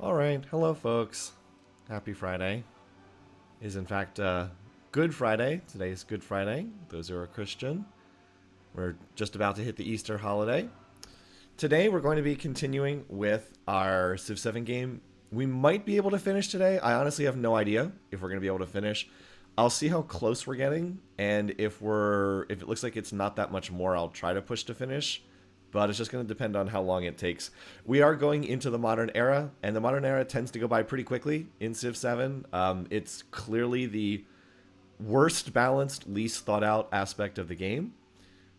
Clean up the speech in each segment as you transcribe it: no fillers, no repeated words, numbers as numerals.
All right, hello, folks. Happy Friday. Is in fact Good Friday. Today is Good Friday. Those who are Christian. We're just about to hit the Easter holiday. Today we're going to be continuing with our Civ 7 game. We might be able to finish today. I honestly have no idea if we're going to be able to finish. I'll see how close we're getting, and if it looks like it's not that much more, I'll try to push to finish. But it's just going to depend on how long it takes. We are going into the modern era, and the modern era tends to go by pretty quickly in Civ 7. It's clearly the worst balanced, least thought out aspect of the game.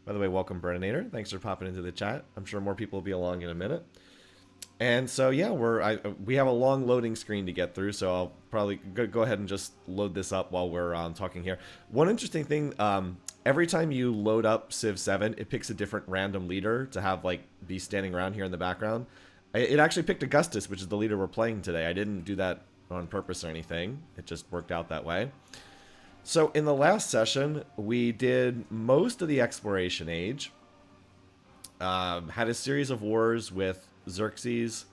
By the way, welcome, Burninator. Thanks for popping into the chat. I'm sure more people will be along in a minute. And so, yeah, we have a long loading screen to get through, so I'll probably go ahead and just load this up while we're talking here. One interesting thing, every time you load up Civ 7, it picks a different random leader to have, like, be standing around here in the background. It actually picked Augustus, which is the leader we're playing today. I didn't do that on purpose or anything. It just worked out that way. So in the last session, we did most of the Exploration Age. Had a series of wars with Xerxes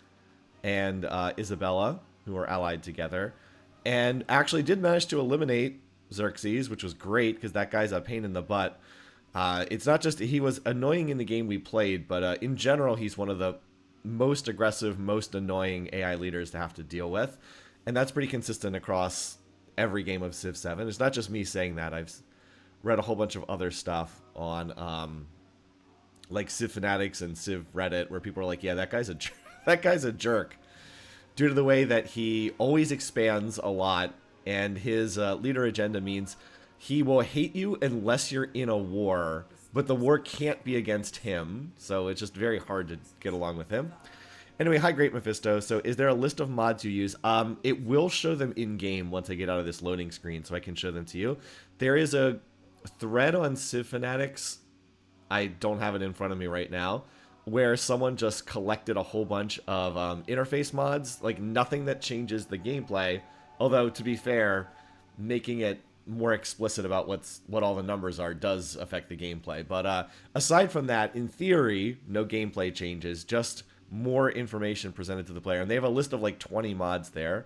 and Isabella, who were allied together. And actually did manage to eliminate Xerxes, which was great, because that guy's a pain in the butt. It's not just he was annoying in the game we played, but in general, he's one of the most aggressive, most annoying AI leaders to have to deal with. And that's pretty consistent across every game of Civ 7. It's not just me saying that. I've read a whole bunch of other stuff on like Civ Fanatics and Civ Reddit, where people are like, yeah, that guy's a jerk, due to the way that he always expands a lot, and his leader agenda means he will hate you unless you're in a war, but the war can't be against him, so it's just very hard to get along with him. Anyway, hi, Great Mephisto. So is there a list of mods you use? It will show them in-game once I get out of this loading screen, so I can show them to you. There is a thread on Civ Fanatics, I don't have it in front of me right now, where someone just collected a whole bunch of interface mods, like nothing that changes the gameplay, although, to be fair, making it more explicit about what all the numbers are does affect the gameplay. But aside from that, in theory, no gameplay changes, just more information presented to the player. And they have a list of like 20 mods there.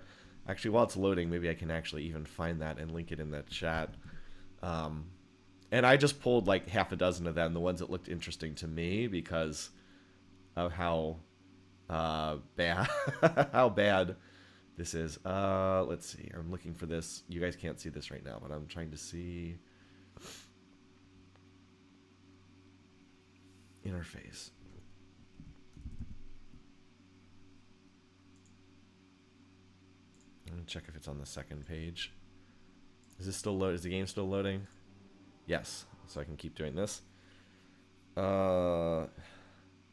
Actually, while it's loading, maybe I can actually even find that and link it in the chat. And I just pulled like half a dozen of them, the ones that looked interesting to me, because of how bad how bad this is. Let's see. I'm looking for this. You guys can't see this right now, but I'm trying to see interface. I'm gonna check if it's on the second page. Is this still load? Is the game still loading? Yes. So I can keep doing this.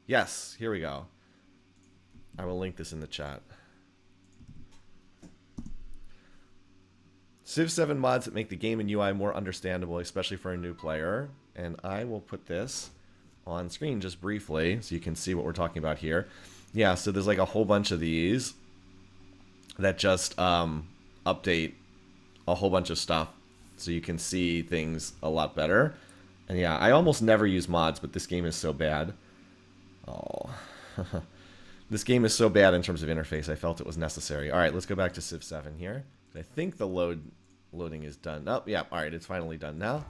Yes. Here we go. I will link this in the chat. Civ 7 mods that make the game and UI more understandable, especially for a new player. And I will put this on screen just briefly so you can see what we're talking about here. Yeah, so there's like a whole bunch of these that just update a whole bunch of stuff so you can see things a lot better. And yeah, I almost never use mods, but this game is so bad. Oh. This game is so bad in terms of interface, I felt it was necessary. Alright, let's go back to Civ 7 here. I think the loading is done. Oh, yeah, alright, it's finally done now.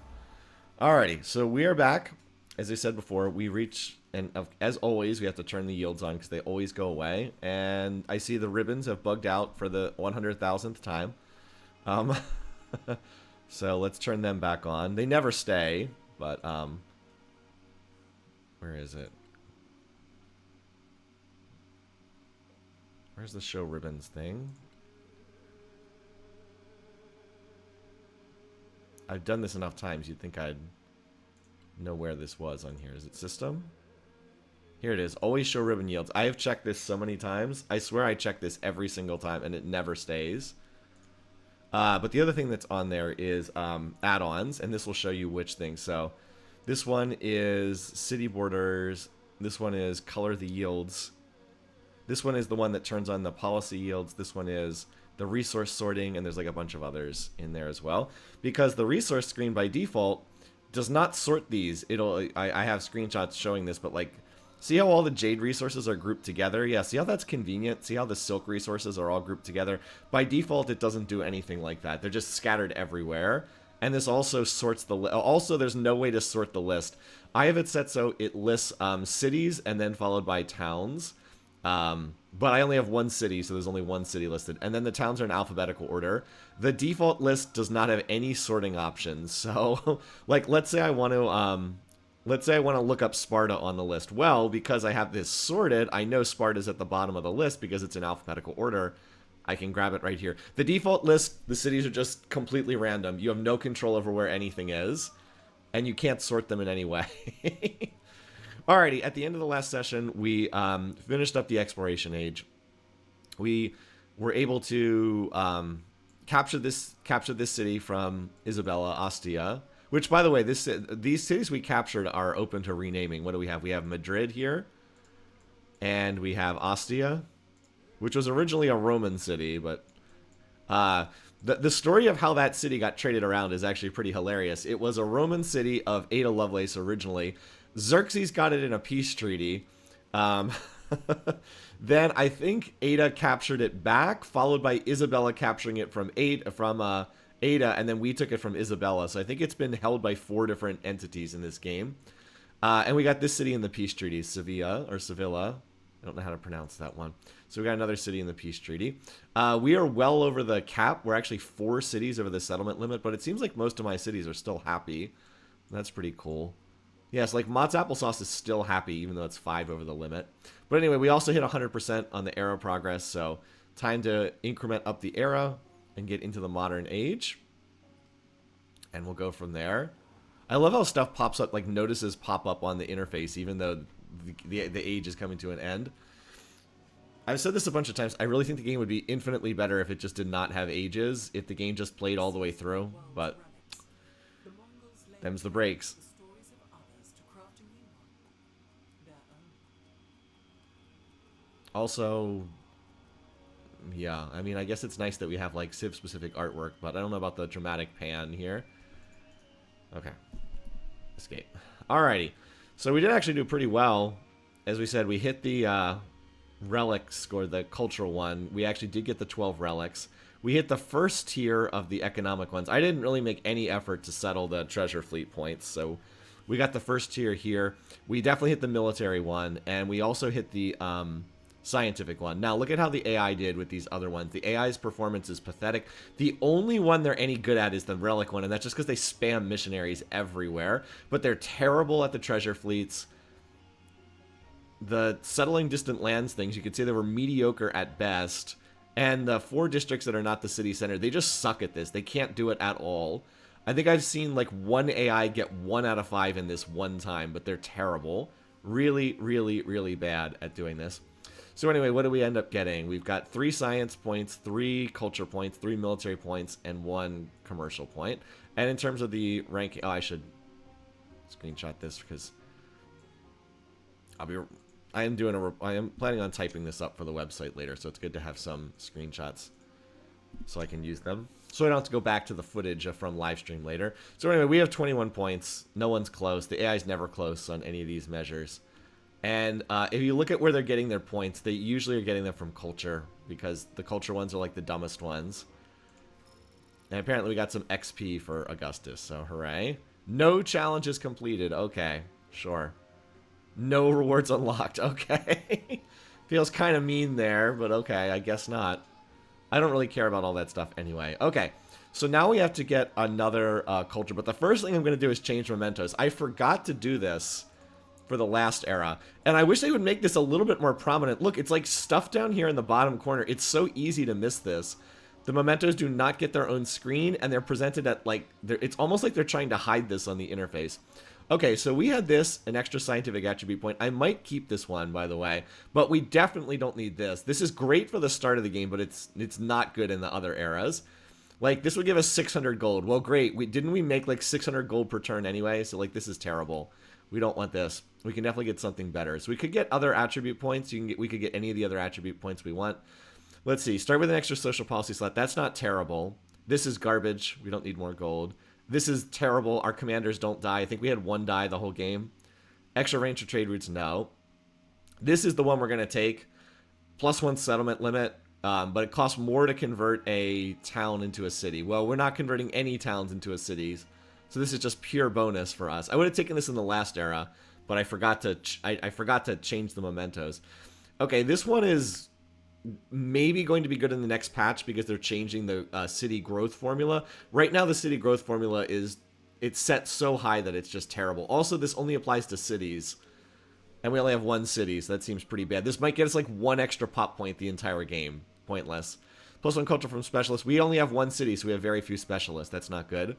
Alrighty, so we are back. As I said before, we reach, and as always, we have to turn the yields on because they always go away. And I see the ribbons have bugged out for the 100,000th time. So let's turn them back on. They never stay, but where is it? Where's the show ribbons thing? I've done this enough times, you'd think I'd know where this was on here. Is it system? Here it is. Always show ribbon yields. I have checked this so many times. I swear I check this every single time, and it never stays. But the other thing that's on there is add-ons, and this will show you which things. So this one is city borders. This one is color the yields. This one is the one that turns on the policy yields. This one is the resource sorting, and there's like a bunch of others in there as well. Because the resource screen by default does not sort these. I have screenshots showing this, but like See how all the jade resources are grouped together? Yeah, see how that's convenient? See how the silk resources are all grouped together? By default, it doesn't do anything like that. They're just scattered everywhere. And this also sorts the list. Also, there's no way to sort the list. I have it set so it lists cities and then followed by towns. But I only have one city, so there's only one city listed. And then the towns are in alphabetical order. The default list does not have any sorting options. So, like, let's say I want to look up Sparta on the list. Well, because I have this sorted, I know Sparta's at the bottom of the list because it's in alphabetical order. I can grab it right here. The default list, the cities are just completely random. You have no control over where anything is, and you can't sort them in any way. Alrighty, at the end of the last session, we finished up the exploration age. We were able to capture this city from Isabella, Ostia. Which, by the way, these cities we captured are open to renaming. What do we have? We have Madrid here, and we have Ostia, which was originally a Roman city, but the story of how that city got traded around is actually pretty hilarious. It was a Roman city of Ada Lovelace originally. Xerxes got it in a peace treaty. Then I think Ada captured it back, followed by Isabella capturing it from Ada, and then we took it from Isabella. So I think it's been held by 4 different entities in this game. And we got this city in the peace treaty, Sevilla. I don't know how to pronounce that one. So we got another city in the peace treaty. We are well over the cap. We're actually 4 cities over the settlement limit, but it seems like most of my cities are still happy. That's pretty cool. Yes, like Mott's Applesauce is still happy, even though it's 5 over the limit. But anyway, we also hit 100% on the era progress, so time to increment up the era and get into the modern age. And we'll go from there. I love how stuff pops up, like notices pop up on the interface, even though the age is coming to an end. I've said this a bunch of times. I really think the game would be infinitely better if it just did not have ages, if the game just played all the way through, but them's the breaks. Also, yeah, I mean, I guess it's nice that we have, like, Civ-specific artwork, but I don't know about the dramatic pan here. Okay. Escape. Alrighty. So we did actually do pretty well. As we said, we hit the relic score, the cultural one. We actually did get the 12 relics. We hit the first tier of the economic ones. I didn't really make any effort to settle the treasure fleet points, so we got the first tier here. We definitely hit the military one, and we also hit the scientific one. Now, look at how the AI did with these other ones. The AI's performance is pathetic. The only one they're any good at is the relic one, and that's just because they spam missionaries everywhere. But they're terrible at the treasure fleets. The settling distant lands things, you could say they were mediocre at best. And the 4 districts that are not the city center, they just suck at this. They can't do it at all. I think I've seen like one AI get 1 out of 5 in this one time, but they're terrible. Really, really, really bad at doing this. So anyway, what do we end up getting? We've got 3 science points, 3 culture points, 3 military points, and 1 commercial point. And in terms of the ranking, oh, I should screenshot this because I am planning on typing this up for the website later, so it's good to have some screenshots so I can use them. So I don't have to go back to the footage from live stream later. So anyway, we have 21 points. No one's close. The AI is never close on any of these measures. And if you look at where they're getting their points, they usually are getting them from culture, because the culture ones are like the dumbest ones. And apparently we got some XP for Augustus, so hooray. No challenges completed. Okay, sure. No rewards unlocked. Okay. Feels kind of mean there, but okay, I guess not. I don't really care about all that stuff anyway. Okay, so now we have to get another culture, but the first thing I'm going to do is change mementos. I forgot to do this for the last era, and I wish they would make this a little bit more prominent. Look, it's like stuff down here in the bottom corner. It's so easy to miss this. The mementos do not get their own screen, and they're presented at like, it's almost like they're trying to hide this on the interface. Okay, so we had this, an extra scientific attribute point. I might keep this one, by the way, but we definitely don't need this. This is great for the start of the game, but it's not good in the other eras. Like, this would give us 600 gold. Well, great. Didn't we make like 600 gold per turn anyway? So like, this is terrible. We don't want this. We can definitely get something better. So we could get other attribute points. We could get any of the other attribute points we want. Let's see. Start with an extra social policy slot. That's not terrible. This is garbage. We don't need more gold. This is terrible. Our commanders don't die. I think we had 1 die the whole game. Extra range for trade routes, no. This is the one we're going to take. +1 settlement limit, but it costs more to convert a town into a city. Well, we're not converting any towns into a cities, so this is just pure bonus for us. I would have taken this in the last era, but I forgot to I forgot to change the mementos. Okay, this one is maybe going to be good in the next patch because they're changing the city growth formula. Right now, the city growth formula it's set so high that it's just terrible. Also, this only applies to cities. And we only have one city, so that seems pretty bad. This might get us like one extra pop point the entire game. Pointless. +1 culture from specialists. We only have one city, so we have very few specialists. That's not good.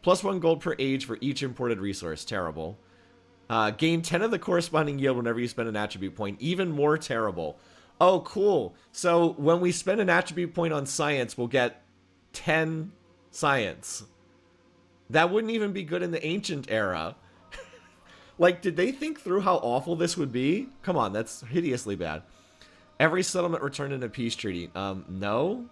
+1 gold per age for each imported resource. Terrible. Gain 10 of the corresponding yield whenever you spend an attribute point. Even more terrible. Oh, cool. So when we spend an attribute point on science, we'll get 10 science. That wouldn't even be good in the ancient era. Like, did they think through how awful this would be? Come on, that's hideously bad. Every settlement returned in a peace treaty. No.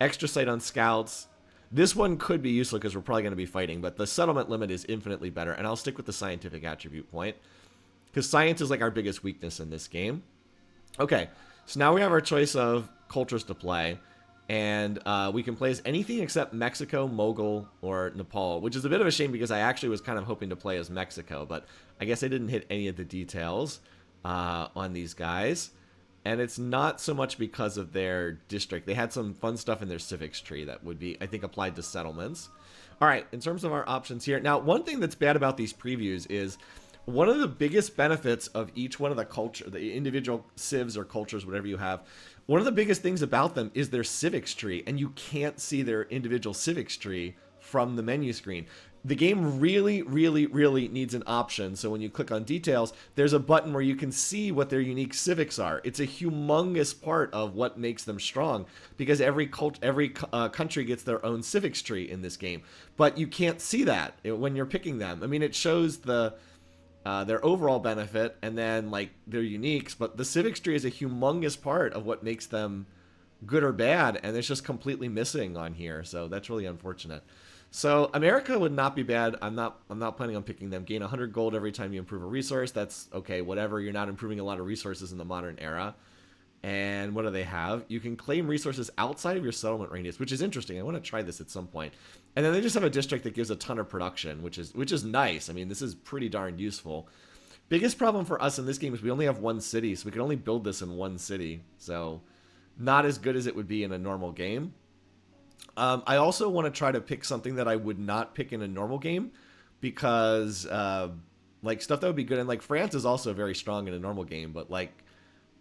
Extra sight on scouts. This one could be useful because we're probably going to be fighting, but the settlement limit is infinitely better, and I'll stick with the scientific attribute point because science is like our biggest weakness in this game. Okay, so now we have our choice of cultures to play. And we can play as anything except Mexico, Mogul, or Nepal, which is a bit of a shame because I actually was kind of hoping to play as Mexico, but I guess I didn't hit any of the details on these guys. And it's not so much because of their district. They had some fun stuff in their civics tree that would be, I think, applied to settlements. All right, in terms of our options here. Now, one thing that's bad about these previews is one of the biggest benefits of each one of the individual civs or cultures, whatever you have, one of the biggest things about them is their civics tree, and you can't see their individual civics tree from the menu screen. The game really, really, really needs an option, so when you click on details, there's a button where you can see what their unique civics are. It's a humongous part of what makes them strong, because every country gets their own civics tree in this game, but you can't see that when you're picking them. I mean, it shows their overall benefit and then like their uniques, but the civics tree is a humongous part of what makes them good or bad, and it's just completely missing on here, so that's really unfortunate. So America would not be bad. I'm not planning on picking them. Gain 100 gold every time you improve a resource. That's okay, whatever. You're not improving a lot of resources in the modern era. And what do they have? You can claim resources outside of your settlement radius, which is interesting. I want to try this at some point. And then they just have a district that gives a ton of production, which is nice. I mean, this is pretty darn useful. Biggest problem for us in this game is we only have one city, so we can only build this in one city. So not as good as it would be in a normal game. I also want to try to pick something that I would not pick in a normal game because like stuff that would be good. And like France is also very strong in a normal game, but like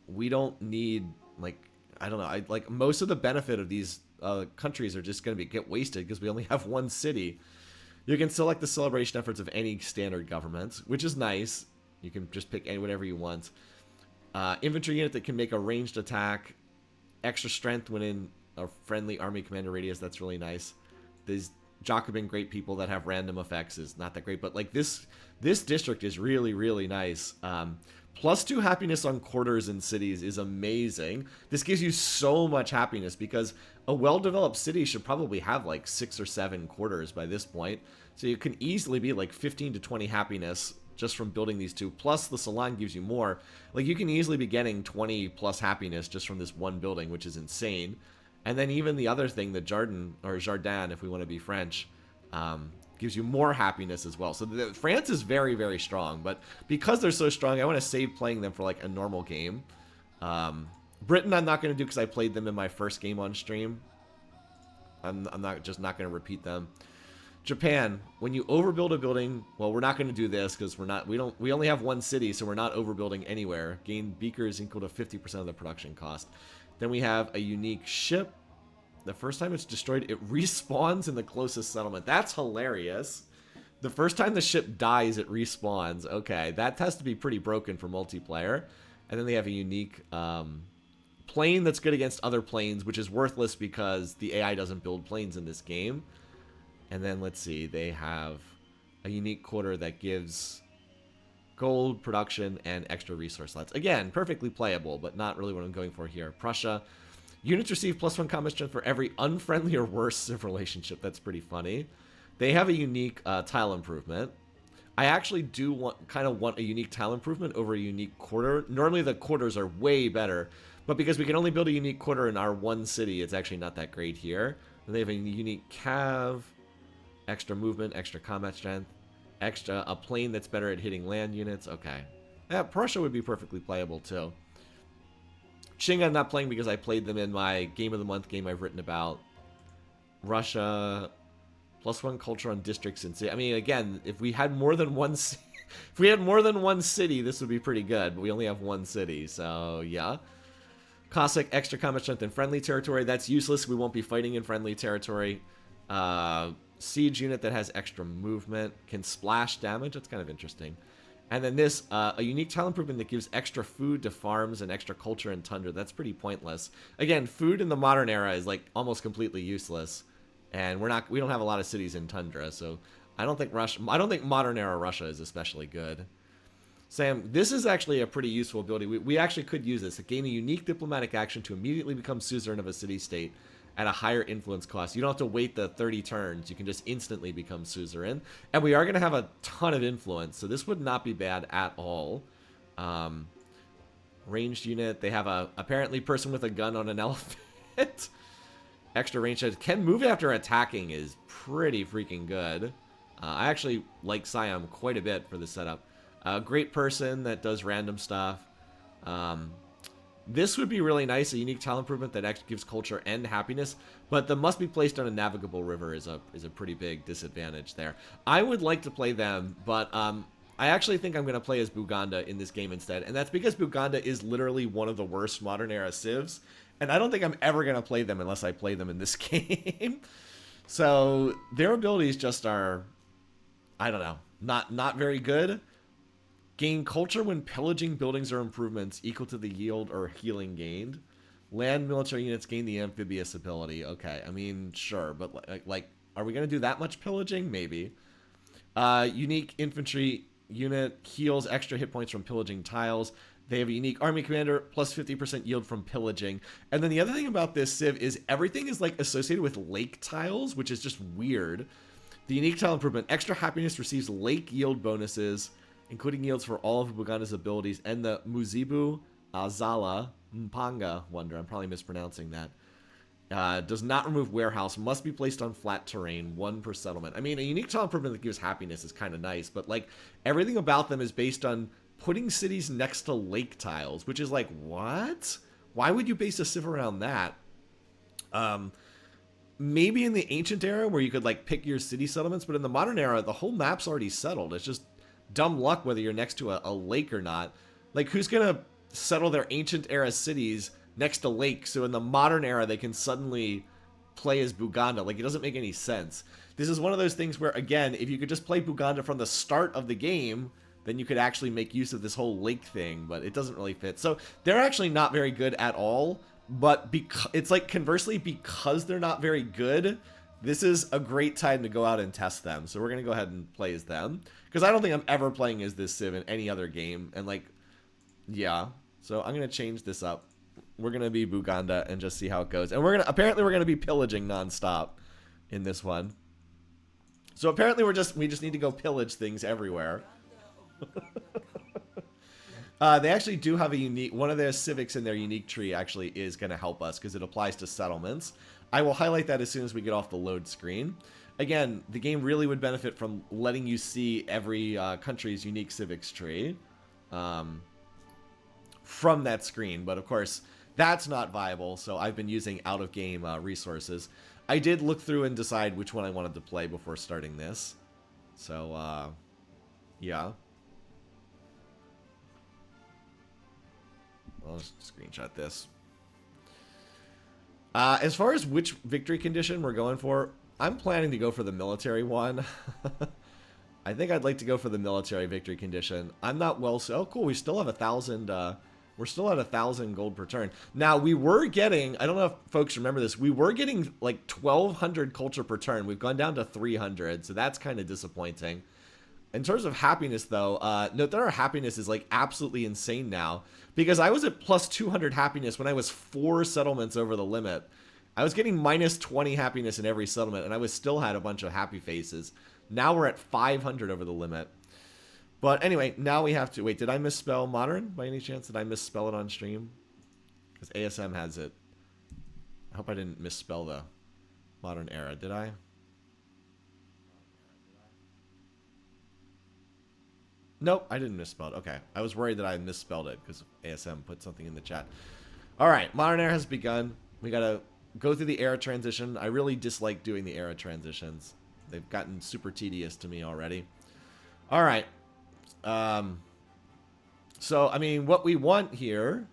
we don't need, like, I don't know, like most of the benefit of these countries are just going to get wasted because we only have one city. You can select the celebration efforts of any standard government, which is nice. You can just pick whatever you want. Infantry unit that can make a ranged attack. Extra strength when in a friendly army commander radius. That's really nice. These Jacobin great people that have random effects is not that great, but like this district is really, really nice. +2 happiness on quarters in cities is amazing. This gives you so much happiness because a well-developed city should probably have like 6 or 7 quarters by this point. So you can easily be like 15 to 20 happiness just from building these two. Plus the salon gives you more. Like you can easily be getting 20 plus happiness just from this one building, which is insane. And then even the other thing, the Jardin, or Jardin if we want to be French, gives you more happiness as well. So France is very, very strong, but because they're so strong, I want to save playing them for like a normal game. Britain I'm not going to do because I played them in my first game on stream. I'm not going to repeat them. Japan, when you overbuild a building, well, we're not going to do this because we only have one city, so we're not overbuilding anywhere. Gain beakers equal to 50% of the production cost. Then we have a unique ship. The first time it's destroyed, it respawns in the closest settlement. That's hilarious. The first time the ship dies, it respawns. Okay, that has to be pretty broken for multiplayer. And then they have a unique plane that's good against other planes, which is worthless because the AI doesn't build planes in this game. And then let's see, they have a unique quarter that gives gold, production, and extra resource slots. Again, perfectly playable, but not really what I'm going for here. Prussia. Units receive +1 combat strength for every unfriendly or worse civ relationship. That's pretty funny. They have a unique tile improvement. I actually do kind of want a unique tile improvement over a unique quarter. Normally the quarters are way better, but because we can only build a unique quarter in our one city, it's actually not that great here. And they have a unique cav, extra movement, extra combat strength, extra a plane that's better at hitting land units. Okay. Yeah, Prussia would be perfectly playable too. Qing I'm not playing because I played them in my Game of the Month game I've written about. Russia, +1 culture on districts and city. I mean, again, if we had more than one if we had more than one city, this would be pretty good, but we only have one city, so yeah. Cossack, extra combat strength in friendly territory. That's useless. We won't be fighting in friendly territory. Siege unit that has extra movement. Can splash damage. That's kind of interesting. And then this, a unique tile improvement that gives extra food to farms and extra culture in tundra. That's pretty pointless. Again, food in the modern era is like almost completely useless. And we don't have a lot of cities in tundra, so I don't think modern era Russia is especially good. Sam, this is actually a pretty useful ability. We actually could use this. Gain a unique diplomatic action to immediately become suzerain of a city-state at a higher influence cost. You don't have to wait the 30 turns. You can just instantly become suzerain. And we are going to have a ton of influence, so this would not be bad at all. Ranged unit. They have a apparently person with a gun on an elephant. Extra range. Can move after attacking is pretty freaking good. I actually like Siam quite a bit for this setup. Great person that does random stuff. This would be really nice, a unique tile improvement that actually gives culture and happiness, but the must be placed on a navigable river is a pretty big disadvantage there. I would like to play them, but I actually think I'm going to play as Buganda in this game instead, and that's because Buganda is literally one of the worst modern era civs, and I don't think I'm ever going to play them unless I play them in this game. So their abilities just are, I don't know, not very good. Gain culture when pillaging buildings or improvements equal to the yield or healing gained. Land military units gain the amphibious ability. Okay, I mean, sure, but like are we going to do that much pillaging? Maybe. Unique infantry unit heals extra hit points from pillaging tiles. They have a unique army commander, plus 50% yield from pillaging. And then the other thing about this civ is everything is like associated with lake tiles, which is just weird. The unique tile improvement, extra happiness receives lake yield bonuses, including yields for all of Buganda's abilities, and the Muzibu Azala Mpanga wonder. I'm probably mispronouncing that. Does not remove warehouse, must be placed on flat terrain, 1 per settlement. I mean, a unique tile improvement that gives happiness is kind of nice, but like everything about them is based on putting cities next to lake tiles, which is like, what? Why would you base a civ around that? Maybe in the ancient era where you could like pick your city settlements, but in the modern era, the whole map's already settled. It's just dumb luck whether you're next to a lake or not. Like, who's gonna settle their ancient era cities next to lakes so in the modern era they can suddenly play as Buganda? Like, it doesn't make any sense. This is one of those things where, again, if you could just play Buganda from the start of the game, then you could actually make use of this whole lake thing, but it doesn't really fit. So they're actually not very good at all, but it's like, conversely, because they're not very good, this is a great time to go out and test them. So we're going to go ahead and play as them, because I don't think I'm ever playing as this civ in any other game. And like, yeah. So I'm going to change this up. We're going to be Buganda and just see how it goes. And apparently we're going to be pillaging nonstop in this one. So apparently we just need to go pillage things everywhere. They actually do have a unique, one of their civics in their unique tree actually is going to help us because it applies to settlements. I will highlight that as soon as we get off the load screen. Again, the game really would benefit from letting you see every country's unique civics tree from that screen. But of course, that's not viable, so I've been using out-of-game resources. I did look through and decide which one I wanted to play before starting this. So, yeah. I'll just screenshot this. As far as which victory condition we're going for, I'm planning to go for the military one. I think I'd like to go for the military victory condition. I'm not well... Oh, cool. We still have 1,000... we're still at 1,000 gold per turn. Now, we were getting... I don't know if folks remember this. We were getting like 1,200 culture per turn. We've gone down to 300, so that's kind of disappointing. In terms of happiness, though, note that our happiness is like absolutely insane now, because I was at plus 200 happiness when I was 4 settlements over the limit. I was getting minus 20 happiness in every settlement, and I still had a bunch of happy faces. Now we're at 500 over the limit. But anyway, now we have to... Wait, did I misspell modern by any chance? Did I misspell it on stream? Because ASM has it. I hope I didn't misspell the modern era, did I? Nope, I didn't misspell it. Okay, I was worried that I misspelled it because ASM put something in the chat. All right, modern era has begun. We got to go through the era transition. I really dislike doing the era transitions. They've gotten super tedious to me already. All right. So, I mean, what we want here,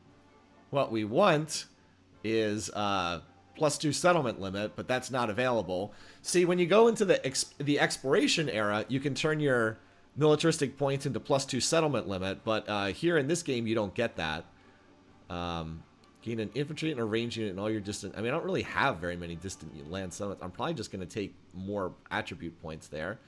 is +2 settlement limit, but that's not available. See, when you go into the exploration era, you can turn your militaristic points into +2 settlement limit, but here in this game, you don't get that. Gain an infantry and a range unit in all your distant... I mean, I don't really have very many distant land settlements. I'm probably just going to take more attribute points there.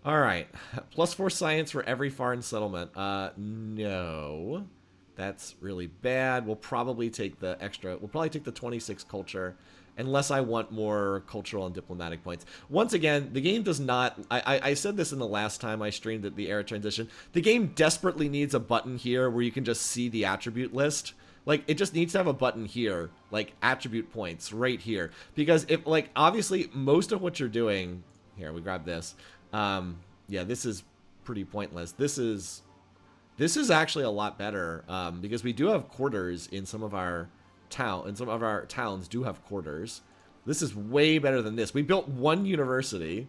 All right. +4 science for every foreign settlement. No. That's really bad. We'll probably take the extra... We'll probably take the 26 culture, unless I want more cultural and diplomatic points. Once again, the game does not... I said this in the last time I streamed at the era transition. The game desperately needs a button here where you can just see the attribute list. Like, it just needs to have a button here, like, attribute points right here. Because if, like, obviously, most of what you're doing... Here, we grab this. Yeah, this is pretty pointless. This is actually a lot better, because we do have quarters in some of our towns do have quarters. This is way better than this. We built one university,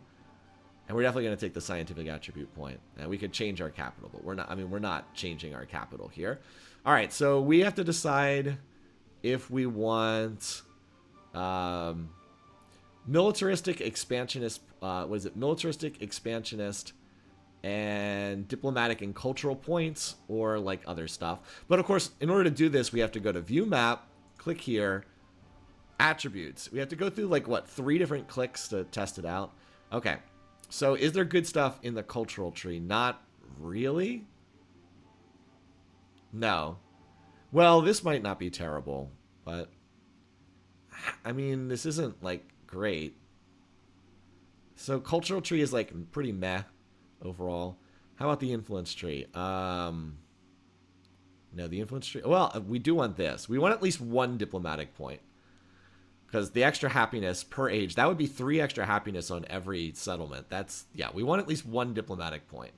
and we're definitely going to take the scientific attribute point. And we could change our capital, but we're not. I mean, we're not changing our capital here. All right, so we have to decide if we want militaristic expansionist. What is it? Militaristic expansionist and diplomatic and cultural points, or like other stuff. But of course, in order to do this, we have to go to view map, click here, attributes. We have to go through like what, 3 different clicks to test it out. Okay, so is there good stuff in the cultural tree? Not really. No. Well, this might not be terrible, but I mean, this isn't like great. So cultural tree is like pretty meh overall. How about the influence tree? No, the influence tree. Well, we do want this. We want at least 1 diplomatic point. Because the extra happiness per age, that would be 3 extra happiness on every settlement. That's, yeah, we want at least 1 diplomatic point.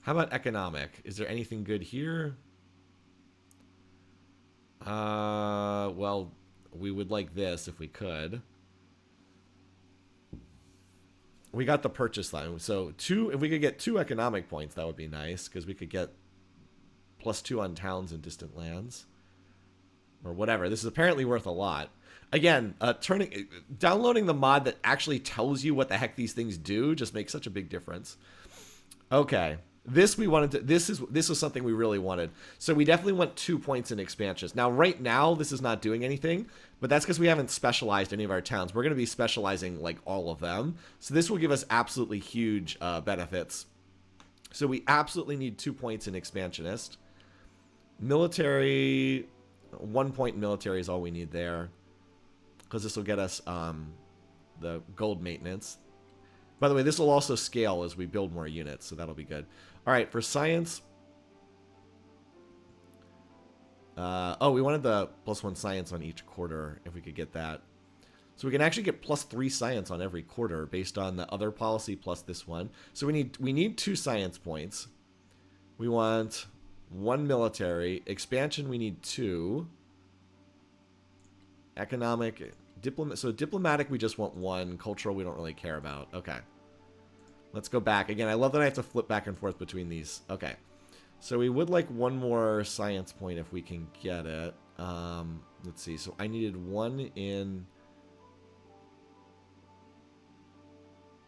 How about economic? Is there anything good here? Well, we would like this if we could. We got the purchase line. So if we could get 2 economic points, that would be nice, because we could get +2 on towns and distant lands. Or whatever. This is apparently worth a lot. Again, downloading the mod that actually tells you what the heck these things do just makes such a big difference. Okay. This we wanted to, this was something we really wanted. So we definitely want 2 points in expansions. Now, right now, this is not doing anything, but that's because we haven't specialized any of our towns. We're going to be specializing like all of them. So this will give us absolutely huge benefits. So we absolutely need 2 points in expansionist. Military, 1 point in military is all we need there, because this will get us the gold maintenance. By the way, this will also scale as we build more units, so that'll be good. All right, for science. Oh, we wanted the +1 science on each quarter, if we could get that. So we can actually get +3 science on every quarter based on the other policy plus this one. So we need 2 science points. We want 1 military. Expansion, we need 2. Economic, so diplomatic, we just want 1. Cultural, we don't really care about. Okay. Let's go back. Again, I love that I have to flip back and forth between these. Okay. So we would like 1 more science point if we can get it. Let's see. So I needed 1 in...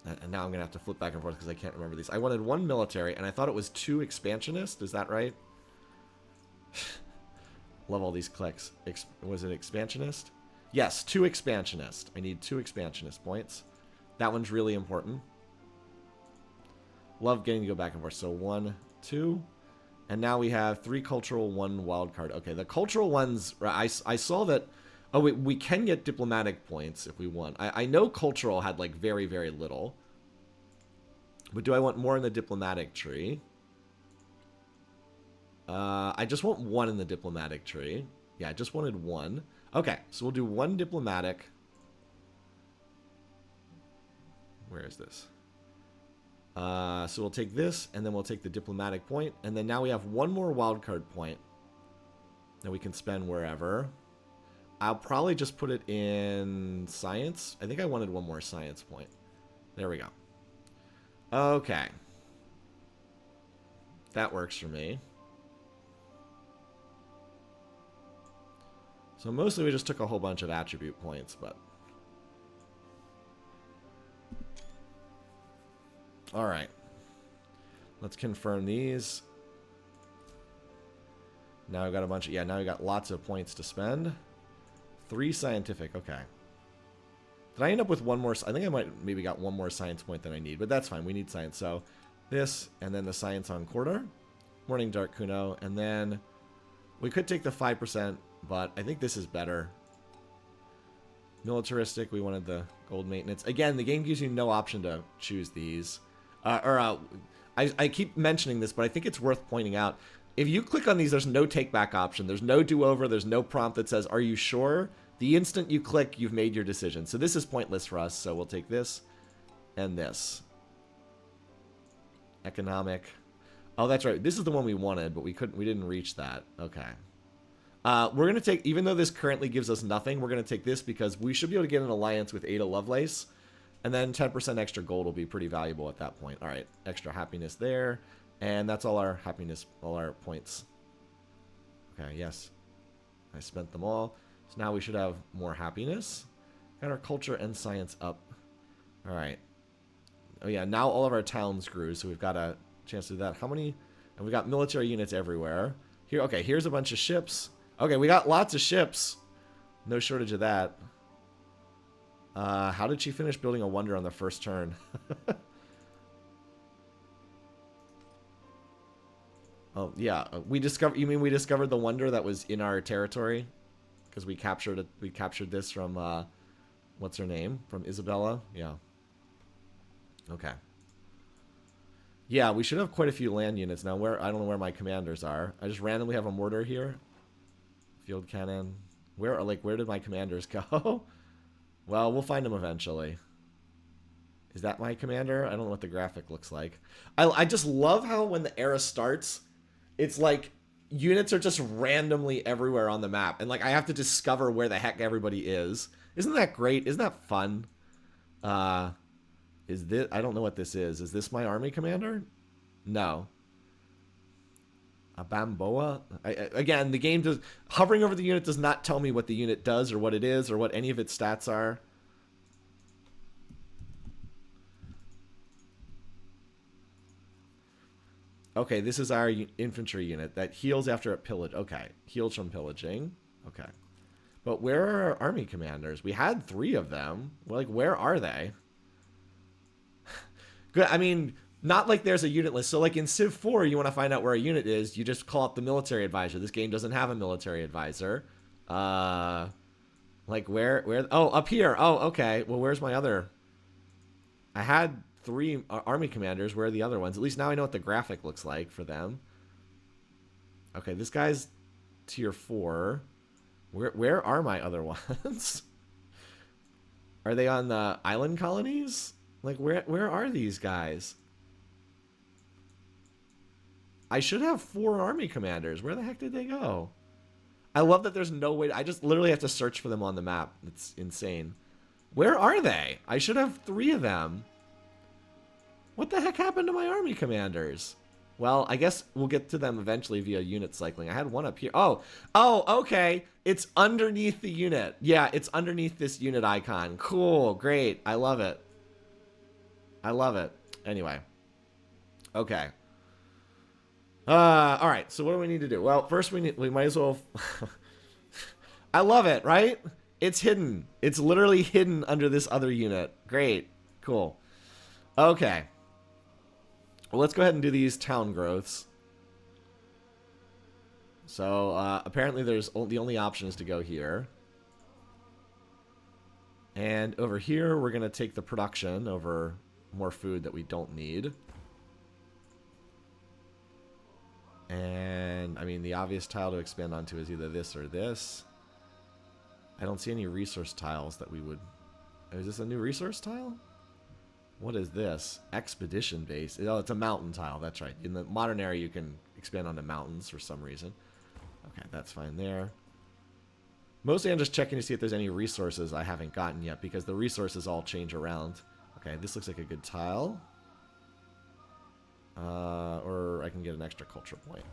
And now I'm going to have to flip back and forth because I can't remember these. I wanted 1 military, and I thought it was 2 expansionist. Is that right? Love all these clicks. Was it expansionist? Yes, 2 expansionist. I need 2 expansionist points. That one's really important. Love getting to go back and forth. So 1, 2. And now we have 3 cultural, 1 wild card. Okay, the cultural ones, I saw that... Oh, wait, we can get diplomatic points if we want. I know cultural had, like, very, very little. But do I want more in the diplomatic tree? I just want one in the diplomatic tree. Yeah, I just wanted one. Okay, so we'll do one diplomatic. Where is this? So we'll take this, and then we'll take the diplomatic point, and then now we have one more wildcard point that we can spend wherever. I'll probably just put it in science. I think I wanted one more science point. There we go. Okay. That works for me. So mostly we just took a whole bunch of attribute points, but... Alright. Let's confirm these. Now I've got a bunch of... Yeah, now we got lots of points to spend. 3 scientific, okay. Did I end up with one more... I think I might maybe got one more science point than I need, but that's fine. We need science. So this, and then the science on quarter. Morning Dark Kuno, and then we could take the 5%, but I think this is better. Militaristic, we wanted the gold maintenance. Again, the game gives you no option to choose these. I keep mentioning this, but I think it's worth pointing out. If you click on these, there's no take back option. There's no do-over. There's no prompt that says, are you sure? The instant you click, you've made your decision. So this is pointless for us. So we'll take this and this. Economic. Oh, that's right. This is the one we wanted, but we didn't reach that. Okay. We're going to take, even though this currently gives us nothing, we're going to take this because we should be able to get an alliance with Ada Lovelace. And then 10% extra gold will be pretty valuable at that point. All right. Extra happiness there. And that's all our happiness, all our points. Okay, yes. I spent them all. So now we should have more happiness. Got our culture and science up. All right. Oh, yeah, now all of our towns grew, so we've got a chance to do that. How many? And we got military units everywhere. Here, okay, here's a bunch of ships. Okay, we got lots of ships. No shortage of that. How did she finish building a wonder on the first turn? Oh, yeah. We discovered. You mean we discovered the wonder that was in our territory? Because we captured it. We captured this from, what's her name? From Isabella? Yeah. Okay. Yeah, we should have quite a few land units now. I don't know where my commanders are. I just randomly have a mortar here. Field cannon. Where did my commanders go? Well, we'll find them eventually. Is that my commander? I don't know what the graphic looks like. I just love how when the era starts, it's like units are just randomly everywhere on the map. And like I have to discover where the heck everybody is. Isn't that great? Isn't that fun? Is this... I don't know what this is. Is this my army commander? No. A Bamboa? Again, the game does... Hovering over the unit does not tell me what the unit does or what it is or what any of its stats are. Okay, this is our infantry unit that heals after it pillaged. Okay, heals from pillaging. Okay. But where are our army commanders? We had 3 of them. Well, like, where are they? Good. I mean, not like there's a unit list. So, like in Civ 4, you want to find out where a unit is, you just call up the military advisor. This game doesn't have a military advisor. Like, where? Oh, up here. Oh, okay. Well, where's my other... I had 3 army commanders. Where are the other ones? At least now I know what the graphic looks like for them. Okay, this guy's tier 4. Where are my other ones? Are they on the island colonies? Like, where are these guys? I should have 4 army commanders. Where the heck did they go? I love that there's no way... I just literally have to search for them on the map. It's insane. Where are they? I should have 3 of them. What the heck happened to my army commanders? Well, I guess we'll get to them eventually via unit cycling. I had one up here. Oh, okay. It's underneath the unit. Yeah, it's underneath this unit icon. Cool, great. I love it. I love it. Anyway. Okay. All right. So what do we need to do? Well, first we might as well... I love it, right? It's hidden. It's literally hidden under this other unit. Great. Cool. Okay. Well, let's go ahead and do these town growths. So, apparently the only option is to go here. And over here, we're going to take the production over more food that we don't need. And, I mean, the obvious tile to expand onto is either this or this. I don't see any resource tiles that we would... Is this a new resource tile? What is this? Expedition base. Oh, it's a mountain tile. That's right. In the modern era, you can expand onto mountains for some reason. Okay, that's fine there. Mostly I'm just checking to see if there's any resources I haven't gotten yet, because the resources all change around. Okay, this looks like a good tile. Or I can get an extra culture point.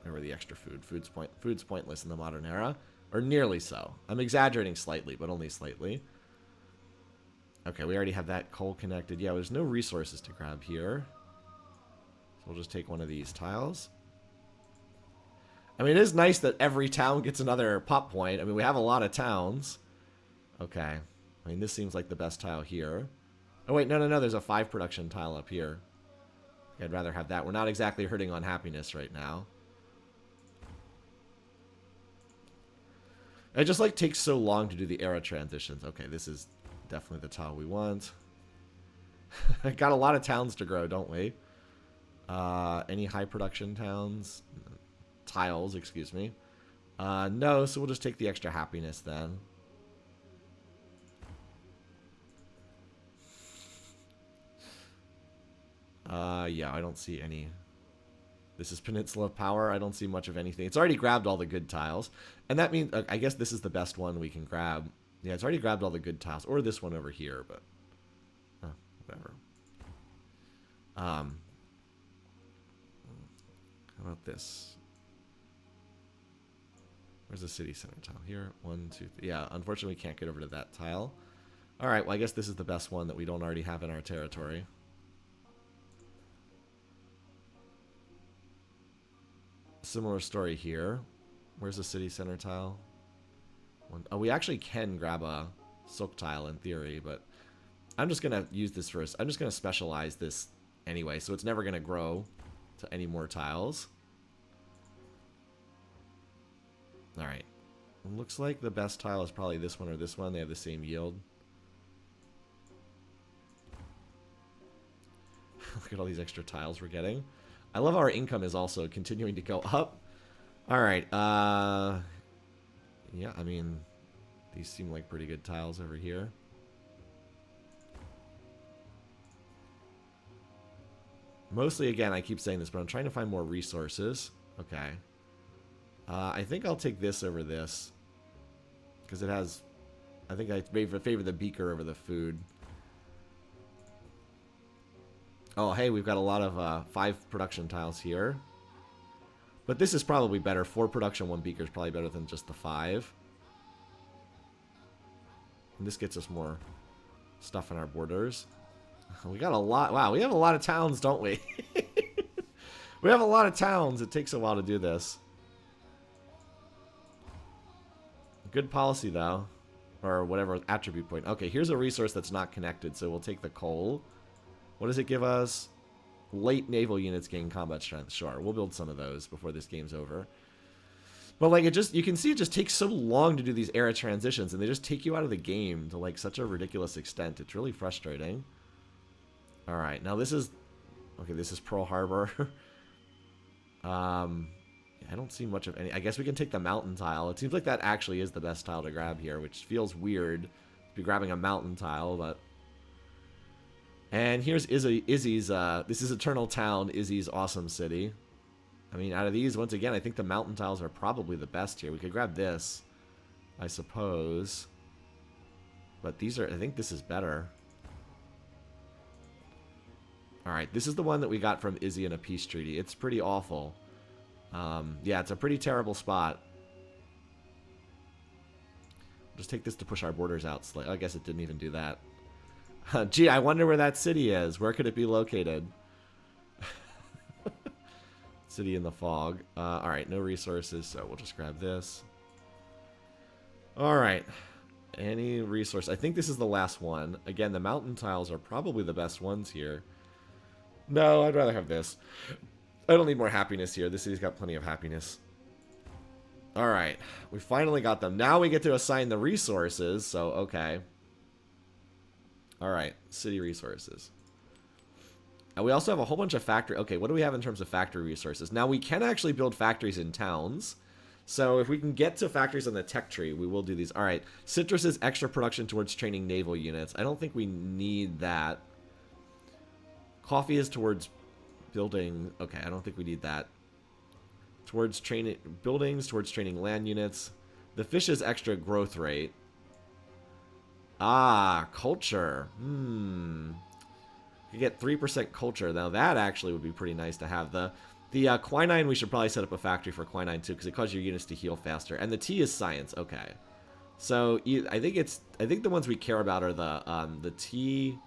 Or the extra food. Food's pointless in the modern era. Or nearly so. I'm exaggerating slightly, but only slightly. Okay, we already have that coal connected. Yeah, there's no resources to grab here. So we'll just take one of these tiles. I mean, it is nice that every town gets another pop point. I mean, we have a lot of towns. Okay. I mean, this seems like the best tile here. Oh, wait, no. There's a 5 production tile up here. I'd rather have that. We're not exactly hurting on happiness right now. It just, like, takes so long to do the era transitions. Okay, this is definitely the tile we want. Got a lot of towns to grow, don't we? Any high production towns? Tiles, excuse me. No, so we'll just take the extra happiness then. Yeah, I don't see any. This is Peninsula of Power. I don't see much of anything. It's already grabbed all the good tiles. And that means, I guess this is the best one we can grab. Yeah, it's already grabbed all the good tiles. Or this one over here, but whatever. How about this? Where's the city center tile? Here. 1, 2, 3. Yeah, unfortunately we can't get over to that tile. Alright, well I guess this is the best one that we don't already have in our territory. Similar story here. Where's the city center tile? Oh, we actually can grab a silk tile in theory, but I'm just going to use this first. I'm just going to specialize this anyway, so it's never going to grow to any more tiles. Alright. Looks like the best tile is probably this one or this one. They have the same yield. Look at all these extra tiles we're getting. I love how our income is also continuing to go up. Alright, yeah, I mean, these seem like pretty good tiles over here. Mostly, again, I keep saying this, but I'm trying to find more resources. Okay. I think I'll take this over this. Because it has... I think I favor the beaker over the food. Oh, hey, we've got a lot of 5 production tiles here. But this is probably better. 4 production, 1 beaker is probably better than just the 5. And this gets us more stuff in our borders. We got a lot. Wow, we have a lot of towns, don't we? We have a lot of towns. It takes a while to do this. Good policy, though. Or whatever attribute point. Okay, here's a resource that's not connected, so we'll take the coal. What does it give us? Late naval units gain combat strength. Sure, we'll build some of those before this game's over. But like, it just, you can see it just takes so long to do these era transitions, and they just take you out of the game to like such a ridiculous extent. It's really frustrating. All right, now this is, okay, this is Pearl Harbor. I don't see much of any. I guess we can take the mountain tile. It seems like that actually is the best tile to grab here, which feels weird to be grabbing a mountain tile, but. And here's Izzy's, this is Eternal Town, Izzy's awesome city. I mean, out of these, once again, I think the mountain tiles are probably the best here. We could grab this, I suppose. But these are, I think this is better. Alright, this is the one that we got from Izzy in a peace treaty. It's pretty awful. Yeah, it's a pretty terrible spot. Just take this to push our borders out slightly. I guess it didn't even do that. Gee, I wonder where that city is. Where could it be located? City in the fog. Alright, no resources, so we'll just grab this. Alright. Any resource. I think this is the last one. Again, the mountain tiles are probably the best ones here. No, I'd rather have this. I don't need more happiness here. This city's got plenty of happiness. Alright. We finally got them. Now we get to assign the resources, so okay. Alright, city resources. And we also have a whole bunch of factory. Okay, what do we have in terms of factory resources? Now, we can actually build factories in towns. So if we can get to factories on the tech tree, we will do these. All right, citrus is extra production towards training naval units. I don't think we need that. Coffee is towards building. Okay, I don't think we need that. Towards training buildings, towards training land units. The fish is extra growth rate. Ah, culture. You get 3% culture. Now that actually would be pretty nice to have. The quinine, we should probably set up a factory for quinine too, because it causes your units to heal faster. And the tea is science. Okay. So I think the ones we care about are the tea.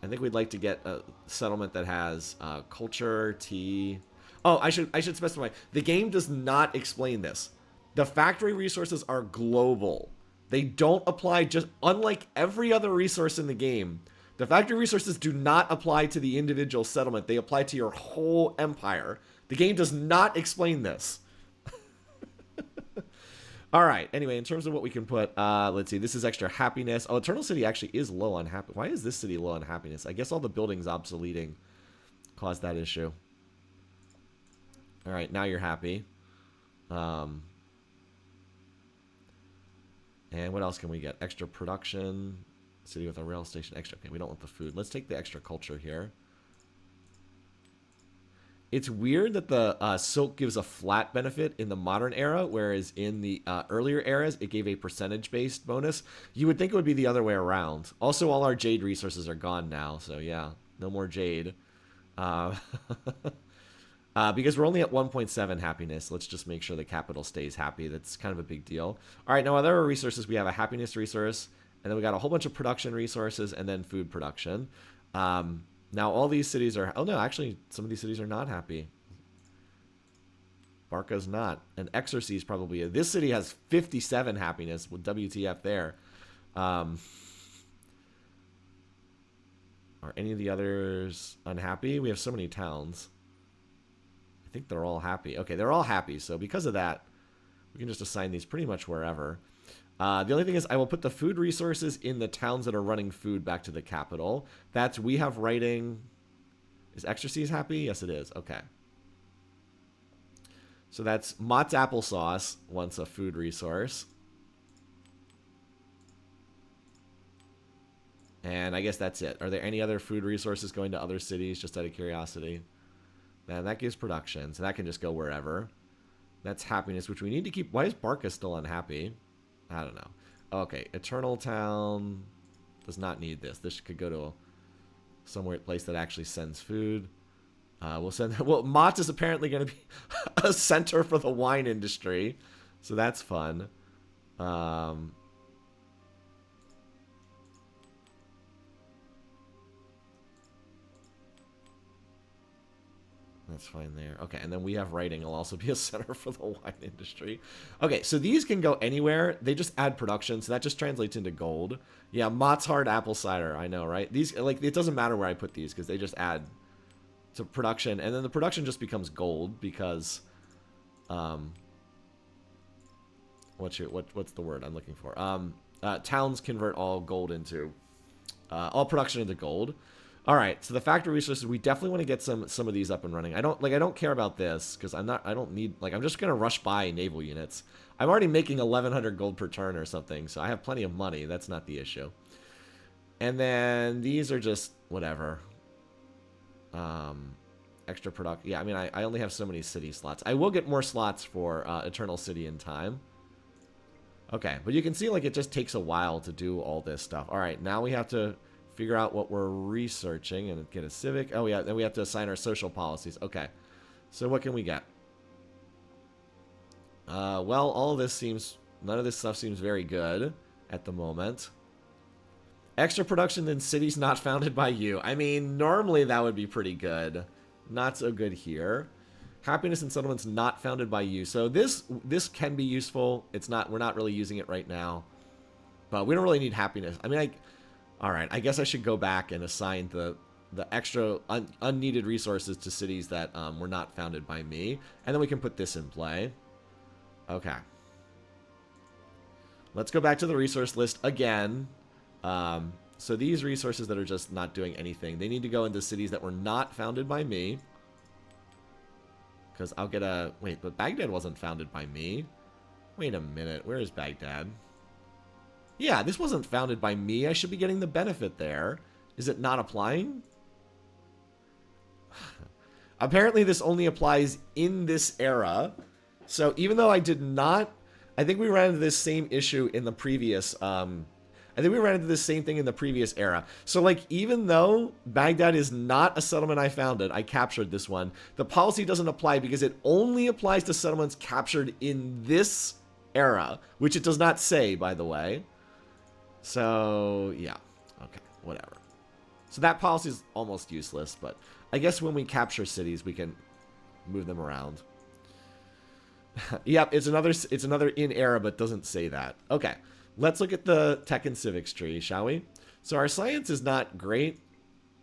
I think we'd like to get a settlement that has culture, tea. Oh, I should specify. The game does not explain this. The factory resources are global. They don't apply just unlike every other resource in the game. The factory resources do not apply to the individual settlement. They apply to your whole empire. The game does not explain this. All right. Anyway, in terms of what we can put, let's see. This is extra happiness. Oh, Eternal City actually is low on happiness. Why is this city low on happiness? I guess all the buildings obsoleting caused that issue. All right. Now you're happy. And what else can we get? Extra production. City with a rail station. Extra. Okay, we don't want the food. Let's take the extra culture here. It's weird that the silk gives a flat benefit in the modern era, whereas in the earlier eras, it gave a percentage-based bonus. You would think it would be the other way around. Also, all our jade resources are gone now, so yeah, no more jade. Because we're only at 1.7 happiness, let's just make sure the capital stays happy. That's kind of a big deal. All right, now other resources, we have a happiness resource, and then we got a whole bunch of production resources, and then food production. Now all these cities are... Oh no, actually, some of these cities are not happy. Barca's not. And Exorcy's probably... This city has 57 happiness with WTF there. Are any of the others unhappy? We have so many towns. I think they're all happy. Okay, they're all happy. So because of that, we can just assign these pretty much wherever. The only thing is I will put the food resources in the towns that are running food back to the capital. That's we have writing. Is Exorcy's happy? Yes, it is. Okay. So that's Mott's Applesauce wants a food resource. And I guess that's it. Are there any other food resources going to other cities, just out of curiosity? Man, that gives production, so that can just go wherever. That's happiness, which we need to keep. Why is Barca still unhappy? I don't know. Okay, Eternal Town does not need this. This could go to somewhere place that actually sends food. We'll send. Well, Mott is apparently going to be a center for the wine industry, so that's fun. That's fine there. Okay, and then we have writing. It'll also be a center for the wine industry. Okay, so these can go anywhere. They just add production, so that just translates into gold. Yeah, Mott's Hard Apple Cider. I know, right? These, like, it doesn't matter where I put these because they just add to production, and then the production just becomes gold because, what's the word I'm looking for? Towns convert all gold into, all production into gold. All right, so the factory resources, we definitely want to get some of these up and running. I don't care about this because I don't need, like, I'm just going to rush by naval units. I'm already making 1,100 gold per turn or something, so I have plenty of money. That's not the issue. And then these are just whatever. Extra product. Yeah, I mean, I only have so many city slots. I will get more slots for Eternal City in time. Okay, but you can see, like, it just takes a while to do all this stuff. All right, now we have to figure out what we're researching and get a civic. Oh, yeah, then we have to assign our social policies. Okay, so what can we get? Well, all of this seems... None of this stuff seems very good at the moment. Extra production in cities not founded by you. I mean, normally that would be pretty good. Not so good here. Happiness in settlements not founded by you. So this can be useful. It's not... We're not really using it right now. But we don't really need happiness. I mean, all right, I guess I should go back and assign the extra unneeded resources to cities that were not founded by me. And then we can put this in play. Okay. Let's go back to the resource list again. So these resources that are just not doing anything, they need to go into cities that were not founded by me. Because I'll get a... Wait, but Baghdad wasn't founded by me. Wait a minute. Where is Baghdad? Yeah, this wasn't founded by me. I should be getting the benefit there. Is it not applying? Apparently this only applies in this era. So even though I did not... I think we ran into this same issue in the previous... I think we ran into the same thing in the previous era. So, like, even though Baghdad is not a settlement I founded, I captured this one, the policy doesn't apply because it only applies to settlements captured in this era, which it does not say, by the way. So, yeah. Okay, whatever. So that policy is almost useless, but I guess when we capture cities, we can move them around. Yep, it's another in era, but doesn't say that. Okay. Let's look at the tech and civics tree, shall we? So our science is not great.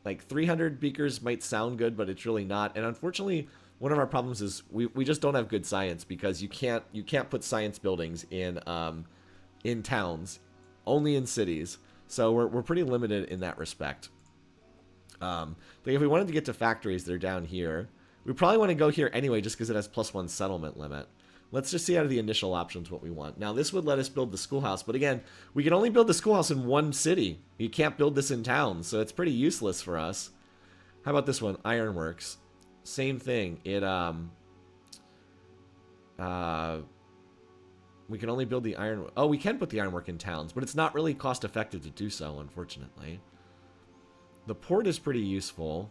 Like 300 beakers might sound good, but it's really not. And unfortunately, one of our problems is we just don't have good science because you can't put science buildings in towns, only in cities. So we're pretty limited in that respect. Like if we wanted to get to factories, they're down here. We probably want to go here anyway, just because it has +1 settlement limit. Let's just see out of the initial options what we want. Now, this would let us build the schoolhouse, but again, we can only build the schoolhouse in one city. You can't build this in towns, so it's pretty useless for us. How about this one? Ironworks. Same thing. It, we can only build the iron... Oh, we can put the ironwork in towns, but it's not really cost-effective to do so, unfortunately. The port is pretty useful.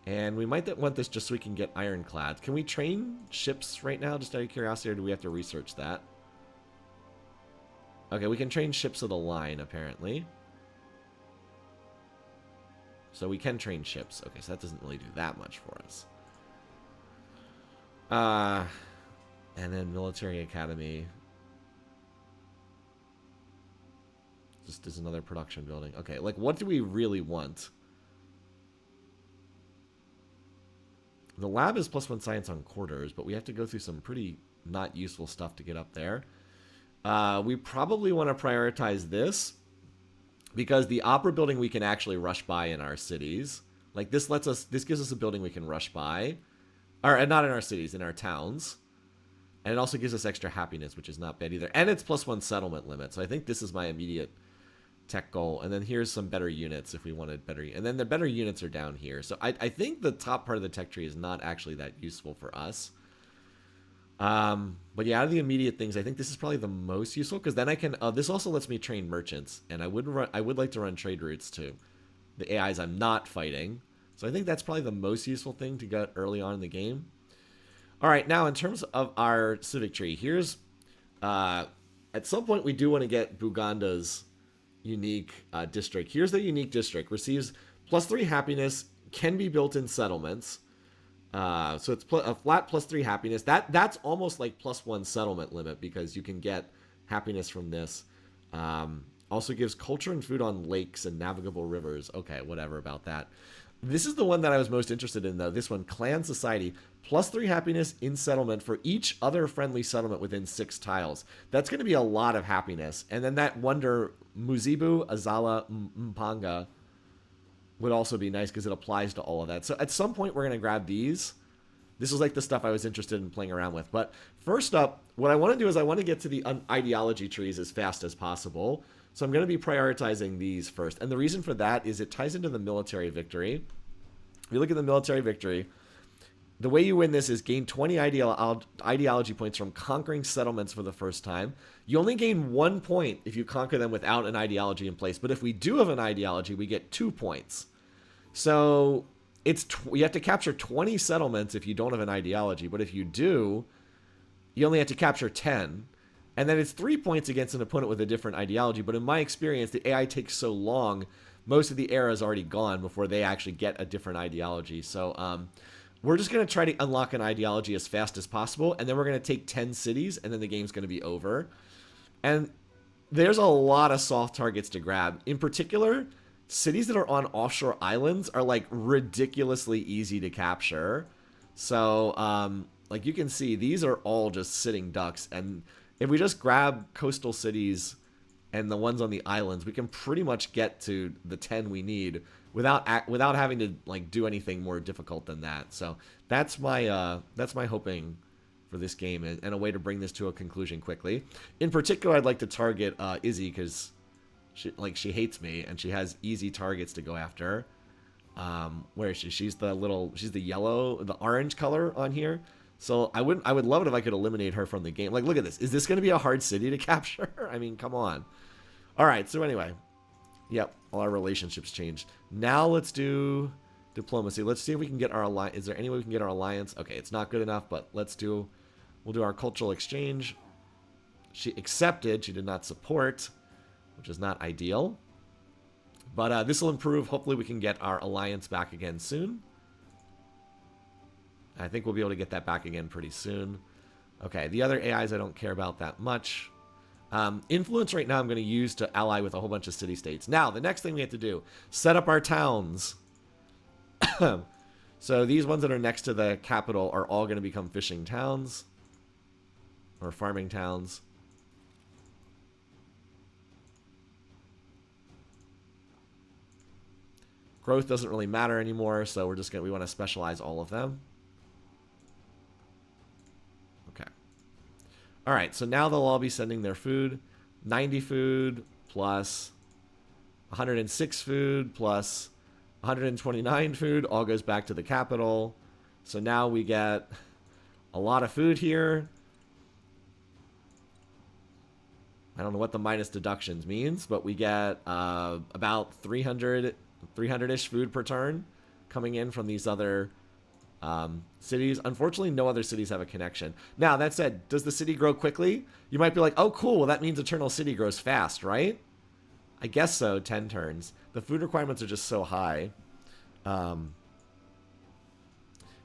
And we might want this just so we can get ironclad. Can we train ships right now, just out of curiosity, or do we have to research that? Okay, we can train ships of the line, apparently. So we can train ships. Okay, so that doesn't really do that much for us. And then military academy. Just as another production building. Okay, like what do we really want? The lab is +1 science on quarters, but we have to go through some pretty not useful stuff to get up there. We probably want to prioritize this because the opera building we can actually rush by in our cities. Like this gives us a building we can rush by. Or not in our cities, in our towns. And it also gives us extra happiness, which is not bad either. And it's +1 settlement limit. So I think this is my immediate tech goal. And then here's some better units if we wanted better. And then the better units are down here. So I think the top part of the tech tree is not actually that useful for us. But yeah, out of the immediate things, I think this is probably the most useful because then I can. This also lets me train merchants, and I would like to run trade routes to the AIs I'm not fighting. So I think that's probably the most useful thing to get early on in the game. All right, now in terms of our civic tree, here's at some point we do want to get Buganda's unique district. Here's the unique district. Receives +3 happiness, can be built in settlements. So it's a flat +3 happiness. That's almost like +1 settlement limit because you can get happiness from this. Also gives culture and food on lakes and navigable rivers. Okay, whatever about that. This is the one that I was most interested in, though. This one, Clan Society, +3 happiness in settlement for each other friendly settlement within 6 tiles. That's going to be a lot of happiness. And then that wonder, Muzibu, Azala, Mpanga, would also be nice because it applies to all of that. So at some point, we're going to grab these. This was like the stuff I was interested in playing around with. But first up, what I want to do is I want to get to the ideology trees as fast as possible. So I'm going to be prioritizing these first. And the reason for that is it ties into the military victory. If you look at the military victory, the way you win this is gain 20 ideology points from conquering settlements for the first time. You only gain 1 point if you conquer them without an ideology in place. But if we do have an ideology, we get 2 points. So you have to capture 20 settlements if you don't have an ideology. But if you do, you only have to capture 10. And then it's 3 points against an opponent with a different ideology. But in my experience, the AI takes so long, most of the era is already gone before they actually get a different ideology. So we're just going to try to unlock an ideology as fast as possible. And then we're going to take 10 cities, and then the game's going to be over. And there's a lot of soft targets to grab. In particular, cities that are on offshore islands are like ridiculously easy to capture. So like you can see, these are all just sitting ducks. And if we just grab coastal cities and the ones on the islands, we can pretty much get to the 10 we need without having to like do anything more difficult than that. So that's my hoping for this game, and a way to bring this to a conclusion quickly. In particular, I'd like to target Izzy, because she hates me and she has easy targets to go after. Where is she? She's the orange color on here. So I would love it if I could eliminate her from the game. Like, look at this. Is this going to be a hard city to capture? I mean, come on. All right. So anyway, yep. All our relationships changed. Now let's do diplomacy. Let's see if we can get our alliance. Is there any way we can get our alliance? Okay, it's not good enough, but we'll do our cultural exchange. She accepted. She did not support, which is not ideal. But this will improve. Hopefully we can get our alliance back again soon. I think we'll be able to get that back again pretty soon. Okay, the other AIs I don't care about that much. Influence right now I'm going to use to ally with a whole bunch of city-states. Now, the next thing we have to do, set up our towns. So these ones that are next to the capital are all going to become fishing towns. Or farming towns. Growth doesn't really matter anymore, so we want to specialize all of them. Okay. All right, so now they'll all be sending their food. 90 food plus 106 food plus 129 food all goes back to the capital. So now we get a lot of food here. I don't know what the minus deductions means, but we get about 300-ish food per turn coming in from these other cities. Unfortunately, no other cities have a connection. Now, that said, does the city grow quickly? You might be like, oh, cool. Well, that means Eternal City grows fast, right? I guess so, 10 turns. The food requirements are just so high. Yeah,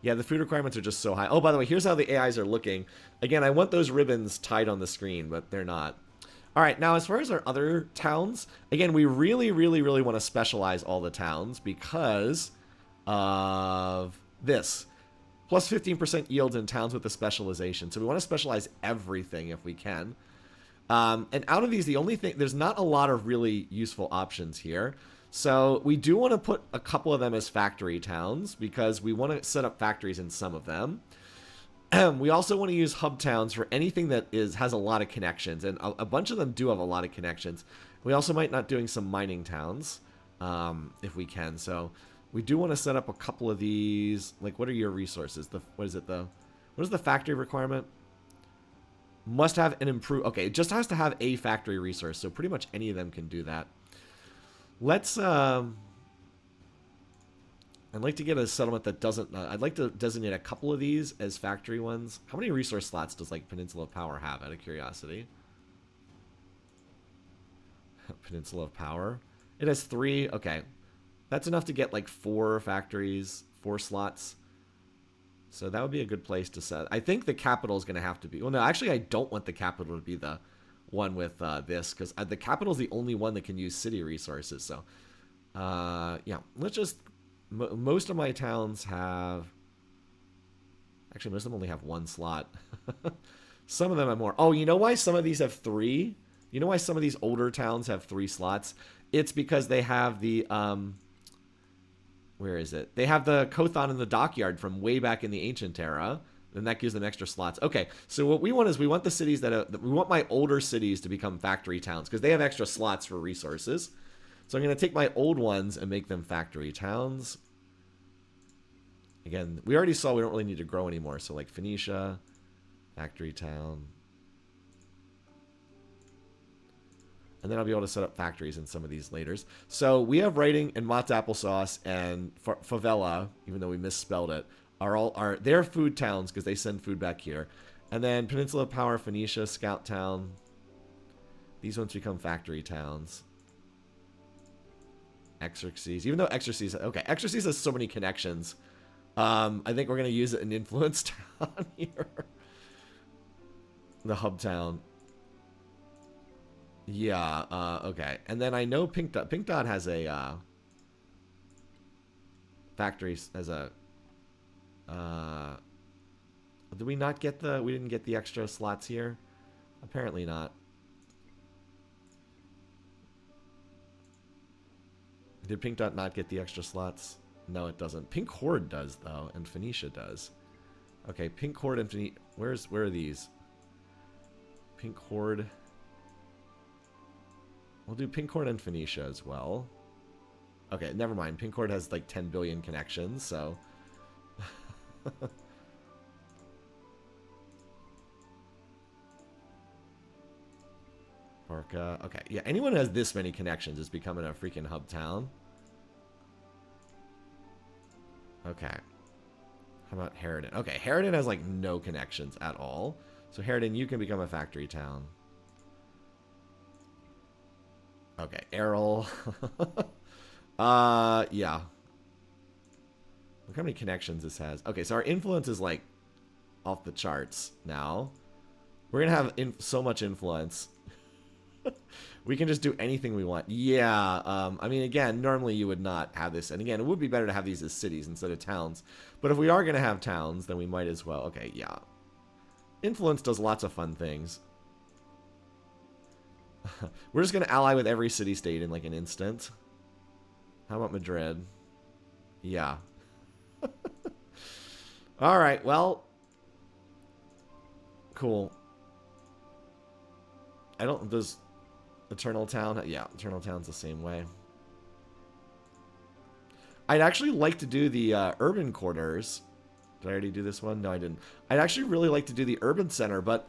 the food requirements are just so high. Oh, by the way, here's how the AIs are looking. Again, I want those ribbons tied on the screen, but they're not. All right, now as far as our other towns, again, we really, really, really want to specialize all the towns because of this. Plus 15% yields in towns with the specialization. So we want to specialize everything if we can. And out of these, the only thing, there's not a lot of really useful options here. So we do want to put a couple of them as factory towns because we want to set up factories in some of them. We also want to use hub towns for anything that has a lot of connections, and a bunch of them do have a lot of connections. We also might not doing some mining towns if we can. So we do want to set up a couple of these. Like, what are your resources? What is the factory requirement? Must have an improve. Okay, it just has to have a factory resource. So pretty much any of them can do that. Let's I'd like to get a settlement that doesn't... I'd like to designate a couple of these as factory ones. How many resource slots does, like, Peninsula of Power have, out of curiosity? Peninsula of Power. It has 3. Okay. That's enough to get, like, 4 factories, 4 slots. So that would be a good place to set. I think the capital is going to have to be... Well, no, actually, I don't want the capital to be the one with this, because the capital is the only one that can use city resources. So, yeah, let's just... Most of my towns have... Actually, most of them only have 1 slot. Some of them have more. Oh, you know why some of these have 3? You know why some of these older towns have 3 slots? It's because they have the... where is it? They have the Kothon in the dockyard from way back in the ancient era. And that gives them extra slots. Okay, so what we want is we want the cities we want my older cities to become factory towns because they have extra slots for resources. So I'm going to take my old ones and make them factory towns. Again, we already saw we don't really need to grow anymore. So like Phoenicia, factory town. And then I'll be able to set up factories in some of these later. So we have writing and Mott's Applesauce and Favela, even though we misspelled it, are their food towns because they send food back here. And then Peninsula of Power, Phoenicia, Scout Town. These ones become factory towns. Exerxes, even though Exerxes, okay, Exerxes has so many connections. I think we're gonna use it in Influence Town here. The hub town. Yeah, okay. And then I know Pink Dot has a factory as a did we not get we didn't get the extra slots here? Apparently not. Did Pink Dot not get the extra slots? No, it doesn't. Pink Horde does, though, and Phoenicia does. Okay, Pink Horde and Phoenicia... Where are these? Pink Horde... We'll do Pink Horde and Phoenicia as well. Okay, never mind. Pink Horde has like 10 billion connections, so... Barca. Okay, yeah, anyone who has this many connections is becoming a freaking hub town. Okay. How about Harridan? Okay, Harridan has like no connections at all. So Harridan, you can become a factory town. Okay, Errol. Yeah. Look how many connections this has. Okay, so our influence is like off the charts now. We're gonna have so much influence. We can just do anything we want. Yeah, I mean, again, normally you would not have this. And again, it would be better to have these as cities instead of towns. But if we are going to have towns, then we might as well. Okay, yeah. Influence does lots of fun things. We're just going to ally with every city-state in like an instant. How about Madrid? Yeah. All right, well. Cool. I don't... Does Eternal Town... Yeah, Eternal Town's the same way. I'd actually like to do the urban quarters. Did I already do this one? No, I didn't. I'd actually really like to do the urban center, but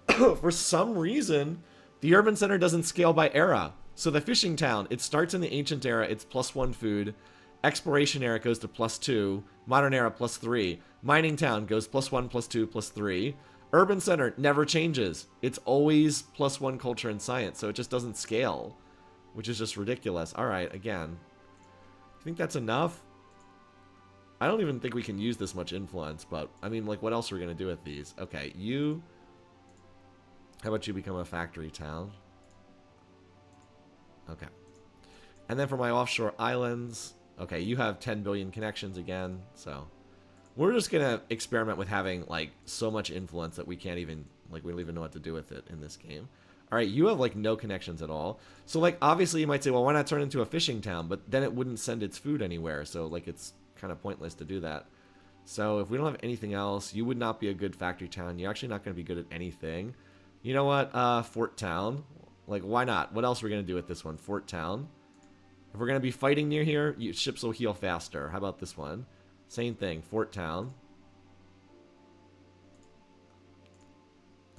for some reason, the urban center doesn't scale by era. So the fishing town, it starts in the ancient era, it's +1 food. Exploration era goes to +2. Modern era +3. Mining town goes +1, +2, +3. Urban center never changes. It's always +1 culture and science, so it just doesn't scale, which is just ridiculous. All right, again. I think that's enough. I don't even think we can use this much influence, but I mean, like, what else are we going to do with these? Okay, you... How about you become a factory town? Okay. And then for my offshore islands, okay, you have 10 billion connections again, so... We're just going to experiment with having, like, so much influence that we can't even, like, we don't even know what to do with it in this game. All right, you have, like, no connections at all. So, like, obviously you might say, well, why not turn it into a fishing town? But then it wouldn't send its food anywhere, so, like, it's kind of pointless to do that. So if we don't have anything else, you would not be a good factory town. You're actually not going to be good at anything. You know what? Fort town. Like, why not? What else are we going to do with this one? Fort town. If we're going to be fighting near here, ships will heal faster. How about this one? Same thing, Fort Town.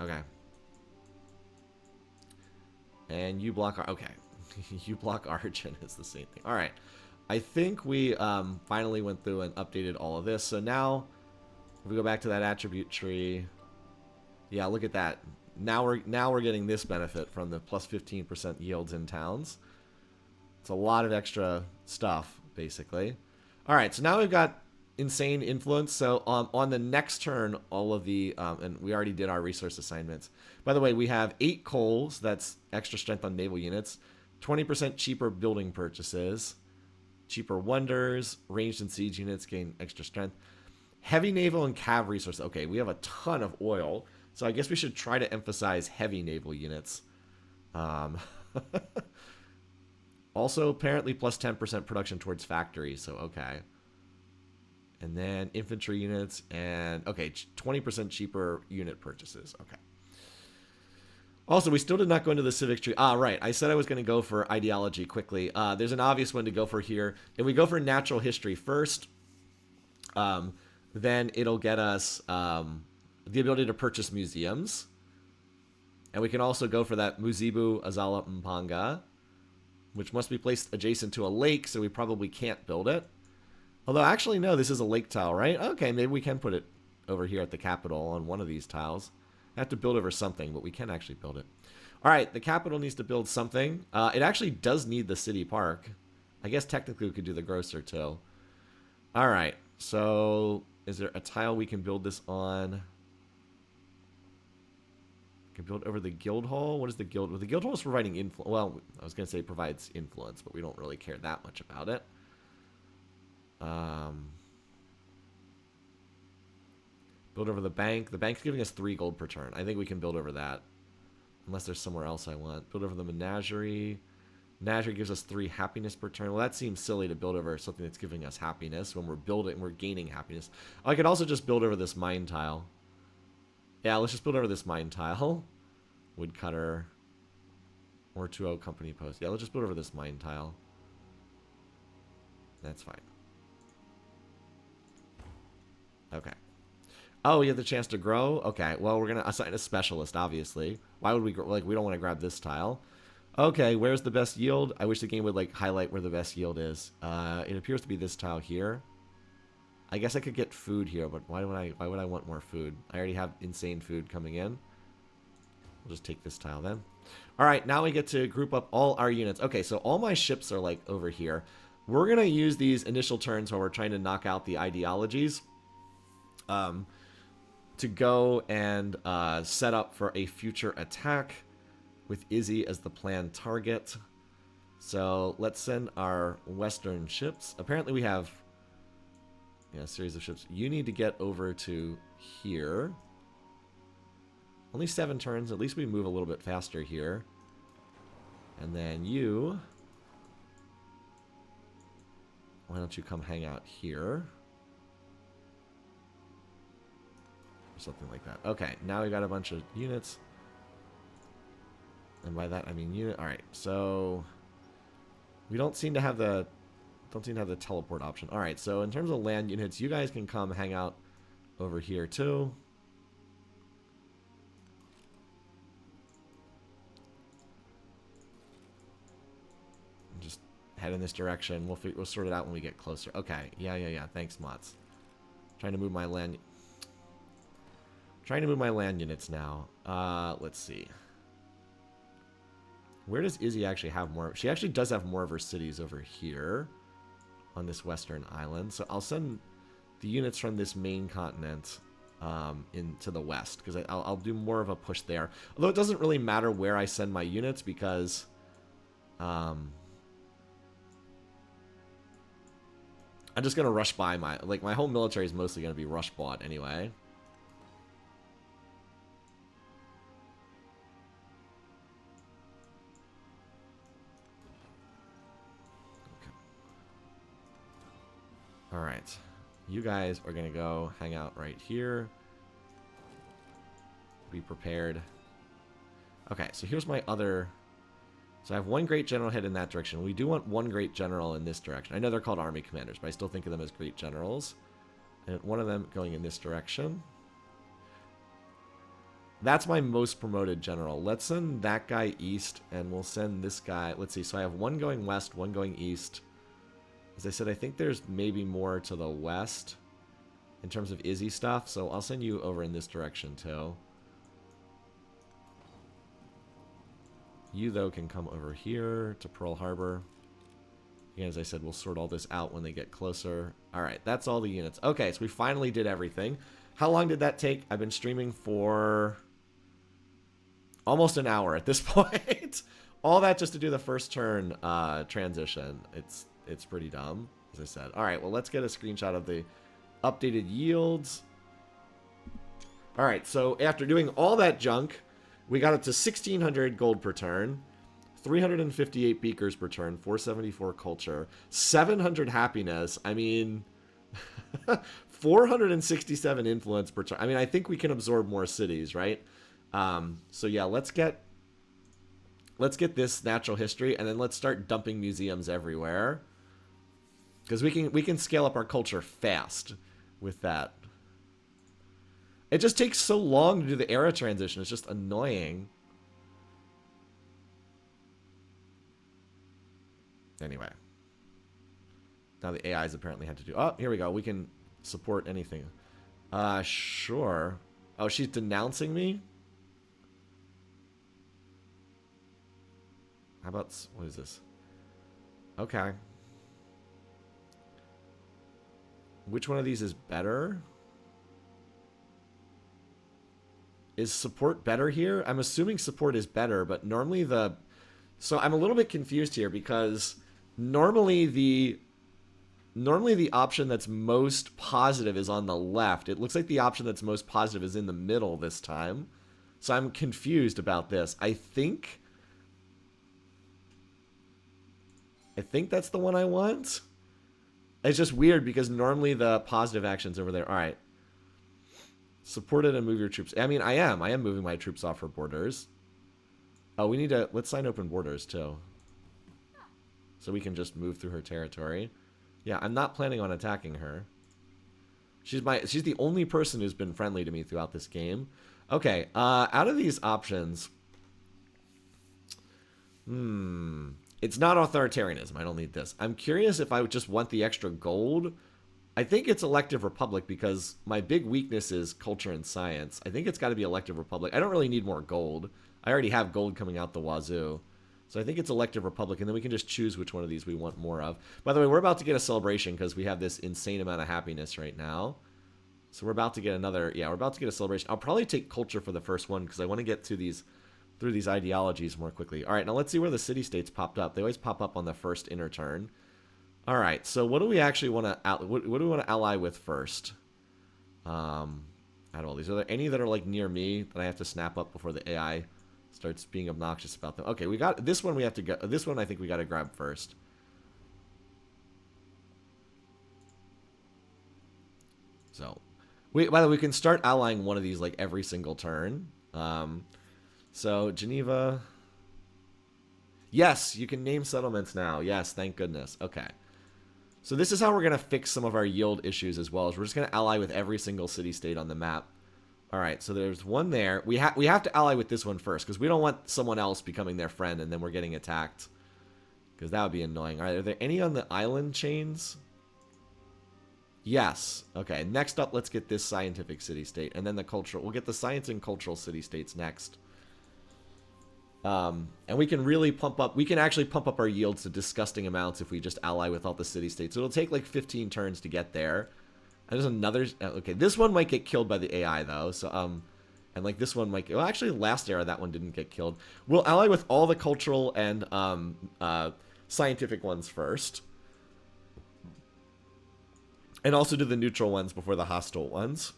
Okay. And you block... Okay. You block Origin is the same thing. Alright. I think we finally went through and updated all of this. So now, if we go back to that attribute tree... Yeah, look at that. Now we're getting this benefit from the +15% yields in towns. It's a lot of extra stuff, basically. Alright, so now we've got... insane influence. So on the next turn, all of the and we already did our resource assignments. By the way, we have 8 coals. That's extra strength on naval units. 20% cheaper building purchases. Cheaper wonders. Ranged and siege units gain extra strength. Heavy naval and cav resources. Okay, we have a ton of oil. So I guess we should try to emphasize heavy naval units. Also, apparently plus 10% production towards factories. So, okay. And then infantry units and, okay, 20% cheaper unit purchases. Okay. Also, we still did not go into the civic tree. Ah, right. I said I was going to go for ideology quickly. There's an obvious one to go for here. If we go for natural history first, then it'll get us the ability to purchase museums. And we can also go for that Muzibu Azala Mpanga, which must be placed adjacent to a lake, so we probably can't build it. Although, actually, no, this is a lake tile, right? Okay, maybe we can put it over here at the capital on one of these tiles. I have to build over something, but we can actually build it. All right, the capital needs to build something. It actually does need the city park. I guess technically we could do the grocer, too. All right, so is there a tile we can build this on? We can build over the guild hall. What is the guild? Well, the guild hall is providing influence. Well, I was going to say it provides influence, but we don't really care that much about it. Build over the bank. The bank's giving us 3 gold per turn. I think we can build over that. Unless there's somewhere else I want. Build over the menagerie. Naturally gives us 3 happiness per turn. Well, that seems silly to build over something that's giving us happiness when we're gaining happiness. I could also just build over this mine tile. Yeah, let's just build over this mine tile. Woodcutter. Or 2-0 company post. Yeah, let's just build over this mine tile. That's fine. Okay. Oh, you have the chance to grow? Okay, well, we're going to assign a specialist, obviously. Why would we, like, we don't want to grab this tile. Okay, where's the best yield? I wish the game would, like, highlight where the best yield is. It appears to be this tile here. I guess I could get food here, but why would I want more food? I already have insane food coming in. We'll just take this tile then. All right, now we get to group up all our units. Okay, so all my ships are, like, over here. We're going to use these initial turns where we're trying to knock out the ideologies. To go and set up for a future attack with Izzy as the planned target. So let's send our western ships. Apparently we have a series of ships. You need to get over to here. Only 7 turns. At least we move a little bit faster here. And then you... Why don't you come hang out here? Something like that. Okay, now we got a bunch of units. And by that I mean unit. Alright, so we don't seem to have the teleport option. Alright, so in terms of land units, you guys can come hang out over here too. Just head in this direction. We'll sort it out when we get closer. Okay, yeah. Thanks, Mots. Trying to move my land units now. Let's see. Where does Izzy actually have more? She actually does have more of her cities over here on this western island. So I'll send the units from this main continent into the west, because I'll do more of a push there. Although it doesn't really matter where I send my units, because I'm just going to rush by my whole military is mostly going to be rush bought anyway. Alright, you guys are going to go hang out right here. Be prepared. Okay, so here's my other... So I have 1 great general head in that direction. We do want 1 great general in this direction. I know they're called army commanders, but I still think of them as great generals. And one of them going in this direction. That's my most promoted general. Let's send that guy east, and we'll send this guy... Let's see, so I have 1 going west, 1 going east... As I said, I think there's maybe more to the west in terms of Izzy stuff, so I'll send you over in this direction too. You, though, can come over here to Pearl Harbor. Again, as I said, we'll sort all this out when they get closer. Alright, that's all the units. Okay, so we finally did everything. How long did that take? I've been streaming for almost an hour at this point. All that just to do the first turn transition. It's pretty dumb, as I said. All right, well, let's get a screenshot of the updated yields. All right, so after doing all that junk, we got up to 1,600 gold per turn, 358 beakers per turn, 474 culture, 700 happiness. I mean, 467 influence per turn. I mean, I think we can absorb more cities, right? So yeah, let's get this natural history, and then let's start dumping museums everywhere. Because we can scale up our culture fast with that. It just takes so long to do the era transition. It's just annoying. Anyway. Now the AIs apparently had to do... Oh, here we go. We can support anything. Sure. Oh, she's denouncing me? How about... What is this? Okay. Which one of these is better? Is support better here? I'm assuming support is better, but normally the... So I'm a little bit confused here, because normally the option that's most positive is on the left. It looks like the option that's most positive is in the middle this time. So I'm confused about this. I think I think that's the one I want. It's just weird because normally the positive action's over there. All right. Support it and move your troops. I mean, I am moving my troops off her borders. Oh, we need to, let's sign open borders too. So we can just move through her territory. Yeah, I'm not planning on attacking her. She's the only person who's been friendly to me throughout this game. Okay, out of these options, it's not authoritarianism. I don't need this. I'm curious if I would just want the extra gold. I think it's elective republic because my big weakness is culture and science. I think it's got to be elective republic. I don't really need more gold. I already have gold coming out the wazoo. So I think it's elective republic, and then we can just choose which one of these we want more of. By the way, we're about to get a celebration because we have this insane amount of happiness right now. So we're about to get another, yeah, we're about to get a celebration. I'll probably take culture for the first one because I want to get through these ideologies more quickly. All right, now let's see where the city-states popped up. They always pop up on the first inner turn. All right, so what do we actually want to, what do we want to ally with first? Out of all these, are there any that are like near me that I have to snap up before the AI starts being obnoxious about them? Okay, we got this one. We have to go. This one I think we got to grab first. So, by the way, we can start allying one of these like every single turn. So Geneva. Yes, you can name settlements now. Yes, thank goodness. Okay. So this is how we're gonna fix some of our yield issues as well. Is we're just gonna ally with every single city-state on the map. All right, so there's one there. We have to ally with this one first because we don't want someone else becoming their friend and then we're getting attacked because that would be annoying. All right, are there any on the island chains? Yes. Okay, next up, let's get this scientific city-state and then the cultural. We'll get the science and cultural city-states next. And we can really pump up. We can actually pump up our yields to disgusting amounts if we just ally with all the city-states. So it'll take like 15 turns to get there. And there's another. Okay, this one might get killed by the AI though. So and like this one might. Well, actually, last era that one didn't get killed. We'll ally with all the cultural and scientific ones first, and also do the neutral ones before the hostile ones.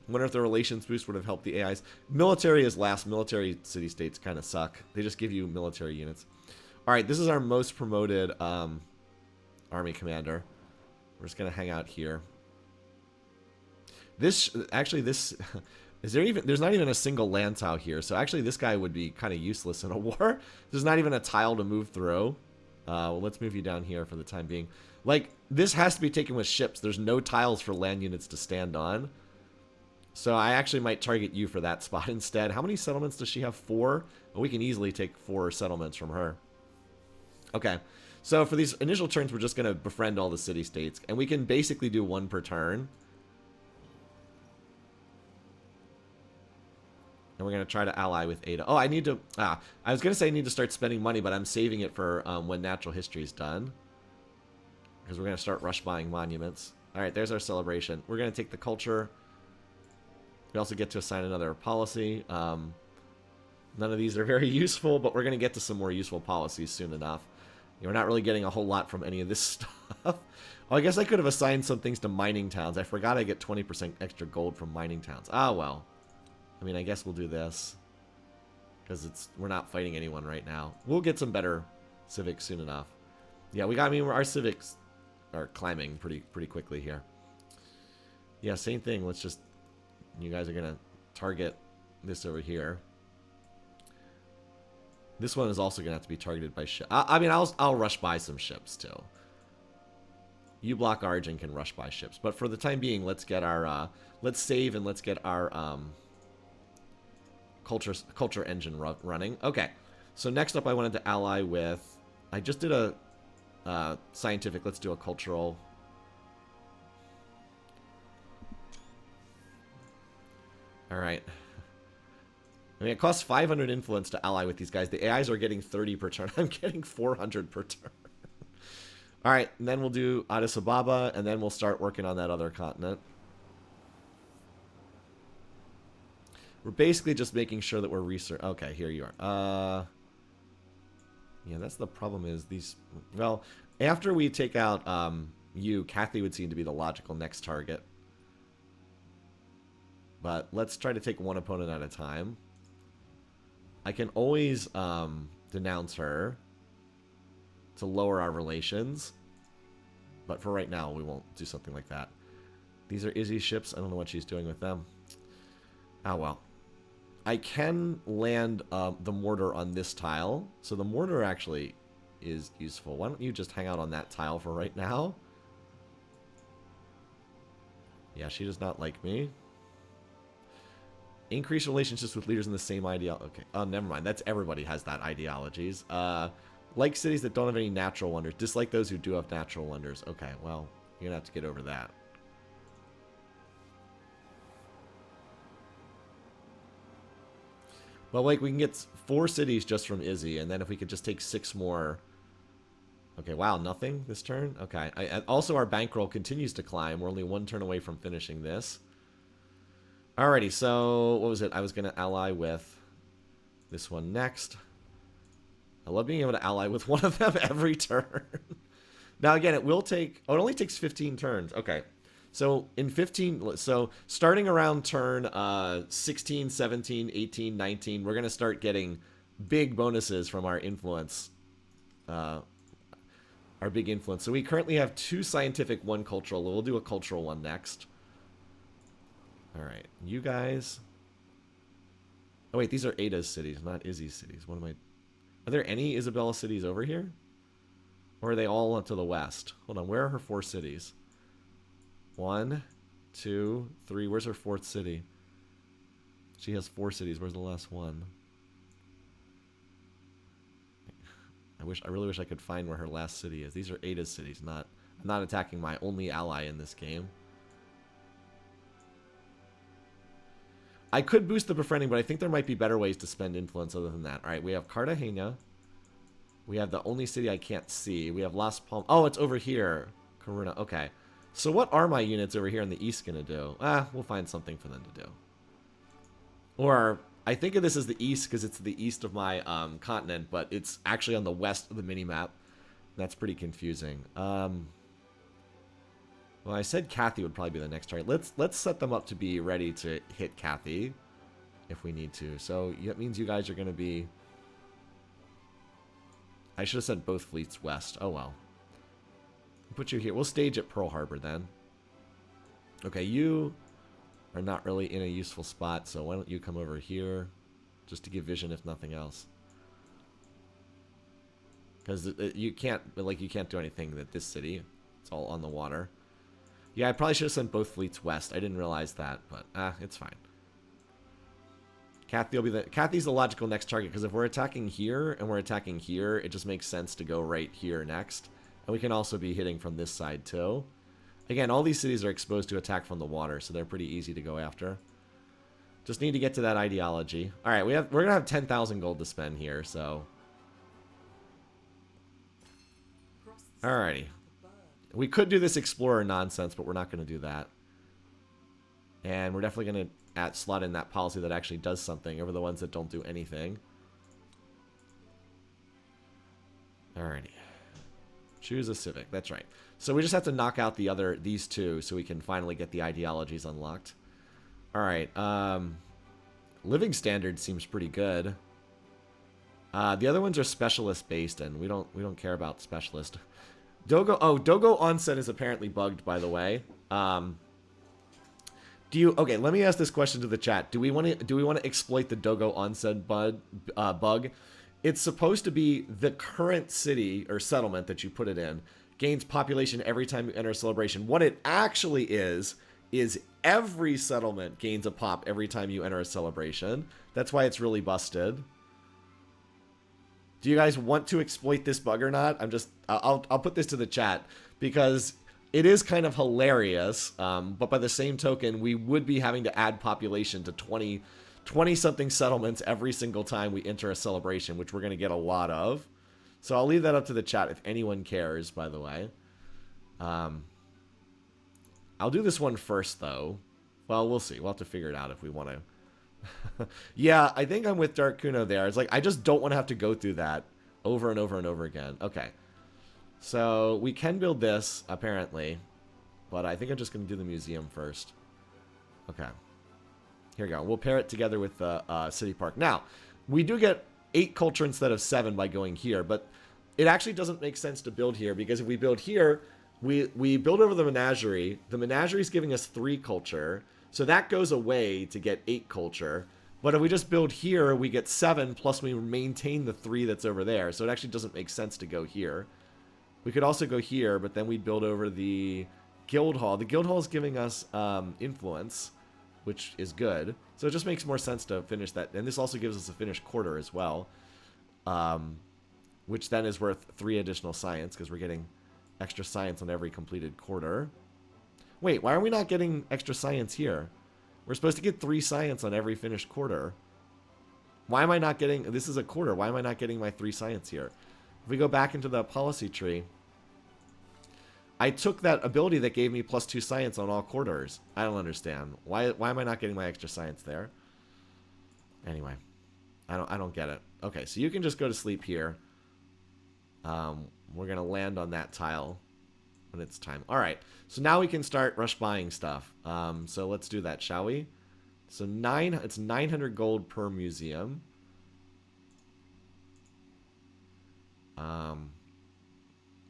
I wonder if the relations boost would have helped the AIs. Military is last. Military city-states kind of suck. They just give you military units. All right, this is our most promoted army commander. We're just going to hang out here. This, actually, this... Is there even... There's not even a single land tile here, so actually this guy would be kind of useless in a war. There's not even a tile to move through. Well, let's move you down here for the time being. Like, this has to be taken with ships. There's no tiles for land units to stand on. So I actually might target you for that spot instead. How many settlements does she have? 4? Well, we can easily take 4 settlements from her. Okay. So for these initial turns, we're just going to befriend all the city-states. And we can basically do 1 per turn. And we're going to try to ally with Ada. Oh, I need to... I was going to say I need to start spending money, but I'm saving it for when natural history is done. Because we're going to start rush buying monuments. All right, there's our celebration. We're going to take the culture... We also get to assign another policy. None of these are very useful, but we're going to get to some more useful policies soon enough. We're not really getting a whole lot from any of this stuff. Oh, I guess I could have assigned some things to mining towns. I forgot I get 20% extra gold from mining towns. Ah, well. I mean, I guess we'll do this. Because we're not fighting anyone right now. We'll get some better civics soon enough. Yeah, our civics are climbing pretty quickly here. Yeah, same thing. Let's just... You guys are going to target this over here. This one is also going to have to be targeted by ships. I mean, I'll rush by some ships, too. You block Origin can rush by ships. But for the time being, let's get our... let's save and let's get our culture engine running. Okay. So next up, I wanted to ally with... I just did a scientific. Let's do a cultural... Alright. I mean, it costs 500 influence to ally with these guys. The AIs are getting 30 per turn. I'm getting 400 per turn. Alright, and then we'll do Addis Ababa, and then we'll start working on that other continent. We're basically just making sure that we're research. Okay, here you are. Yeah, that's the problem is these... Well, after we take out you, Kathy would seem to be the logical next target. But let's try to take one opponent at a time. I can always denounce her to lower our relations. But for right now, we won't do something like that. These are Izzy's ships. I don't know what she's doing with them. Oh, well. I can land the mortar on this tile. So the mortar actually is useful. Why don't you just hang out on that tile for right now? Yeah, she does not like me. Increase relationships with leaders in the same ideology. Okay. Oh, never mind. That's everybody has that ideologies. Like cities that don't have any natural wonders. Dislike those who do have natural wonders. Okay, well, you're going to have to get over that. But, like, we can get 4 cities just from Izzy, and then if we could just take 6 more... Okay, wow, nothing this turn? Okay. Also, our bankroll continues to climb. We're only 1 turn away from finishing this. Alrighty, so what was it? I was going to ally with this one next. I love being able to ally with one of them every turn. Now, again, it will take... Oh, it only takes 15 turns. Okay. So, in 15... So, starting around turn 16, 17, 18, 19, we're going to start getting big bonuses from our influence. Our big influence. So, we currently have 2 scientific, 1 cultural. We'll do a cultural one next. Alright. You guys... Oh, wait. These are Ada's cities, not Izzy's cities. What am I... Are there any Isabella cities over here? Or are they all to the west? Hold on. Where are her 4 cities? 1, 2, 3. Where's her 4th city? She has 4 cities. Where's the last one? I really wish I could find where her last city is. These are Ada's cities, not... I'm not attacking my only ally in this game. I could boost the befriending, but I think there might be better ways to spend influence other than that. Alright, we have Cartagena. We have the only city I can't see. We have Las Palmas. Oh, it's over here. Coruna. Okay. So what are my units over here in the east going to do? We'll find something for them to do. Or, I think of this as the east because it's the east of my continent, but it's actually on the west of the minimap. That's pretty confusing. Well, I said Kathy would probably be the next target. Let's set them up to be ready to hit Kathy if we need to. So that means you guys are going to be... I should have said both fleets west. Oh, well. We'll put you here. We'll stage at Pearl Harbor then. Okay, you are not really in a useful spot, so why don't you come over here just to give vision if nothing else. Because you can't do anything at this city. It's all on the water. Yeah, I probably should have sent both fleets west. I didn't realize that, but it's fine. Kathy's the logical next target, because if we're attacking here and we're attacking here, it just makes sense to go right here next. And we can also be hitting from this side too. Again, all these cities are exposed to attack from the water, so they're pretty easy to go after. Just need to get to that ideology. All right, we're gonna have 10,000 gold to spend here, so. Alrighty. We could do this explorer nonsense, but we're not going to do that. And we're definitely going to slot in that policy that actually does something over the ones that don't do anything. Alrighty. Choose a civic. That's right. So we just have to knock out these 2 so we can finally get the ideologies unlocked. Alright. Living standard seems pretty good. The other ones are specialist based, and we don't care about specialist. Dogo onset is apparently bugged, by the way. Okay, let me ask this question to the chat. Do we want to exploit the Dogo onset bug? It's supposed to be the current city or settlement that you put it in gains population every time you enter a celebration. What it actually is every settlement gains a pop every time you enter a celebration. That's why it's really busted. Do you guys want to exploit this bug or not? I'll put this to the chat because it is kind of hilarious. But by the same token, we would be having to add population to 20-something settlements every single time we enter a celebration, which we're going to get a lot of. So I'll leave that up to the chat if anyone cares, by the way. I'll do this one first, though. Well, we'll see. We'll have to figure it out if we want to. Yeah, I think I'm with Dark Kuno there. It's like, I just don't want to have to go through that over and over and over again. Okay. So, we can build this, apparently. But I think I'm just going to do the museum first. Okay. Here we go. We'll pair it together with the city park. Now, we do get 8 culture instead of 7 by going here. But it actually doesn't make sense to build here, because if we build here, we build over the menagerie. The menagerie is giving us 3 culture. So that goes away to get 8 culture. But if we just build here, we get 7, plus we maintain the 3 that's over there. So it actually doesn't make sense to go here. We could also go here, but then we'd build over the guild hall. The guild hall is giving us influence, which is good. So it just makes more sense to finish that. And this also gives us a finished quarter as well, which then is worth 3 additional science, because we're getting extra science on every completed quarter. Wait, why are we not getting extra science here? We're supposed to get 3 science on every finished quarter. Why am I not getting... This is a quarter. Why am I not getting my 3 science here? If we go back into the policy tree, I took that ability that gave me +2 science on all quarters. I don't understand. Why am I not getting my extra science there? Anyway, I don't get it. Okay, so you can just go to sleep here. We're going to land on that tile when it's time. All right, so now we can start rush buying stuff. So let's do that, shall we? So it's 900 gold per museum.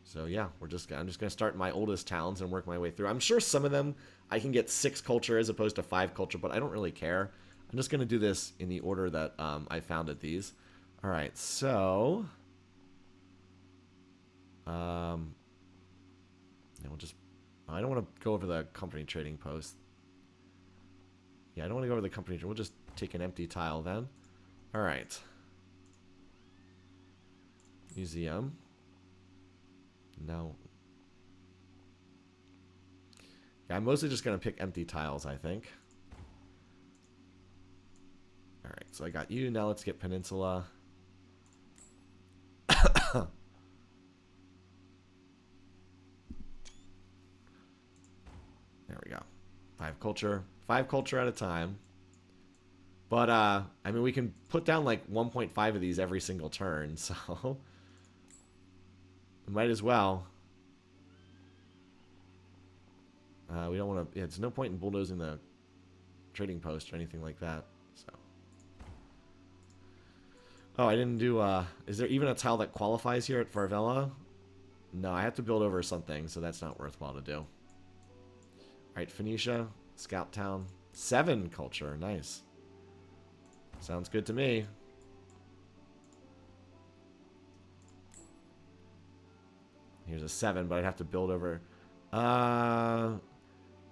So yeah, I'm just going to start my oldest towns and work my way through. I'm sure some of them I can get 6 culture as opposed to 5 culture, but I don't really care. I'm just going to do this in the order that I founded these. All right, so... we'll just... I don't want to go over the company trading post. Yeah, I don't want to go over the company. We'll just take an empty tile then. All right. Museum. No. Yeah, I'm mostly just going to pick empty tiles, I think. All right, so I got you. Now let's get Peninsula. There we go. 5 culture. 5 culture at a time. But, I mean, we can put down like 1.5 of these every single turn, so... might as well. We don't want to... Yeah, it's no point in bulldozing the trading post or anything like that, so... Oh, I didn't do... Is there even a tile that qualifies here at Farvella? No, I have to build over something, so that's not worthwhile to do. Alright, Phoenicia, Scout Town. 7 culture, nice. Sounds good to me. Here's a 7, but I'd have to build over...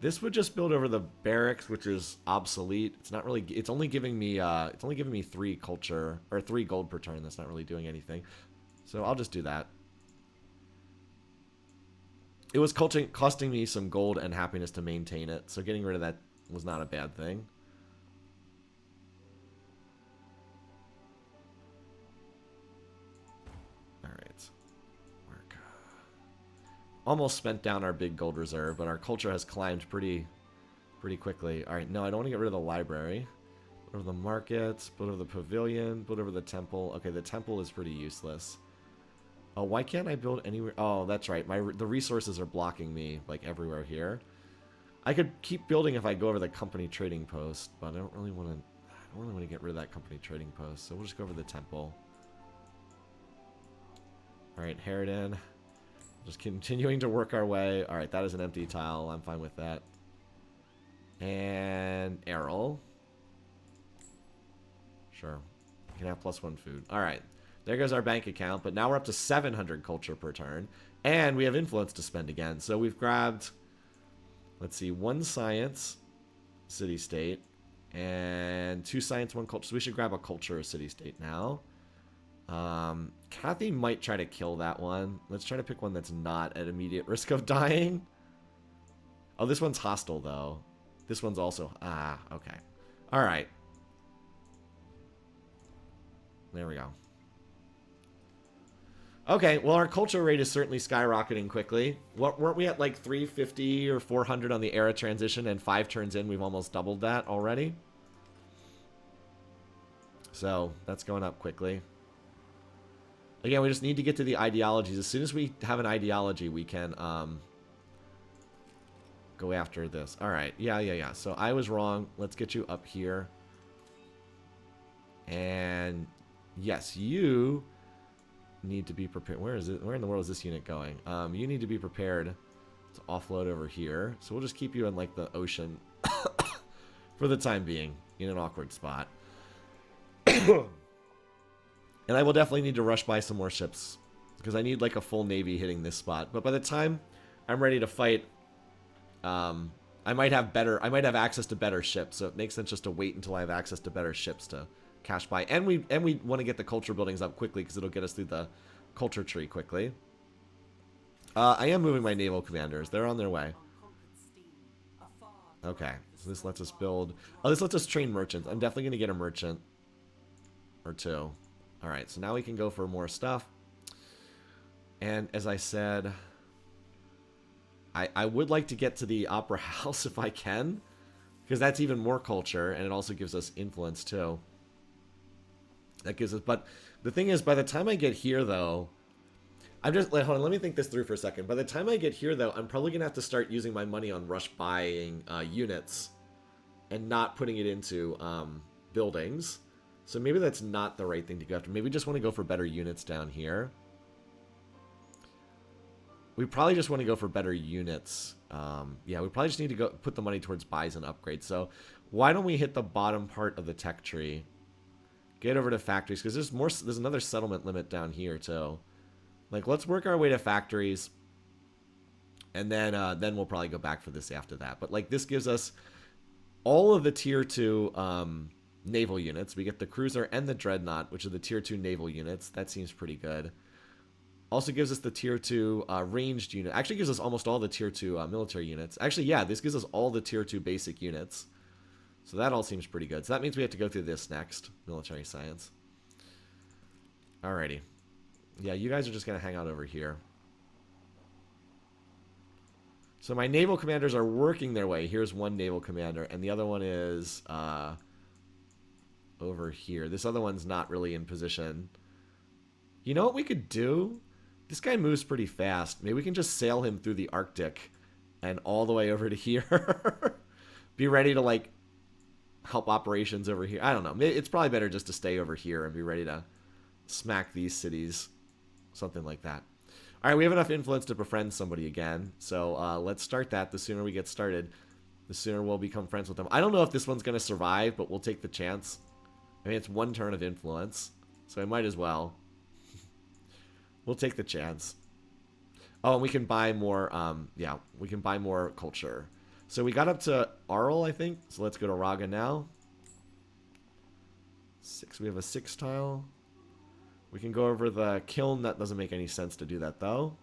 this would just build over the barracks, which is obsolete. It's not really... It's only giving me 3 culture, or 3 gold per turn. That's not really doing anything. So I'll just do that. It was costing me some gold and happiness to maintain it, so getting rid of that was not a bad thing. Alright. Work. Almost spent down our big gold reserve, but our culture has climbed pretty quickly. Alright, no, I don't want to get rid of the library. Put over the market, put over the pavilion, put over the temple. Okay, the temple is pretty useless. Oh, why can't I build anywhere? Oh, that's right. The resources are blocking me, like, everywhere here. I could keep building if I go over the company trading post, but I don't really want to get rid of that company trading post, so we'll just go over the temple. Alright, Harridan. Just continuing to work our way. Alright, that is an empty tile. I'm fine with that. And Errol. Sure. You can have +1 food. Alright. There goes our bank account, but now we're up to 700 culture per turn. And we have influence to spend again. So we've grabbed, let's see, 1 science, city-state, and 2 science, 1 culture. So we should grab a culture city-state now. Kathy might try to kill that one. Let's try to pick one that's not at immediate risk of dying. Oh, this one's hostile, though. This one's also... Ah, okay. All right. There we go. Okay, well, our culture rate is certainly skyrocketing quickly. Weren't we at like 350 or 400 on the era transition, and 5 turns in, we've almost doubled that already? So, that's going up quickly. Again, we just need to get to the ideologies. As soon as we have an ideology, we can go after this. All right, yeah. So, I was wrong. Let's get you up here. And yes, you need to be prepared. Where is it? Where in the world is this unit going? You need to be prepared to offload over here. So we'll just keep you in like the ocean for the time being in an awkward spot. And I will definitely need to rush by some more ships because I need like a full navy hitting this spot. But by the time I'm ready to fight, I might have access to better ships. So it makes sense just to wait until I have access to better ships to cash by. And we want to get the culture buildings up quickly because it'll get us through the culture tree quickly. I am moving my naval commanders. They're on their way. Okay, so this lets us build. Oh, this lets us train merchants. I'm definitely going to get a merchant or two. All right, so now we can go for more stuff. And as I said, I would like to get to the opera house if I can, because that's even more culture, and it also gives us influence too. That gives us, but the thing is, by the time I get here though, I'm just like, hold on, let me think this through for a second. By the time I get here though, I'm probably gonna have to start using my money on rush buying units, and not putting it into buildings. So maybe that's not the right thing to go after. Maybe we just want to go for better units down here. We probably just want to go for better units. Yeah, we probably just need to go put the money towards buys and upgrades. So why don't we hit the bottom part of the tech tree? Get over to factories, because there's another settlement limit down here too. Like, let's work our way to factories, and then we'll probably go back for this after that. But like, this gives us all of the tier 2 naval units. We get the cruiser and the dreadnought, which are the tier 2 naval units. That seems pretty good. Also gives us the tier 2 ranged unit. Actually gives us almost all the tier 2 military units. Actually, yeah, this gives us all the tier 2 basic units. So that all seems pretty good. So that means we have to go through this next. Military science. Alrighty. Yeah, you guys are just going to hang out over here. So my naval commanders are working their way. Here's one naval commander, and the other one is over here. This other one's not really in position. You know what we could do? This guy moves pretty fast. Maybe we can just sail him through the Arctic and all the way over to here. Be ready to, like, help operations over here. I don't know. It's probably better just to stay over here and be ready to smack these cities. Something like that. All right, we have enough influence to befriend somebody again. So let's start that. The sooner we get started, the sooner we'll become friends with them. I don't know if this one's going to survive, but we'll take the chance. I mean, it's one turn of influence, so I might as well. We'll take the chance. Oh, and we can buy more, yeah, we can buy more culture. So we got up to Arl, I think. So let's go to Raga now. 6, we have a 6 tile. We can go over the kiln. That doesn't make any sense to do that, though,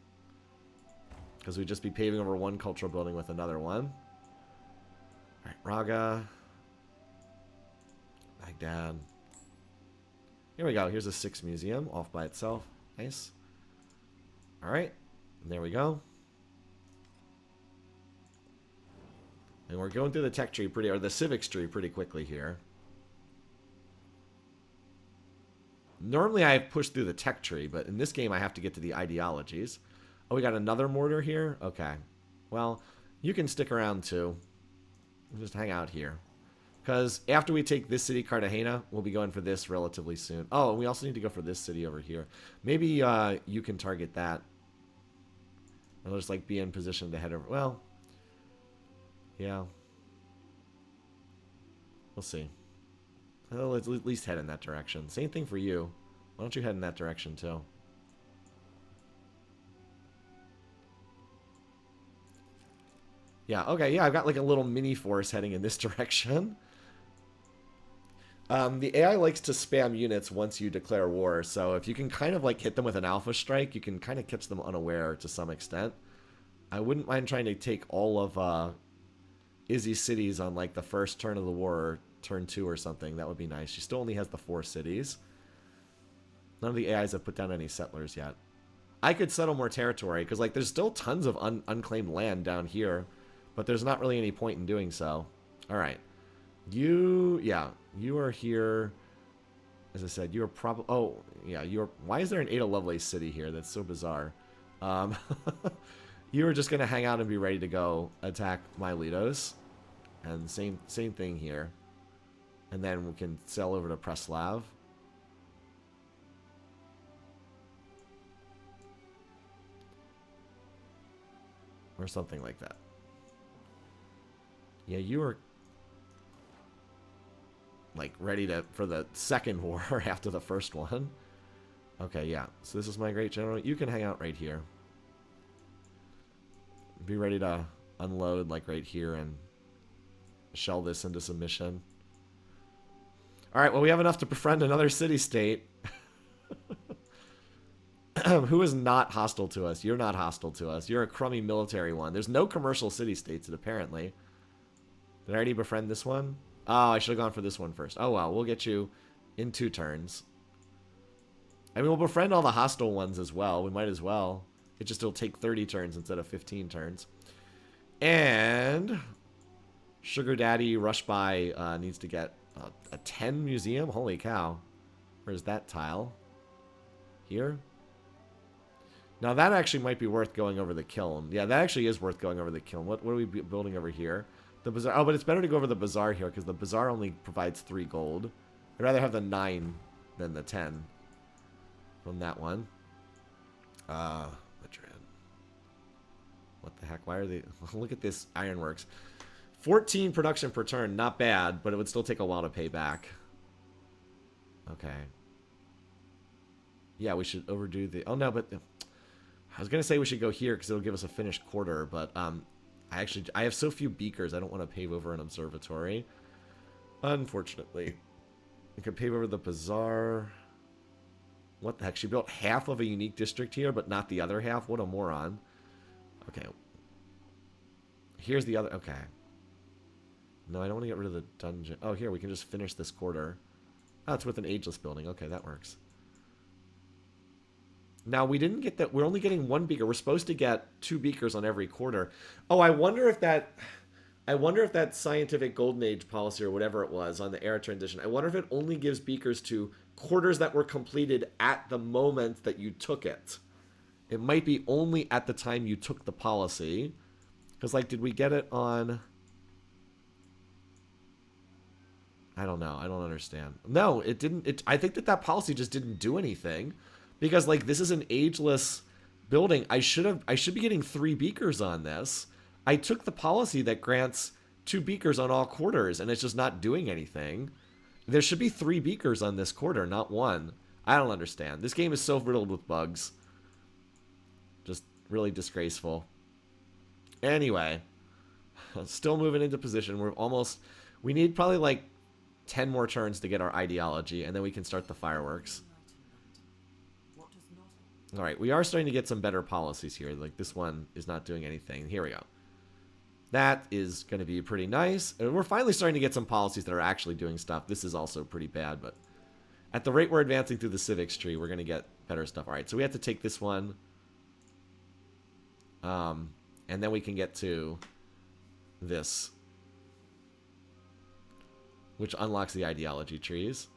because we'd just be paving over one cultural building with another one. All right, Raga. Baghdad. Here we go. Here's a 6 museum off by itself. Nice. All right. And there we go. And we're going through the tech tree or the civics tree pretty quickly here. Normally I pushed through the tech tree, but in this game I have to get to the ideologies. Oh, we got another mortar here? Okay. Well, you can stick around too. Just hang out here. Because after we take this city, Cartagena, we'll be going for this relatively soon. Oh, and we also need to go for this city over here. Maybe you can target that. And we'll just like be in position to head over. Well, yeah. We'll see. Well, let's at least head in that direction. Same thing for you. Why don't you head in that direction too? Yeah, okay, yeah, I've got like a little mini force heading in this direction. The AI likes to spam units once you declare war, so if you can kind of like hit them with an alpha strike, you can kind of catch them unaware to some extent. I wouldn't mind trying to take all of Izzy's cities on like the first turn of the war, or turn 2 or something. That would be nice. She still only has the 4 cities. None of the AIs have put down any settlers yet. I could settle more territory, because like there's still tons of unclaimed land down here, but there's not really any point in doing so. Alright. Yeah, you are here. As I said, you're probably... Oh, yeah, you're... Why is there an Ada Lovelace city here? That's so bizarre. You were just going to hang out and be ready to go attack Miletos. And same thing here. And then we can sail over to Preslav. Or something like that. Yeah, you were like ready to for the second war after the first one. Okay, yeah. So this is my great general. You can hang out right here. Be ready to unload like right here and shell this into submission. Alright, well we have enough to befriend another city-state. Who is not hostile to us? You're not hostile to us. You're a crummy military one. There's no commercial city-states, apparently. Did I already befriend this one? Oh, I should have gone for this one first. Oh well, we'll get you in 2 turns. I mean, we'll befriend all the hostile ones as well. We might as well. It just will take 30 turns instead of 15 turns. And Sugar Daddy Rush By needs to get a 10 museum? Holy cow. Where's that tile? Here? Now that actually might be worth going over the kiln. Yeah, that actually is worth going over the kiln. What are we building over here? The bazaar. Oh, but it's better to go over the bazaar here because the bazaar only provides 3 gold. I'd rather have the 9 than the 10 from that one. Madrid. What the heck? Why are they... Look at this ironworks. 14 production per turn. Not bad, but it would still take a while to pay back. Okay. Yeah, we should overdo the... Oh, no, but... I was going to say we should go here because it'll give us a finished quarter, but I have so few beakers, I don't want to pave over an observatory. Unfortunately. I could pave over the bazaar. What the heck? She built half of a unique district here, but not the other half? What a moron. Okay. Here's the other... Okay. No, I don't want to get rid of the dungeon. Oh, here, we can just finish this quarter. Oh, it's with an ageless building. Okay, that works. Now, we didn't get that. We're only getting 1 beaker. We're supposed to get 2 beakers on every quarter. Oh, I wonder if that scientific golden age policy or whatever it was on the era transition, I wonder if it only gives beakers to quarters that were completed at the moment that you took it. It might be only at the time you took the policy. Because, like, did we get it on... I don't know. I don't understand. No, it didn't. I think that policy just didn't do anything. Because, like, this is an ageless building. I should be getting 3 beakers on this. I took the policy that grants 2 beakers on all quarters, and it's just not doing anything. There should be 3 beakers on this quarter, not 1. I don't understand. This game is so riddled with bugs. Just really disgraceful. Anyway. Still moving into position. We need probably, like, 10 more turns to get our ideology, and then we can start the fireworks. Alright, we are starting to get some better policies here. Like, this one is not doing anything. Here we go. That is going to be pretty nice. And we're finally starting to get some policies that are actually doing stuff. This is also pretty bad, but at the rate we're advancing through the civics tree, we're going to get better stuff. Alright, so we have to take this one. And then we can get to this, which unlocks the ideology trees.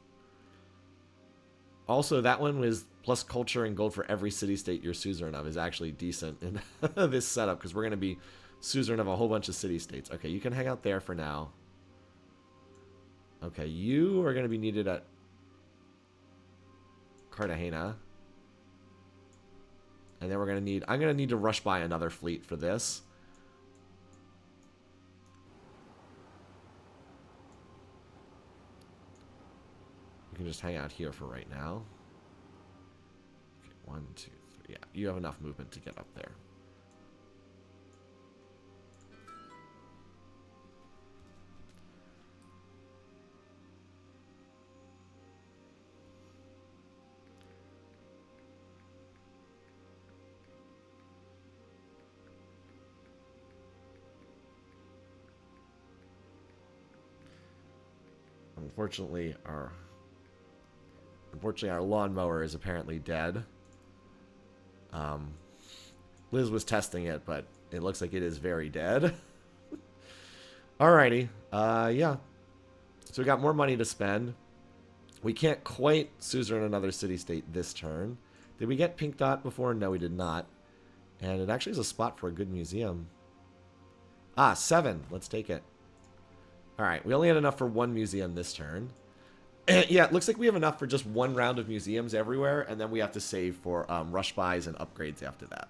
Also, that one was plus culture and gold for every city-state you're suzerain of is actually decent in this setup because we're going to be suzerain of a whole bunch of city-states. Okay, you can hang out there for now. Okay, you are going to be needed at Cartagena. And then we're going to need... I'm going to need to rush by another fleet for this. You can just hang out here for right now. Okay, 1, 2, 3. Yeah, you have enough movement to get up there. Unfortunately, our lawnmower is apparently dead. Liz was testing it, but it looks like it is very dead. Alrighty. Yeah. So we got more money to spend. We can't quite suzerain another city-state this turn. Did we get Pink Dot before? No, we did not. And it actually is a spot for a good museum. Ah, 7. Let's take it. Alright, we only had enough for 1 museum this turn. Yeah, it looks like we have enough for just 1 round of museums everywhere, and then we have to save for rush buys and upgrades after that.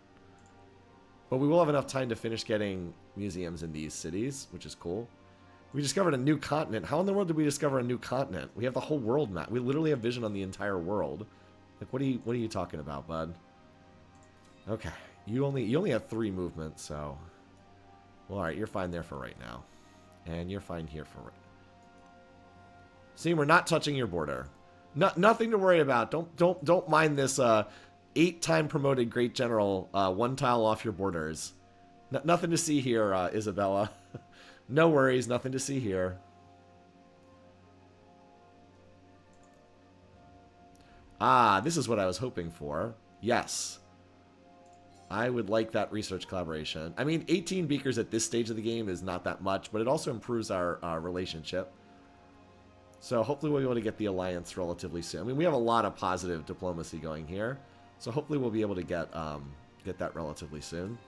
But we will have enough time to finish getting museums in these cities, which is cool. We discovered a new continent. How in the world did we discover a new continent? We have the whole world map. We literally have vision on the entire world. Like, what are you talking about, bud? Okay. You only have 3 movements, so... Well, alright, you're fine there for right now. And you're fine here for right now. See, we're not touching your border. Nothing to worry about. Don't mind this 8-time promoted Great General 1 tile off your borders. Nothing to see here, Isabella. No worries, nothing to see here. Ah, this is what I was hoping for. Yes. I would like that research collaboration. I mean, 18 beakers at this stage of the game is not that much, but it also improves our relationship. So hopefully we'll be able to get the alliance relatively soon. I mean, we have a lot of positive diplomacy going here. So hopefully we'll be able to get that relatively soon.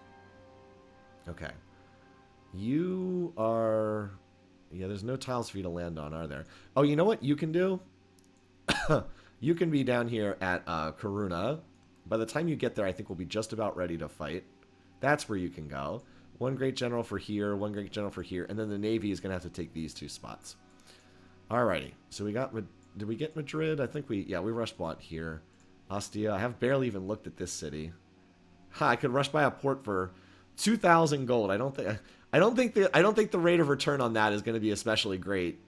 Okay. You are... Yeah, there's no tiles for you to land on, are there? Oh, you know what you can do? You can be down here at Karuna. By the time you get there, I think we'll be just about ready to fight. That's where you can go. 1 Great General for here, 1 Great General for here, and then the Navy is going to have to take these 2 spots. Alrighty. So we got... Did we get Madrid? I think we... Yeah, we rush bought here. Ostia. I have barely even looked at this city. Ha, I could rush by a port for 2,000 gold. I don't think the rate of return on that is going to be especially great.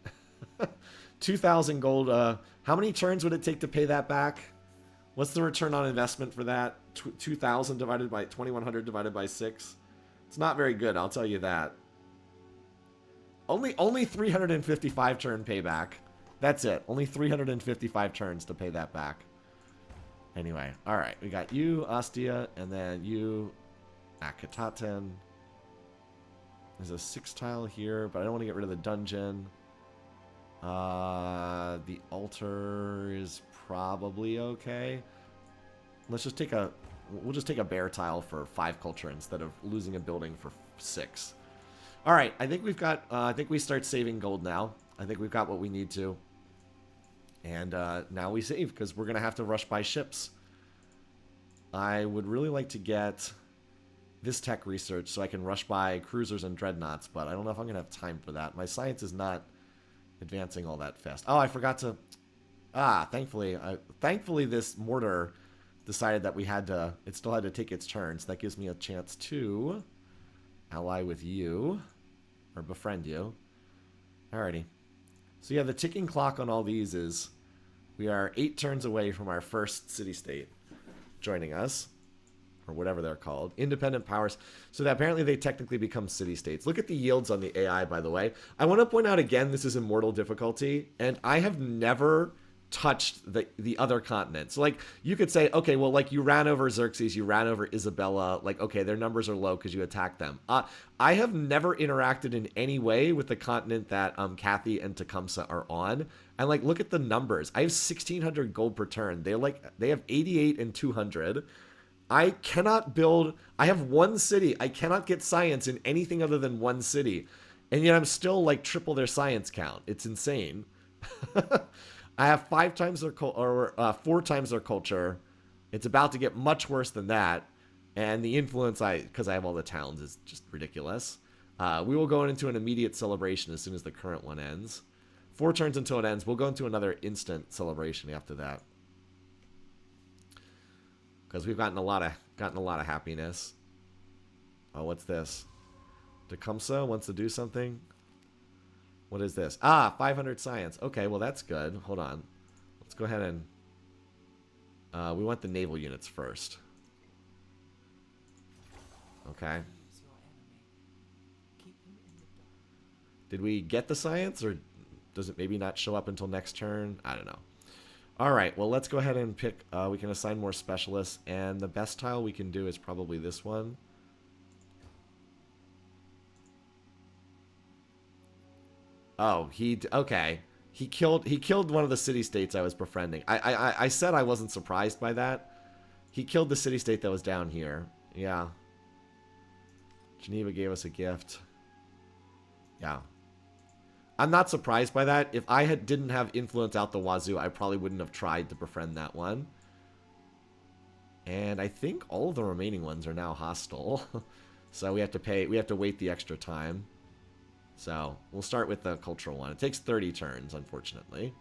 2,000 gold. How many turns would it take to pay that back? What's the return on investment for that? 2,000 divided by 2,100 divided by 6. It's not very good, I'll tell you that. Only 355 turn payback. That's it. Only 355 turns to pay that back. Anyway, all right. We got you, Ostia, and then you, Akitaten. There's a 6 tile here, but I don't want to get rid of the dungeon. The altar is probably okay. Let's just take a... We'll just take a bear tile for 5 culture instead of losing a building for 6. All right, I think we've got... I think we start saving gold now. I think we've got what we need to. And now we save, because we're going to have to rush by ships. I would really like to get this tech research so I can rush by cruisers and dreadnoughts, but I don't know if I'm going to have time for that. My science is not advancing all that fast. Oh, I forgot to... Ah, thankfully this mortar decided that we had to... It still had to take its turn, so that gives me a chance to ally with you, or befriend you. Alrighty. So yeah, the ticking clock on all these is we are 8 turns away from our first city-state joining us, or whatever they're called. Independent powers. So that apparently they technically become city-states. Look at the yields on the AI, by the way. I want to point out again, this is immortal difficulty, and I have never touched the other continents. So, like, you could say, okay, well, like, you ran over Xerxes, you ran over Isabella, like, okay, their numbers are low because you attacked them. I have never interacted in any way with the continent that Kathy and Tecumseh are on. And, like, look at the numbers. I have 1,600 gold per turn. They have 88 and 200. I cannot build... I have 1 city. I cannot get science in anything other than 1 city. And yet I'm still, like, triple their science count. It's insane. I have 5 times their 4 times their culture. It's about to get much worse than that, and the influence because I have all the towns is just ridiculous. We will go into an immediate celebration as soon as the current one ends. 4 turns until it ends. We'll go into another instant celebration after that, because we've gotten a lot of happiness. Oh, what's this? Tecumseh wants to do something. What is this? Ah, 500 science. Okay, well, that's good. Hold on. Let's go ahead and... we want the naval units first. Okay. Did we get the science, or does it maybe not show up until next turn? I don't know. All right, well, let's go ahead and pick... we can assign more specialists, and the best tile we can do is probably this one. Oh, okay. He killed one of the city-states I was befriending. I said I wasn't surprised by that. He killed the city-state that was down here. Yeah. Geneva gave us a gift. Yeah. I'm not surprised by that. If I didn't have influence out the wazoo, I probably wouldn't have tried to befriend that one. And I think all of the remaining ones are now hostile. So we have to wait the extra time. So we'll start with the cultural one. It takes 30 turns, unfortunately.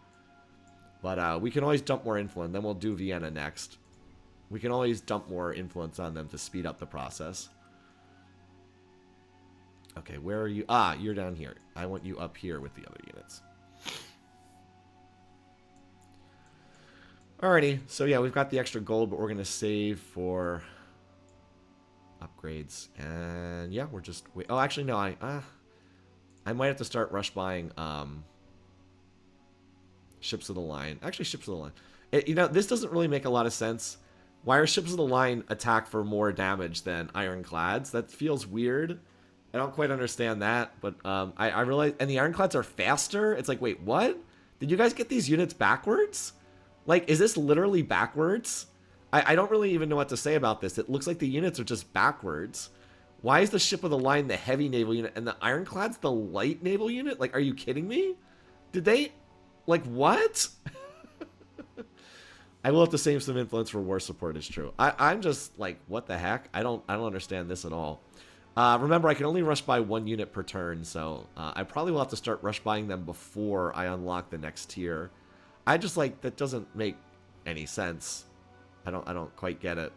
But we can always dump more influence. Then we'll do Vienna next. We can always dump more influence on them to speed up the process. Okay, where are you? Ah, you're down here. I want you up here with the other units. Alrighty, so yeah, we've got the extra gold, but we're going to save for upgrades. And yeah, we're just... Oh, actually, no, I might have to start rush buying ships of the line. Actually, ships of the line. You know, this doesn't really make a lot of sense. Why are ships of the line attack for more damage than ironclads? That feels weird. I don't quite understand that, but I realize... And the ironclads are faster? It's like, wait, what? Did you guys get these units backwards? Like, is this literally backwards? I don't really even know what to say about this. It looks like the units are just backwards. Why is the ship of the line the heavy naval unit and the ironclads the light naval unit? Like, are you kidding me? Did they... Like, what? I will have to save some influence for war support, is true. I'm just like, what the heck? I don't understand this at all. Remember, I can only rush buy 1 unit per turn, so I probably will have to start rush buying them before I unlock the next tier. I just, like, that doesn't make any sense. I don't quite get it.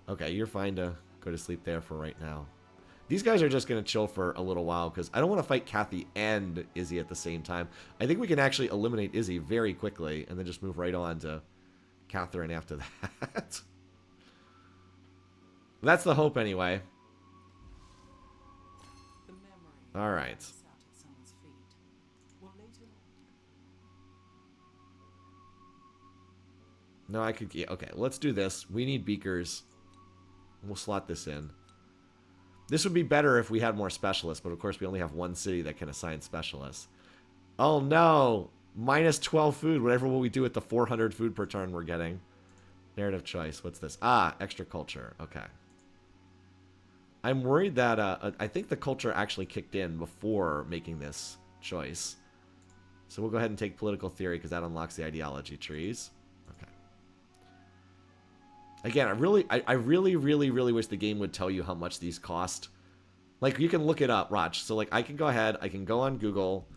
Okay, you're fine to go to sleep there for right now. These guys are just going to chill for a little while because I don't want to fight Kathy and Izzy at the same time. I think we can actually eliminate Izzy very quickly and then just move right on to Catherine after that. That's the hope anyway. All right. No, I could... Okay, let's do this. We need beakers. We'll slot this in. This would be better if we had more specialists, but of course we only have 1 city that can assign specialists. Oh no! Minus 12 food. Whatever will we do with the 400 food per turn we're getting? Narrative choice. What's this? Ah, extra culture. Okay. I'm worried that... I think the culture actually kicked in before making this choice. So we'll go ahead and take political theory because that unlocks the ideology trees. Again, I really wish the game would tell you how much these cost. Like, you can look it up, Raj. So, like, I can go ahead. I can go on Google.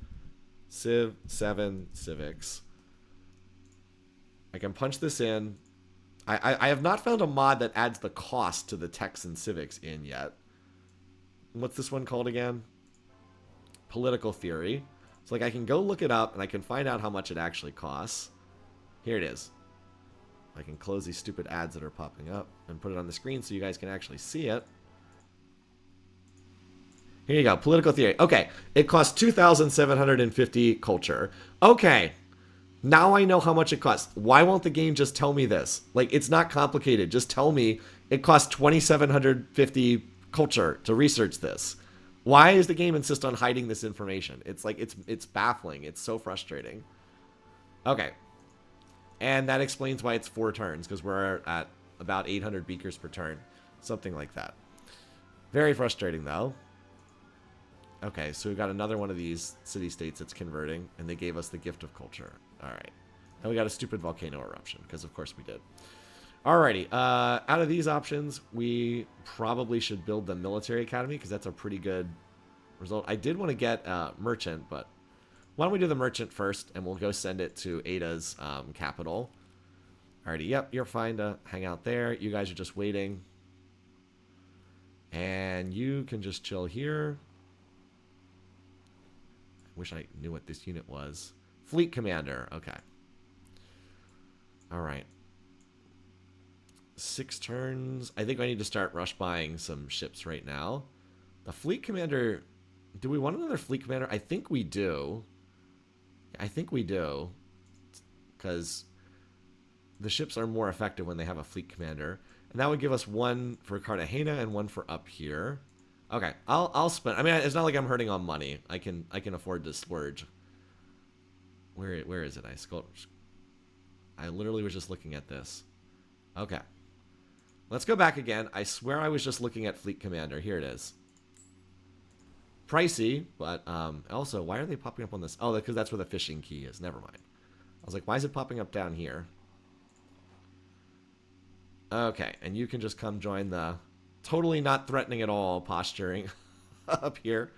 Civ7 civics. I can punch this in. I have not found a mod that adds the cost to the text and civics in yet. What's this one called again? Political theory. So, like, I can go look it up, and I can find out how much it actually costs. Here it is. I can close these stupid ads that are popping up and put it on the screen so you guys can actually see it. Here you go. Political theory. Okay. It costs 2,750 culture. Okay. Now I know how much it costs. Why won't the game just tell me this? Like, it's not complicated. Just tell me it costs 2,750 culture to research this. Why does the game insist on hiding this information? It's like, it's baffling. It's so frustrating. Okay. And that explains why it's 4 turns, because we're at about 800 beakers per turn. Something like that. Very frustrating, though. Okay, so we've got another one of these city-states that's converting, and they gave us the gift of culture. Alright. And we got a stupid volcano eruption, because of course we did. Alrighty, out of these options, we probably should build the military academy, because that's a pretty good result. I did want to get merchant, but... Why don't we do the merchant first, and we'll go send it to Ada's capital. Alrighty, yep, you're fine to hang out there. You guys are just waiting. And you can just chill here. I wish I knew what this unit was. Fleet commander, okay. Alright. 6 turns. I think I need to start rush buying some ships right now. The fleet commander... Do we want another fleet commander? I think we do. I think we do, because the ships are more effective when they have a fleet commander, and that would give us 1 for Cartagena and 1 for up here. Okay, I'll spend. I mean, it's not like I'm hurting on money. I can afford to splurge. Where is it? I literally was just looking at this. Okay, let's go back again. I swear I was just looking at fleet commander. Here it is. Pricey, but also, why are they popping up on this? Oh, because that's where the fishing key is. Never mind. I was like, why is it popping up down here? Okay, and you can just come join the totally not threatening at all posturing up here.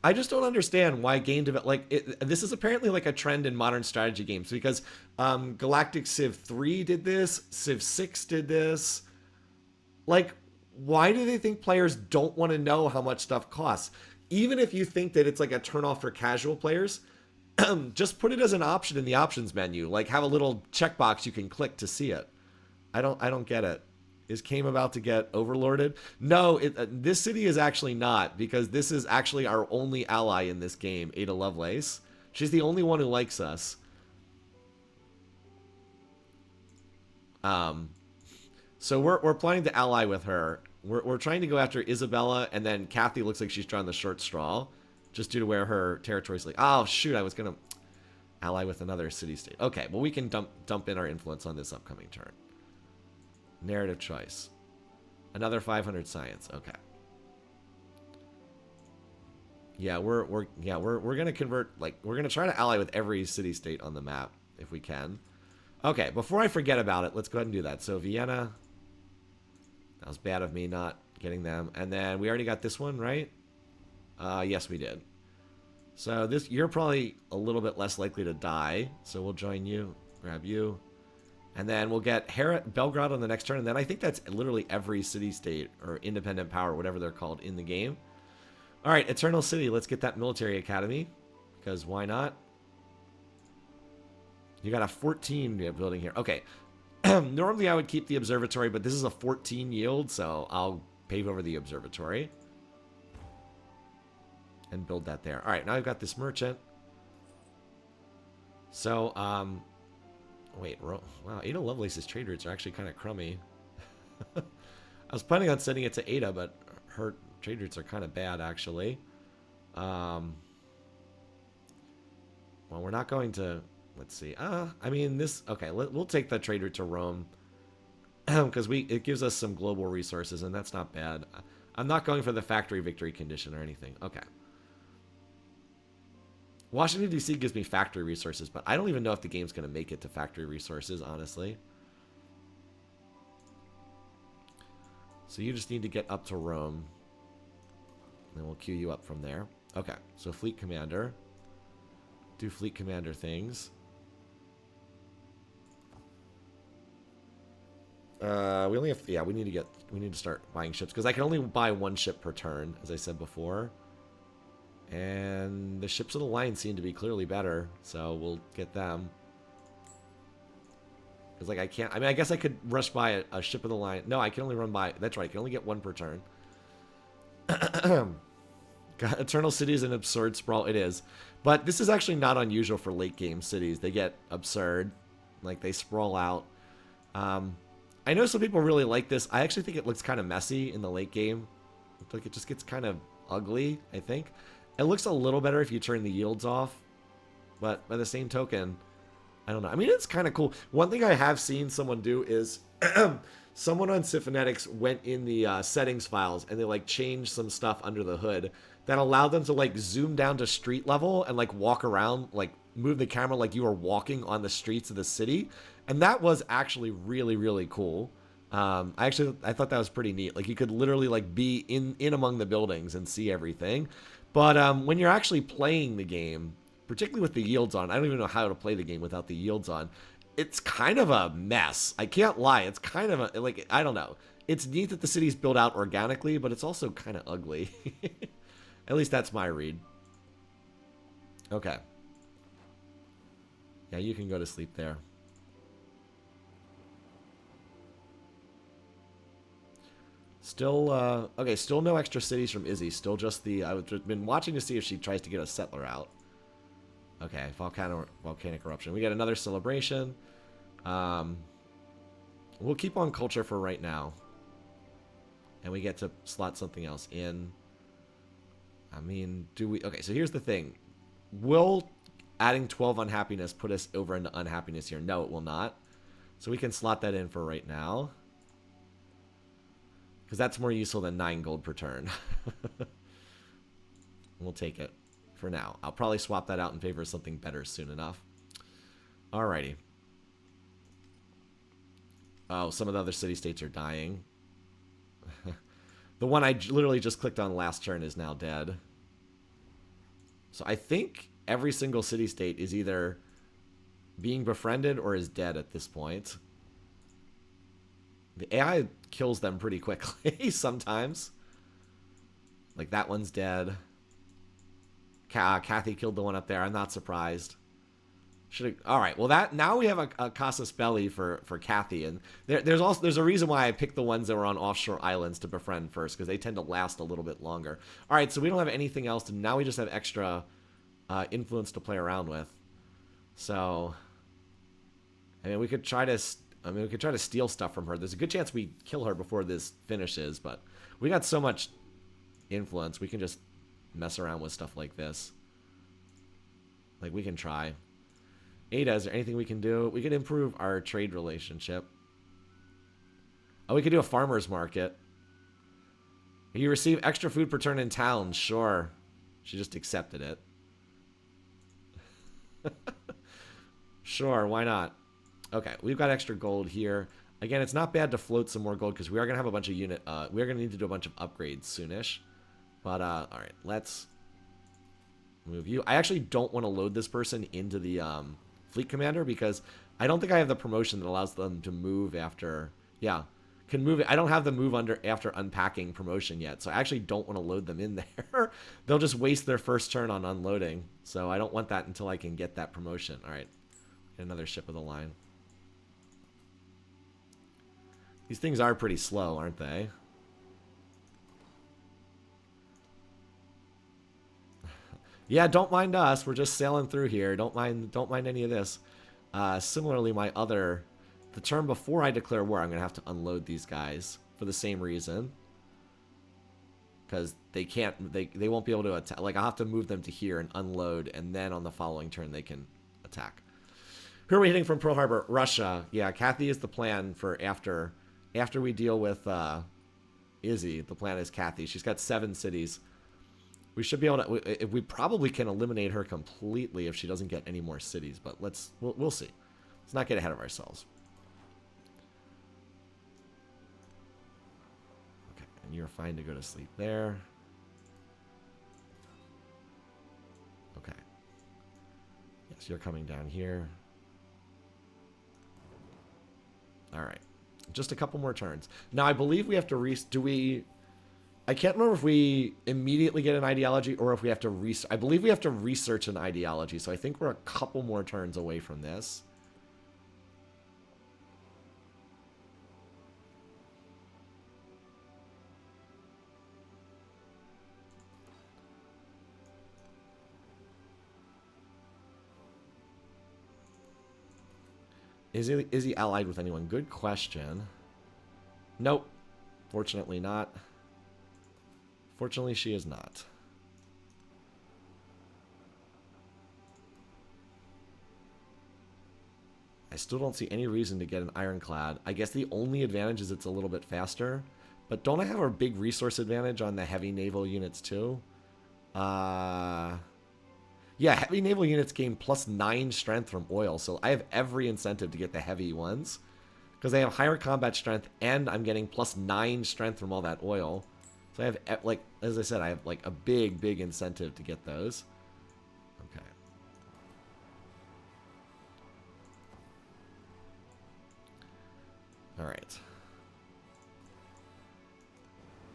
I just don't understand why game develop this is apparently like a trend in modern strategy games because Galactic Civ 3 did this, Civ 6 did this. Like, why do they think players don't want to know how much stuff costs? Even if you think that it's like a turnoff for casual players, just put it as an option in the options menu. Like, have a little checkbox you can click to see it. I don't get it. Is Kame about to get overlorded? No, this city is actually not, because this is actually our only ally in this game, Ada Lovelace. She's the only one who likes us. So we're planning to ally with her. We're trying to go after Isabella, and then Kathy looks like she's drawing the short straw, just due to where her territory's like. Oh shoot! I was gonna ally with another city-state. Okay, well we can dump in our influence on this upcoming turn. Narrative choice. Another 500 science. Okay. Yeah, we're gonna convert, like, we're gonna try to ally with every city-state on the map if we can. Okay, before I forget about it, let's go ahead and do that. So Vienna. That was bad of me not getting them. And then we already got this one, right? Yes, we did. So this, you're probably a little bit less likely to die. So we'll join you, grab you. And then we'll get Belgrade on the next turn. And then I think that's literally every city-state or independent power, whatever they're called, in the game. All right, Eternal City. Let's get that military academy, because why not? You got a 14 building here. Okay. Normally I would keep the observatory, but this is a 14 yield, so I'll pave over the observatory and build that there. All right, now I've got this merchant. So, wait, wow, Ada Lovelace's trade routes are actually kind of crummy. I was planning on sending it to Ada, but her trade routes are kind of bad, actually. Well, we're not going to... Let's see. I mean, this... Okay, we'll take the trade route to Rome. Because it gives us some global resources, and that's not bad. I'm not going for the factory victory condition or anything. Okay. Washington, D.C. gives me factory resources, but I don't even know if the game's going to make it to factory resources, honestly. So you just need to get up to Rome. And we'll queue you up from there. Okay, so Fleet Commander. Do Fleet Commander things. We only have... Yeah, we need to start buying ships, because I can only buy one ship per turn, as I said before. And the ships of the line seem to be clearly better, so we'll get them. Because, like, I can't... I mean, I guess I could rush by a ship of the line. No, I can only run by... That's right, I can only get one per turn. God, Eternal City is an absurd sprawl. It is. But this is actually not unusual for late-game cities. They get absurd. Like, they sprawl out. I know some people really like this. I actually think it looks kind of messy in the late game. Like, it just gets kind of ugly, I think. It looks a little better if you turn the yields off, but by the same token, I don't know. I mean, it's kind of cool. One thing I have seen someone do is someone on Civ went in the settings files and they like changed some stuff under the hood that allowed them to like zoom down to street level and like walk around, like move the camera like you were walking on the streets of the city. And that was actually really, really cool. I thought that was pretty neat. Like you could literally like be in among the buildings and see everything. But when you're actually playing the game, particularly with the yields on, I don't even know how to play the game without the yields on. It's kind of a mess. I can't lie. It's kind of a, like, I don't know. It's neat that the city's built out organically, but it's also kind of ugly. At least that's my read. Okay. Yeah, you can go to sleep there. Still, okay, still no extra cities from Izzy. Still just the, I've been watching to see if she tries to get a settler out. Okay, volcanic eruption. We get another celebration. We'll keep on culture for right now. And we get to slot something else in. I mean, do we... Okay, so here's the thing. Will adding 12 unhappiness put us over into unhappiness here? No, it will not. So we can slot that in for right now. Because that's more useful than 9 gold per turn. We'll take it for now. I'll probably swap that out in favor of something better soon enough. Alrighty. Oh, some of the other city-states are dying. The one I literally just clicked on last turn is now dead. So I think every single city-state is either being befriended or is dead at this point. The AI kills them pretty quickly sometimes. Like that one's dead. Kathy killed the one up there. I'm not surprised. All right. Well, that now we have a casus belli for Kathy, and there's a reason why I picked the ones that were on offshore islands to befriend first, because they tend to last a little bit longer. All right. So we don't have anything else, and now we just have extra influence to play around with. So, I mean, we could try to steal stuff from her. There's a good chance we kill her before this finishes, but we got so much influence, we can just mess around with stuff like this. Like, we can try. Ada, is there anything we can do? We could improve our trade relationship. Oh, we could do a farmer's market. You receive extra food per turn in town. Sure. She just accepted it. Sure, why not? Okay, we've got extra gold here. Again, it's not bad to float some more gold because we are going to have a bunch of we are going to need to do a bunch of upgrades soonish. But, all right, let's move you. I actually don't want to load this person into the fleet commander because I don't think I have the promotion that allows them to move after, yeah, can move. I don't have the move after unpacking promotion yet, so I actually don't want to load them in there. They'll just waste their first turn on unloading, so I don't want that until I can get that promotion. All right, another ship of the line. These things are pretty slow, aren't they? Yeah, don't mind us. We're just sailing through here. Don't mind any of this. Similarly, the turn before I declare war, I'm going to have to unload these guys for the same reason. Because they won't be able to attack. Like, I'll have to move them to here and unload, and then on the following turn they can attack. Who are we hitting from Pearl Harbor? Russia. Yeah, Kathy is the plan for after we deal with Izzy. The plan is Kathy. She's got 7 cities. We should be able to. We probably can eliminate her completely if she doesn't get any more cities. But we'll see. Let's not get ahead of ourselves. Okay, and you're fine to go to sleep there. Okay. Yes, you're coming down here. All right. Just a couple more turns. Now, I believe we have to I can't remember if we immediately get an ideology or if we have to I believe we have to research an ideology, so I think we're a couple more turns away from this. Is he allied with anyone? Good question. Nope. Fortunately not. Fortunately, she is not. I still don't see any reason to get an ironclad. I guess the only advantage is it's a little bit faster. But don't I have a big resource advantage on the heavy naval units too? Yeah, heavy naval units gain +9 strength from oil. So I have every incentive to get the heavy ones. Because they have higher combat strength and I'm getting +9 strength from all that oil. So I have, like, as I said, I have, like, a big incentive to get those. Okay. All right.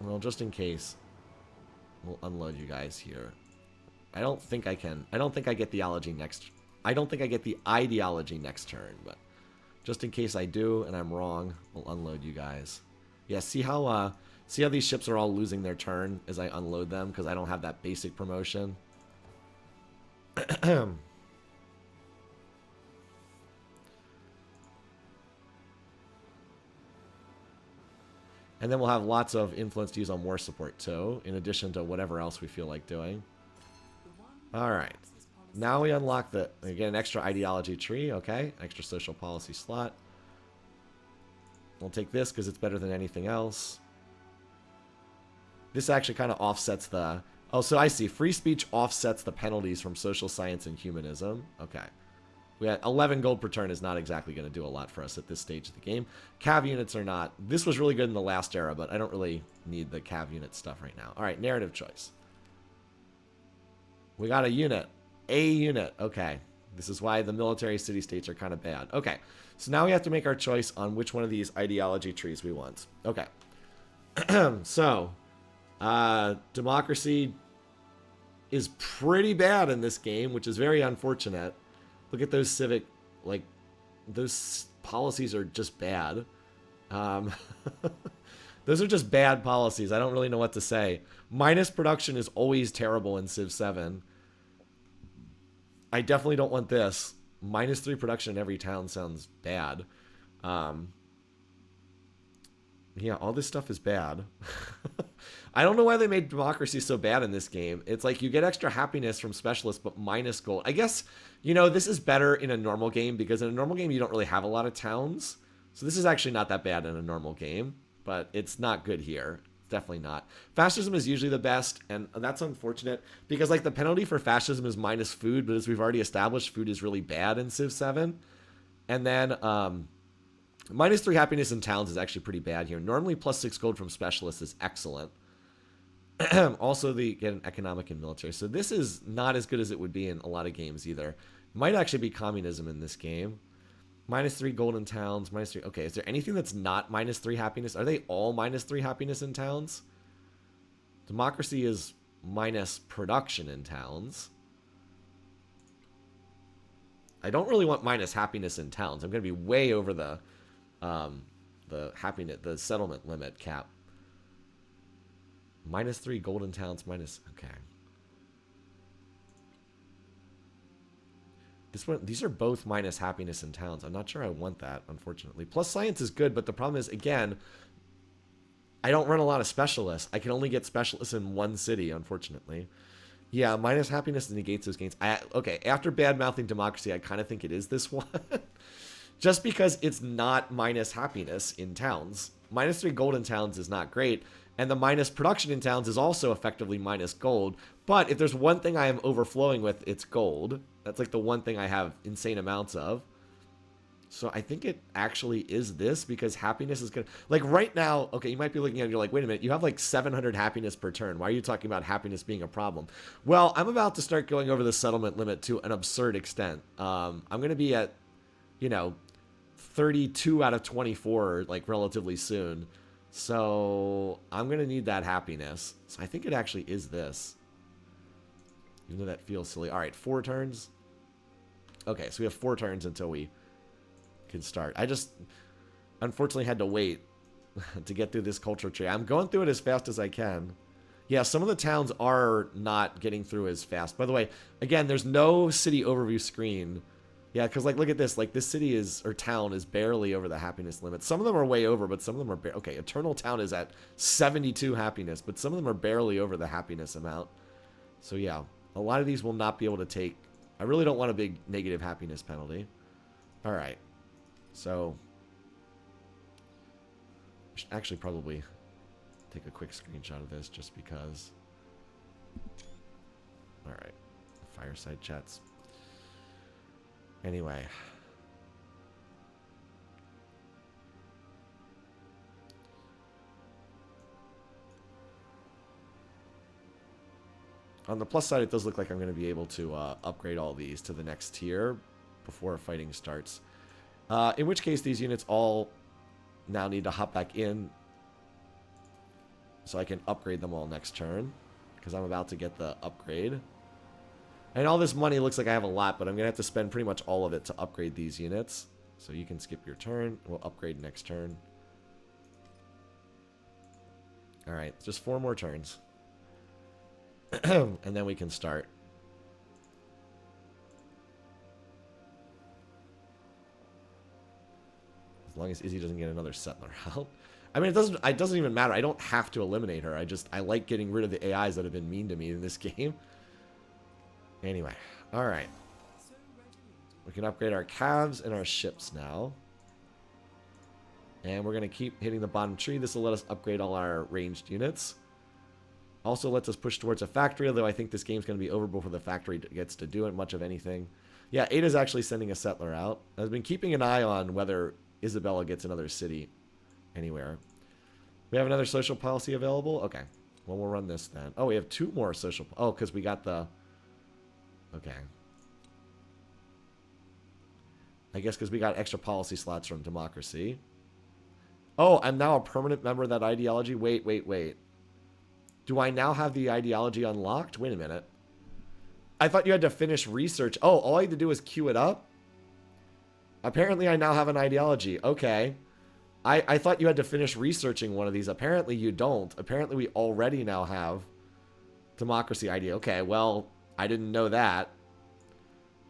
Well, just in case, we'll unload you guys here. I don't think I can. I don't think I get the ideology next. I don't think I get the ideology next turn, but just in case I do and I'm wrong, we'll unload you guys. Yeah, see how these ships are all losing their turn as I unload them because I don't have that basic promotion? And then we'll have lots of influence to use on war support too, in addition to whatever else we feel like doing. Alright. Now we unlock we get an extra ideology tree, okay? Extra social policy slot. We'll take this because it's better than anything else. This actually kind of offsets the... Oh, so I see. Free speech offsets the penalties from social science and humanism. Okay. We had 11 gold per turn is not exactly going to do a lot for us at this stage of the game. Cav units are not. This was really good in the last era, but I don't really need the Cav unit stuff right now. All right, narrative choice. We got a unit. A unit. Okay. This is why the military city-states are kind of bad. Okay. So now we have to make our choice on which one of these ideology trees we want. Okay. So, democracy is pretty bad in this game, which is very unfortunate. Look at those civic, like, those policies are just bad. Those are just bad policies. I don't really know what to say. Minus production is always terrible in Civ 7. I definitely don't want this. -3 production in every town sounds bad. Yeah, all this stuff is bad. I don't know why they made democracy so bad in this game. It's like you get extra happiness from specialists, but minus gold. I guess, you know, this is better in a normal game because in a normal game you don't really have a lot of towns. So this is actually not that bad in a normal game, but it's not good here. Definitely not. Fascism is usually the best, and that's unfortunate because like the penalty for fascism is minus food, but as we've already established, food is really bad in Civ 7. And then -3 happiness in towns is actually pretty bad here. Normally +6 gold from specialists is excellent. Also, they get an economic and military. So this is not as good as it would be in a lot of games either. Might actually be communism in this game. -3 gold in towns, -3. Okay, is there anything that's not -3 happiness? Are they all -3 happiness in towns? Democracy is minus production in towns. I don't really want minus happiness in towns. I'm going to be way over the happiness, the settlement limit cap. -3 golden towns, okay. These are both minus happiness in towns. I'm not sure I want that, unfortunately. Plus science is good, but the problem is, again, I don't run a lot of specialists. I can only get specialists in one city, unfortunately. Yeah, minus happiness negates those gains. Okay, after bad-mouthing democracy, I kind of think it is this one. Just because it's not minus happiness in towns. -3 gold in towns is not great. And the minus production in towns is also effectively minus gold. But if there's one thing I am overflowing with, it's gold. That's like the one thing I have insane amounts of. So I think it actually is this because happiness is going to... Like right now, okay, you might be looking at it and you're like, wait a minute, you have like 700 happiness per turn. Why are you talking about happiness being a problem? Well, I'm about to start going over the settlement limit to an absurd extent. I'm going to be at, you know, 32 out of 24 like relatively soon. So I'm going to need that happiness. So I think it actually is this. Even though that feels silly. All right, 4 turns. Okay, so we have 4 turns until we can start. I just unfortunately had to wait to get through this culture tree. I'm going through it as fast as I can. Yeah, some of the towns are not getting through as fast. By the way, again, there's no city overview screen. Yeah, because like look at this. Like this city is or town is barely over the happiness limit. Some of them are way over, but some of them are okay. Eternal Town is at 72 happiness, but some of them are barely over the happiness amount. So yeah, a lot of these will not be able to take. I really don't want a big negative happiness penalty. All right, so I should actually probably take a quick screenshot of this just because. All right, fireside chats. Anyway. On the plus side, it does look like I'm going to be able to upgrade all these to the next tier before fighting starts. In which case, these units all now need to hop back in so I can upgrade them all next turn because I'm about to get the upgrade. And all this money looks like I have a lot, but I'm going to have to spend pretty much all of it to upgrade these units. So you can skip your turn. We'll upgrade next turn. Alright, just 4 more turns. And then we can start. As long as Izzy doesn't get another settler out. I mean, it doesn't even matter. I don't have to eliminate her. I like getting rid of the AIs that have been mean to me in this game. Anyway, alright. We can upgrade our calves and our ships now. And we're going to keep hitting the bottom tree. This will let us upgrade all our ranged units. Also lets us push towards a factory, although I think this game's going to be over before the factory gets to do it much of anything. Yeah, Ada's actually sending a settler out. I've been keeping an eye on whether Isabella gets another city anywhere. We have another social policy available? Okay. Well, we'll run this then. Oh, we have 2 more social... Oh, because we got the... Okay. I guess because we got extra policy slots from democracy. Oh, I'm now a permanent member of that ideology? Wait. Do I now have the ideology unlocked? Wait a minute. I thought you had to finish research. Oh, all I had to do was queue it up? Apparently I now have an ideology. Okay. I thought you had to finish researching one of these. Apparently you don't. Apparently we already now have democracy idea. Okay, well, I didn't know that.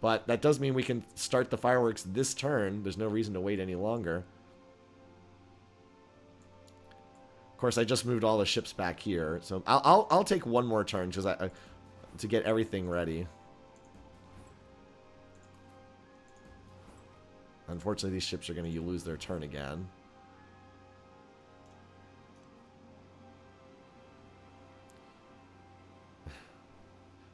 But that does mean we can start the fireworks this turn. There's no reason to wait any longer. Of course, I just moved all the ships back here. So I'll take one more turn because to get everything ready. Unfortunately, these ships are going to lose their turn again.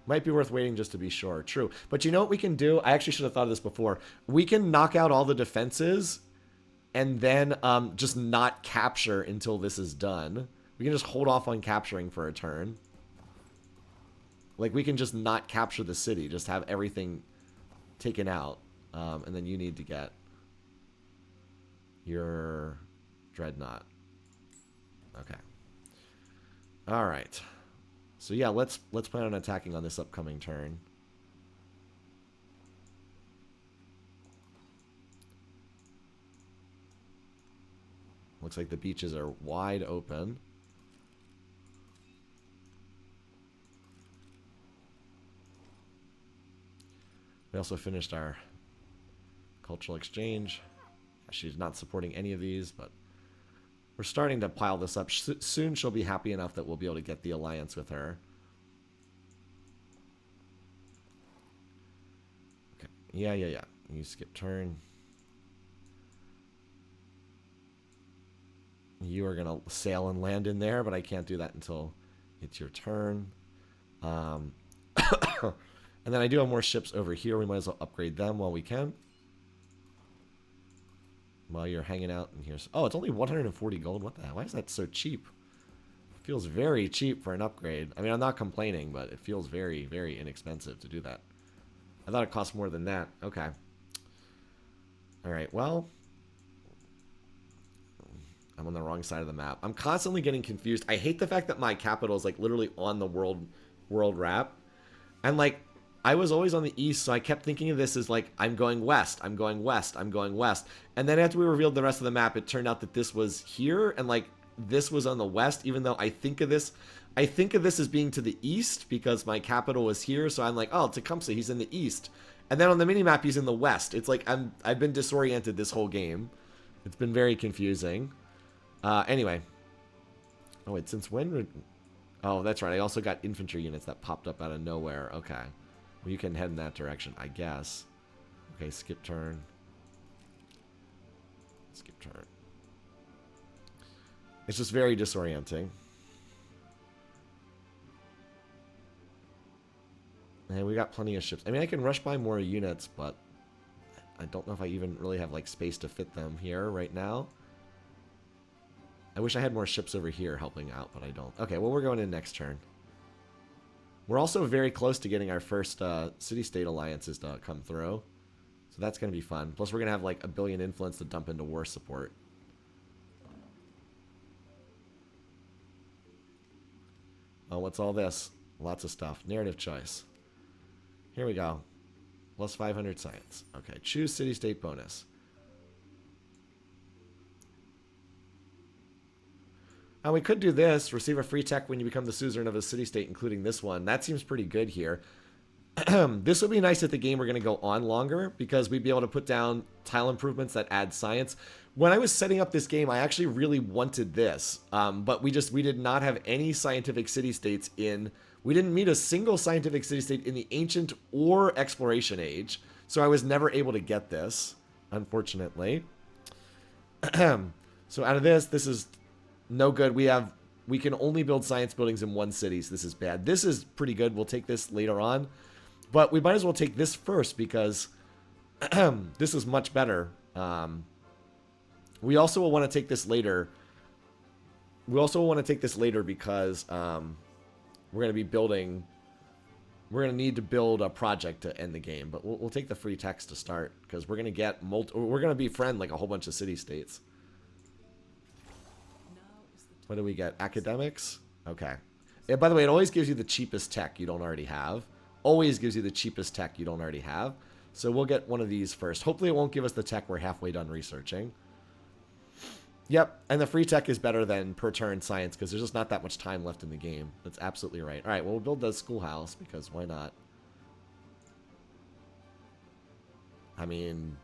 Might be worth waiting just to be sure. True. But you know what we can do? I actually should have thought of this before. We can knock out all the defenses and then just not capture until this is done. We can just hold off on capturing for a turn. Like, we can just not capture the city. Just have everything taken out. And then you need to get your dreadnought. Okay. All right. So yeah, let's plan on attacking on this upcoming turn. Looks like the beaches are wide open. We also finished our cultural exchange. She's not supporting any of these, but we're starting to pile this up. Soon she'll be happy enough that we'll be able to get the alliance with her. Okay. Yeah. You skip turn. You are going to sail and land in there, but I can't do that until it's your turn. And then I do have more ships over here. We might as well upgrade them while we can. While you're hanging out in here. Oh, it's only 140 gold. What the hell? Why is that so cheap? It feels very cheap for an upgrade. I mean, I'm not complaining, but it feels very, very inexpensive to do that. I thought it cost more than that. Okay. Alright, well. I'm on the wrong side of the map. I'm constantly getting confused. I hate the fact that my capital is like literally on the world map. And like, I was always on the east, so I kept thinking of this as like, I'm going west, I'm going west, I'm going west. And then after we revealed the rest of the map, it turned out that this was here, and like, this was on the west, even though I think of this as being to the east, because my capital was here, so I'm like, oh, Tecumseh, he's in the east. And then on the minimap, he's in the west. It's like, I've been disoriented this whole game. It's been very confusing. Anyway. Oh, wait, since when? Oh, that's right, I also got infantry units that popped up out of nowhere. Okay. Well, you can head in that direction, I guess. Okay, skip turn. Skip turn. It's just very disorienting. And we got plenty of ships. I mean, I can rush by more units, but I don't know if I even really have like space to fit them here right now. I wish I had more ships over here helping out, but I don't. Okay, well, we're going in next turn. We're also very close to getting our first city-state alliances to come through. So that's going to be fun. Plus, we're going to have like 1 billion influence to dump into war support. Oh, what's all this? Lots of stuff. Narrative choice. Here we go. Plus 500 science. Okay, choose city-state bonus. Now, we could do this. Receive a free tech when you become the suzerain of a city-state, including this one. That seems pretty good here. This would be nice if the game were going to go on longer, because we'd be able to put down tile improvements that add science. When I was setting up this game, I actually really wanted this. But we did not have any scientific city-states in... We didn't meet a single scientific city-state in the ancient or exploration age. So I was never able to get this, unfortunately. So out of this is... no good. We can only build science buildings in one city, so this is bad. This is pretty good. We'll take this later on. But we might as well take this first, because This is much better. We also will want to take this later. We also want to take this later because we're going to be building. We're going to need to build a project to end the game, but we'll take the free text to start because we're going to get we're going to befriend like a whole bunch of city-states. What do we get? Academics? Okay. And by the way, it always gives you the cheapest tech you don't already have. Always gives you the cheapest tech you don't already have. So we'll get one of these first. Hopefully it won't give us the tech we're halfway done researching. Yep, and the free tech is better than per turn science because there's just not that much time left in the game. That's absolutely right. All right, well, we'll build the schoolhouse because why not? I mean,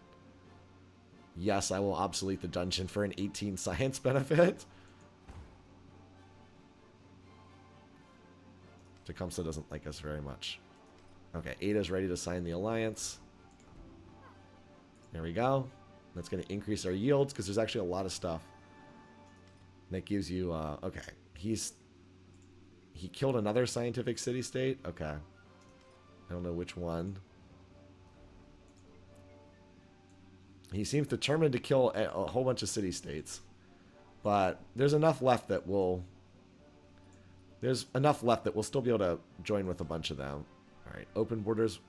yes, I will obsolete the dungeon for an 18 science benefit. Tecumseh doesn't like us very much. Okay, Ada's ready to sign the alliance. There we go. That's going to increase our yields because there's actually a lot of stuff. That gives you, okay. He killed another scientific city-state? Okay. I don't know which one. He seems determined to kill a whole bunch of city-states. But there's enough left that we'll... There's enough left that we'll still be able to join with a bunch of them. Alright, open borders.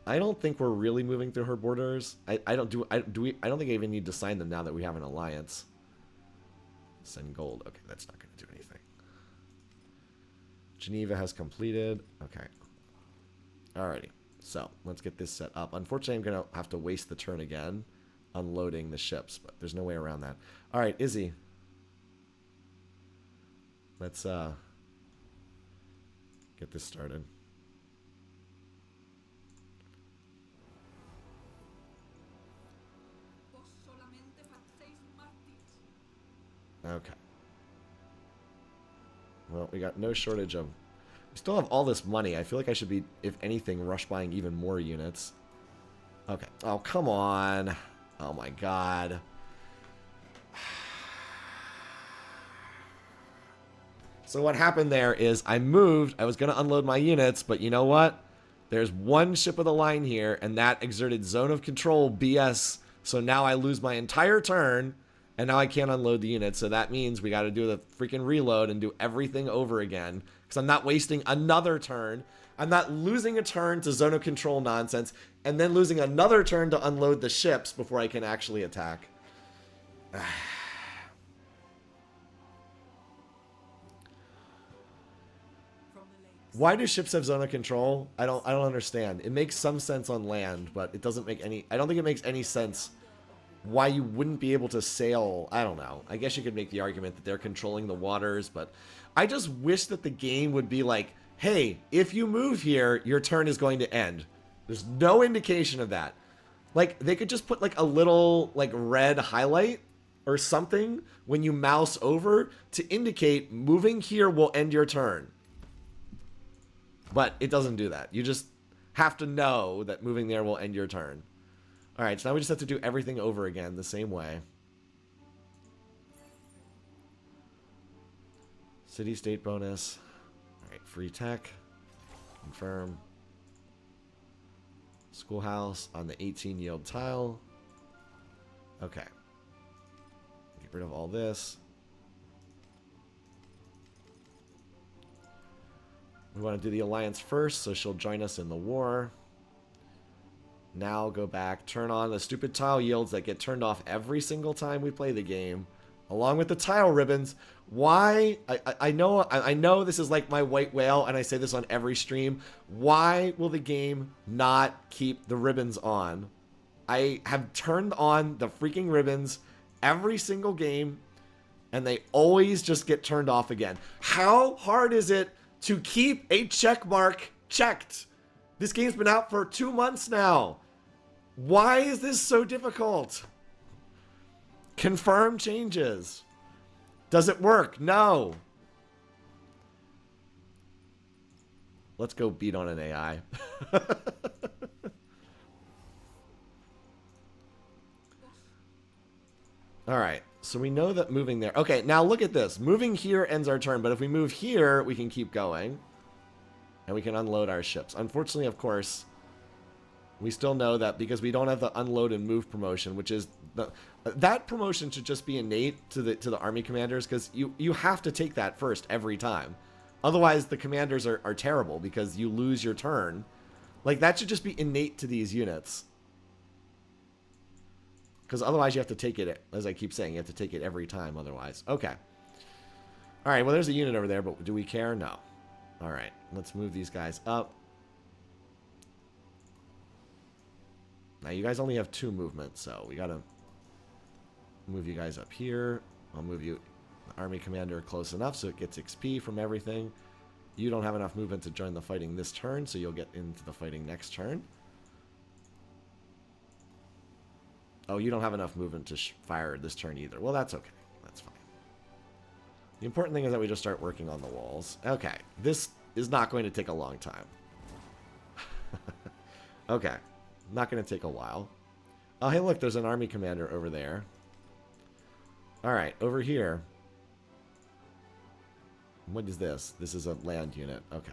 I don't think we're really moving through her borders. I don't think I even need to sign them now that we have an alliance. Send gold. Okay, that's not going to do anything. Geneva has completed. Okay. Alrighty. So, let's get this set up. Unfortunately, I'm going to have to waste the turn again unloading the ships, but there's no way around that. Alright, Izzy. Let's get this started. Okay. Well, we got no shortage of... We still have all this money. I feel like I should be, if anything, rush buying even more units. Okay. Oh, come on. Oh, my God. So what happened there is I moved. I was going to unload my units, but you know what? There's one ship of the line here, and that exerted zone of control BS. So now I lose my entire turn. And now I can't unload the unit, so that means we got to do the freaking reload and do everything over again. Because I'm not wasting another turn. I'm not losing a turn to zone of control nonsense, and then losing another turn to unload the ships before I can actually attack. Why do ships have zone of control? I don't understand. It makes some sense on land, but it doesn't make any... I don't think it makes any sense why you wouldn't be able to sail. I don't know. I guess you could make the argument that they're controlling the waters, but I just wish that the game would be like, hey, if you move here, your turn is going to end. There's no indication of that. Like, they could just put like a little like red highlight or something when you mouse over to indicate moving here will end your turn. But it doesn't do that. You just have to know that moving there will end your turn. Alright, so now we just have to do everything over again the same way. City-state bonus. Alright, free tech. Confirm. Schoolhouse on the 18 yield tile. Okay. Get rid of all this. We want to do the alliance first, so she'll join us in the war. Now go back, turn on the stupid tile yields that get turned off every single time we play the game, along with the tile ribbons. Why? I know this is like my white whale, and I say this on every stream. Why will the game not keep the ribbons on? I have turned on the freaking ribbons every single game, and they always just get turned off again. How hard is it to keep a check mark checked? This game's been out for 2 months now. Why is this so difficult? Confirm changes. Does it work? No. Let's go beat on an AI. Alright, so we know that moving there... Okay, now look at this. Moving here ends our turn, but if we move here, we can keep going. And we can unload our ships. Unfortunately, of course, We still know that because we don't have the unload and move promotion, which is that promotion should just be innate to the army commanders, because you have to take that first every time. Otherwise, the commanders are terrible because you lose your turn. Like, that should just be innate to these units. Because otherwise you have to take it, as I keep saying, you have to take it every time otherwise. Okay. Alright, well, there's a unit over there, but do we care? No. Alright, let's move these guys up. Now, you guys only have 2 movements, so we gotta move you guys up here. I'll move you, the army commander, close enough so it gets XP from everything. You don't have enough movement to join the fighting this turn, so you'll get into the fighting next turn. Oh, you don't have enough movement to fire this turn either. Well, that's okay. That's fine. The important thing is that we just start working on the walls. Okay, this is not going to take a long time. Okay, not going to take a while. Oh, hey, look, there's an army commander over there. All right, over here. What is this? This is a land unit. Okay.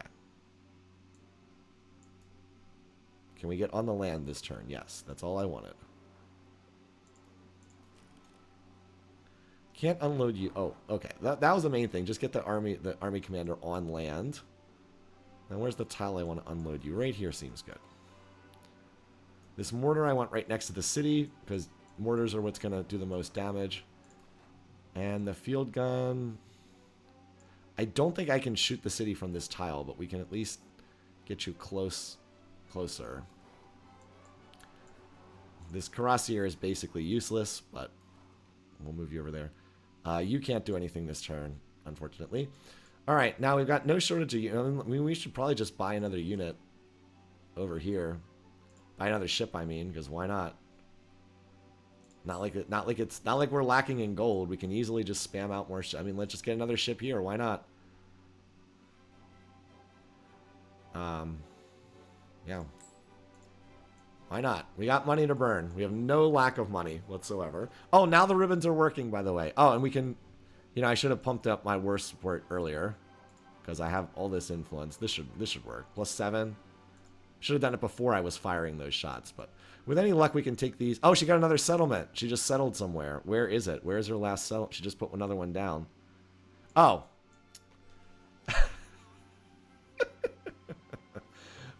Can we get on the land this turn? Yes, that's all I wanted. Can't unload you. Oh, okay. That was the main thing. Just get the army commander on land. Now, where's the tile I want to unload you? Right here seems good. This mortar I want right next to the city, because mortars are what's going to do the most damage. And the field gun... I don't think I can shoot the city from this tile, but we can at least get you closer. This cuirassier is basically useless, but we'll move you over there. You can't do anything this turn, unfortunately. All right, now we've got no shortage of units. I mean, we should probably just buy another unit over here. Buy another ship, I mean, because why not? Not like we're lacking in gold. We can easily just spam out more. I mean, let's just get another ship here. Why not? Yeah. Why not? We got money to burn. We have no lack of money whatsoever. Oh, now the ribbons are working, by the way. Oh, and we can... You know, I should have pumped up my worst support earlier, because I have all this influence. This should work. +7. Should have done it before I was firing those shots, but with any luck we can take these. Oh, she got another settlement. She just settled somewhere. Where is it? Where's her last settlement? She just put another one down. Oh.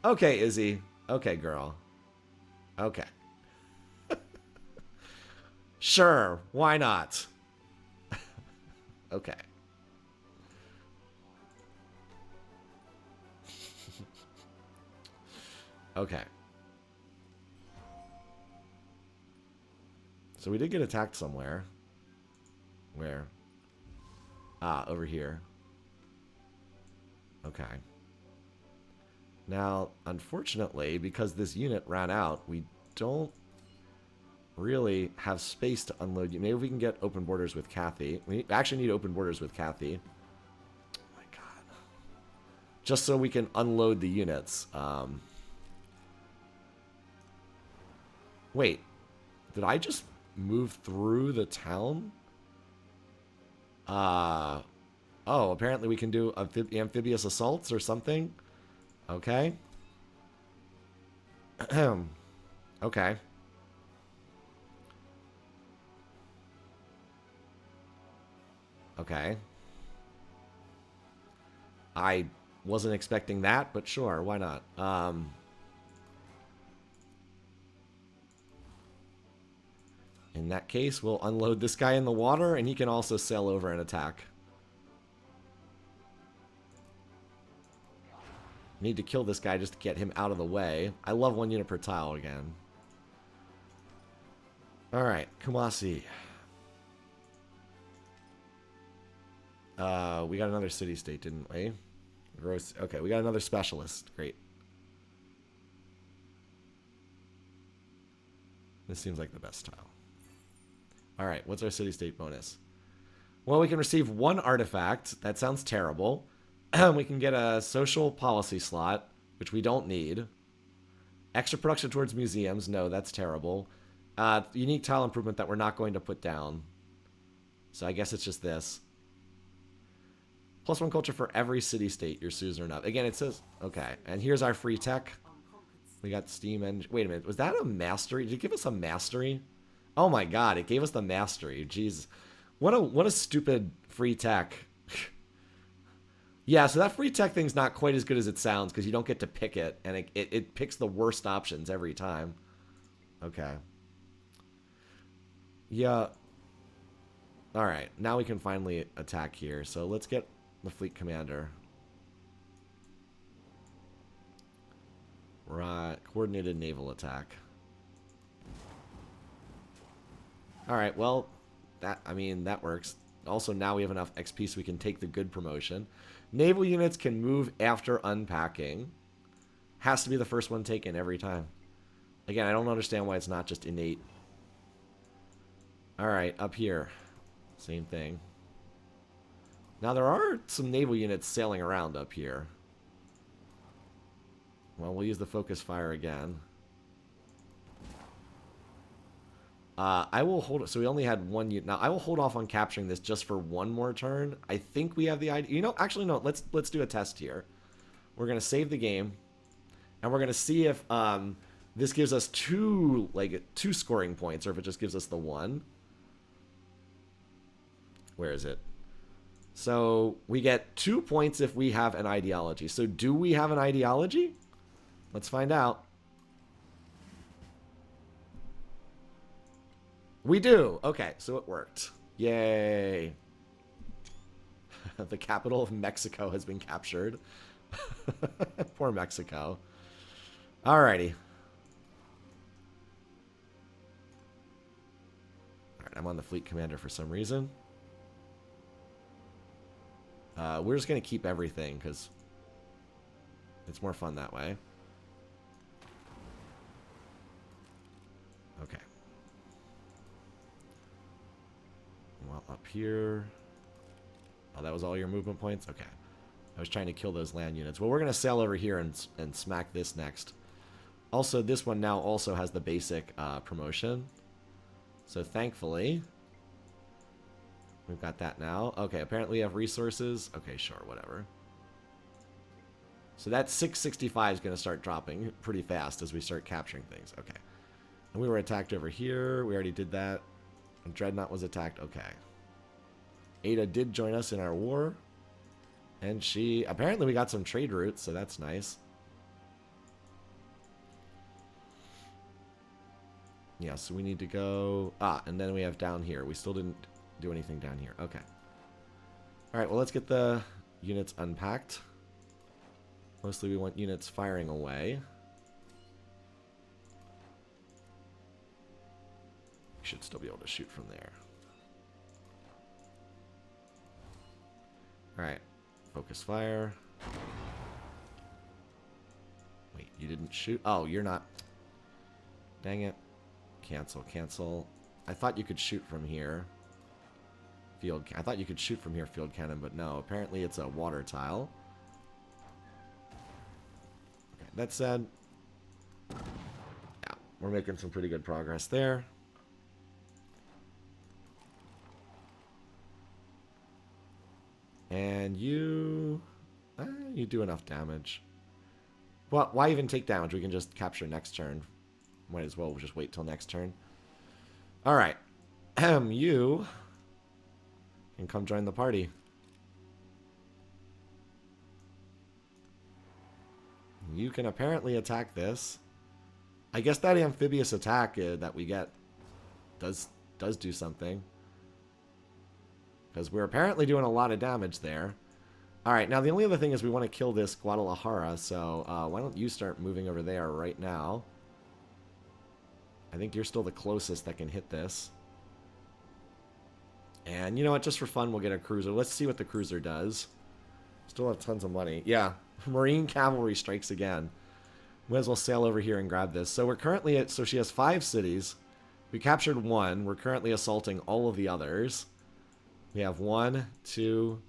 Okay, Izzy. Okay, girl. Okay. Sure, why not? Okay. Okay. So we did get attacked somewhere. Where? Ah, over here. Okay. Now, unfortunately, because this unit ran out, we don't really have space to unload you. Maybe we can get open borders with Kathy. We actually need open borders with Kathy. Oh my god. Just so we can unload the units. Wait. Did I just move through the town? Oh, apparently we can do amphibious assaults or something. Okay. Okay. Okay. I wasn't expecting that, but sure, why not? In that case, we'll unload this guy in the water, and he can also sail over and attack. Need to kill this guy just to get him out of the way. I love 1 unit per tile again. Alright, Kumasi. We got another city-state, didn't we? Gross. Okay, we got another specialist. Great. This seems like the best tile. Alright, what's our city-state bonus? Well, we can receive 1 artifact. That sounds terrible. We can get a social policy slot, which we don't need. Extra production towards museums. No, that's terrible. Unique tile improvement that we're not going to put down. So I guess it's just this. +1 culture for every city-state your suzerain of. Again, it says... Okay, and here's our free tech. We got steam engine. Wait a minute. Was that a mastery? Did it give us a mastery? Oh my god, it gave us the mastery. Jeez. What a stupid free tech. Yeah, so that free tech thing's not quite as good as it sounds because you don't get to pick it, and it picks the worst options every time. Okay. Yeah. Alright, now we can finally attack here. So let's get the fleet commander. Right, coordinated naval attack. Alright, well, that works. Also, now we have enough XP so we can take the good promotion. Naval units can move after unpacking. Has to be the first one taken every time. Again, I don't understand why it's not just innate. Alright, up here. Same thing. Now, there are some naval units sailing around up here. Well, we'll use the focus fire again. I will hold... So we only had one unit. Now, I will hold off on capturing this just for one more turn. I think we have the idea... You know, actually, no. Let's do a test here. We're going to save the game. And we're going to see if this gives us two scoring points or if it just gives us the one. Where is it? So we get 2 points if we have an ideology. So do we have an ideology? Let's find out. We do. Okay, so it worked. Yay. The capital of Mexico has been captured. Poor Mexico. Alrighty. Alright, I'm on the fleet commander for some reason. We're just going to keep everything because it's more fun that way. Okay. Well, up here... Oh, that was all your movement points? Okay. I was trying to kill those land units. Well, we're going to sail over here and smack this next. Also, this one now also has the basic promotion. So, thankfully... We've got that now. Okay, apparently we have resources. Okay, sure, whatever. So that 665 is going to start dropping pretty fast as we start capturing things. Okay. And we were attacked over here. We already did that. And Dreadnought was attacked. Okay. Ada did join us in our war. And she... Apparently we got some trade routes, so that's nice. Yeah, so we need to go... Ah, and then we have down here. We still didn't do anything down here. Okay. Alright, well, let's get the units unpacked. Mostly we want units firing away. We should still be able to shoot from there. Alright. Focus fire. Wait, you didn't shoot? Oh, you're not... Dang it. Cancel, cancel. I thought you could shoot from here. I thought you could shoot from here, field cannon, but no. Apparently it's a water tile. Okay, that said... Yeah, we're making some pretty good progress there. And you... you do enough damage. Well, why even take damage? We can just capture next turn. Might as well just wait till next turn. Alright. You... and come join the party. You can apparently attack this. I guess that amphibious attack that we get does do something. Because we're apparently doing a lot of damage there. Alright, now the only other thing is we want to kill this Guadalajara, so why don't you start moving over there right now? I think you're still the closest that can hit this. And you know what, just for fun, we'll get a cruiser. Let's see what the cruiser does. Still have tons of money. Yeah, Marine Cavalry strikes again. Might as well sail over here and grab this. So we're currently at, so she has 5 cities. We captured 1. We're currently assaulting all of the others. We have 1, 2,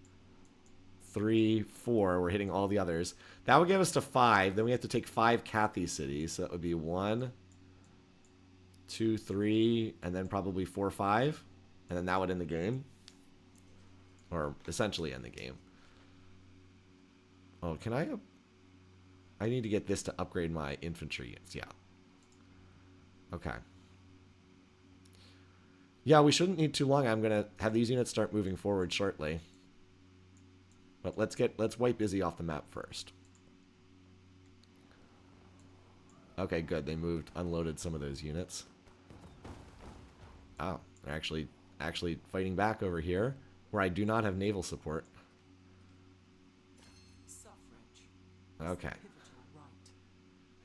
3, 4. We're hitting all the others. That would get us to 5. Then we have to take 5 Cathy cities. So that would be 1, 2, 3, and then probably 4, 5. And then that would end the game. Or essentially end the game. Oh, can I... I need to get this to upgrade my infantry units. Yeah. Okay. Yeah, we shouldn't need too long. I'm going to have these units start moving forward shortly. But let's wipe Izzy off the map first. Okay, good. They unloaded some of those units. Oh, they're actually fighting back over here, where I do not have naval support. Okay.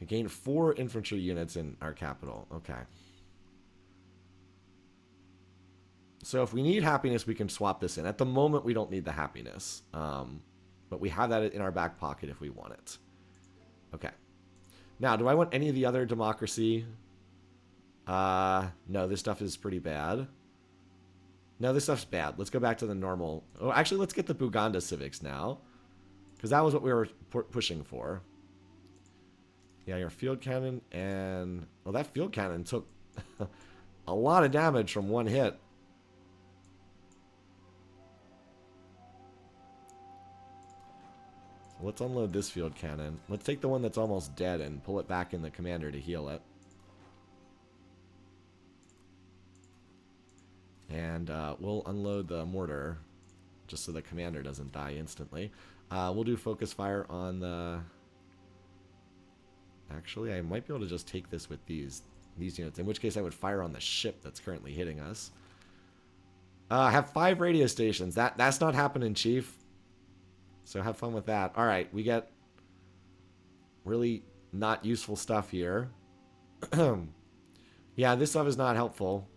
I gained 4 infantry units in our capital. Okay. So if we need happiness, we can swap this in. At the moment, we don't need the happiness. But we have that in our back pocket if we want it. Okay. Now, do I want any of the other democracy? No, this stuff is pretty bad. No, this stuff's bad. Let's go back to the normal. Oh, actually, let's get the Buganda civics now. Because that was what we were pushing for. Yeah, your field cannon and... Well, that field cannon took a lot of damage from one hit. So let's unload this field cannon. Let's take the one that's almost dead and pull it back in the commander to heal it. And we'll unload the mortar just so the commander doesn't die instantly. We'll do focus fire on the... Actually, I might be able to just take this with these units, in which case I would fire on the ship that's currently hitting us. I have 5 radio stations. That's not happening, Chief. So have fun with that. All right, we get really not useful stuff here. Yeah, this stuff is not helpful.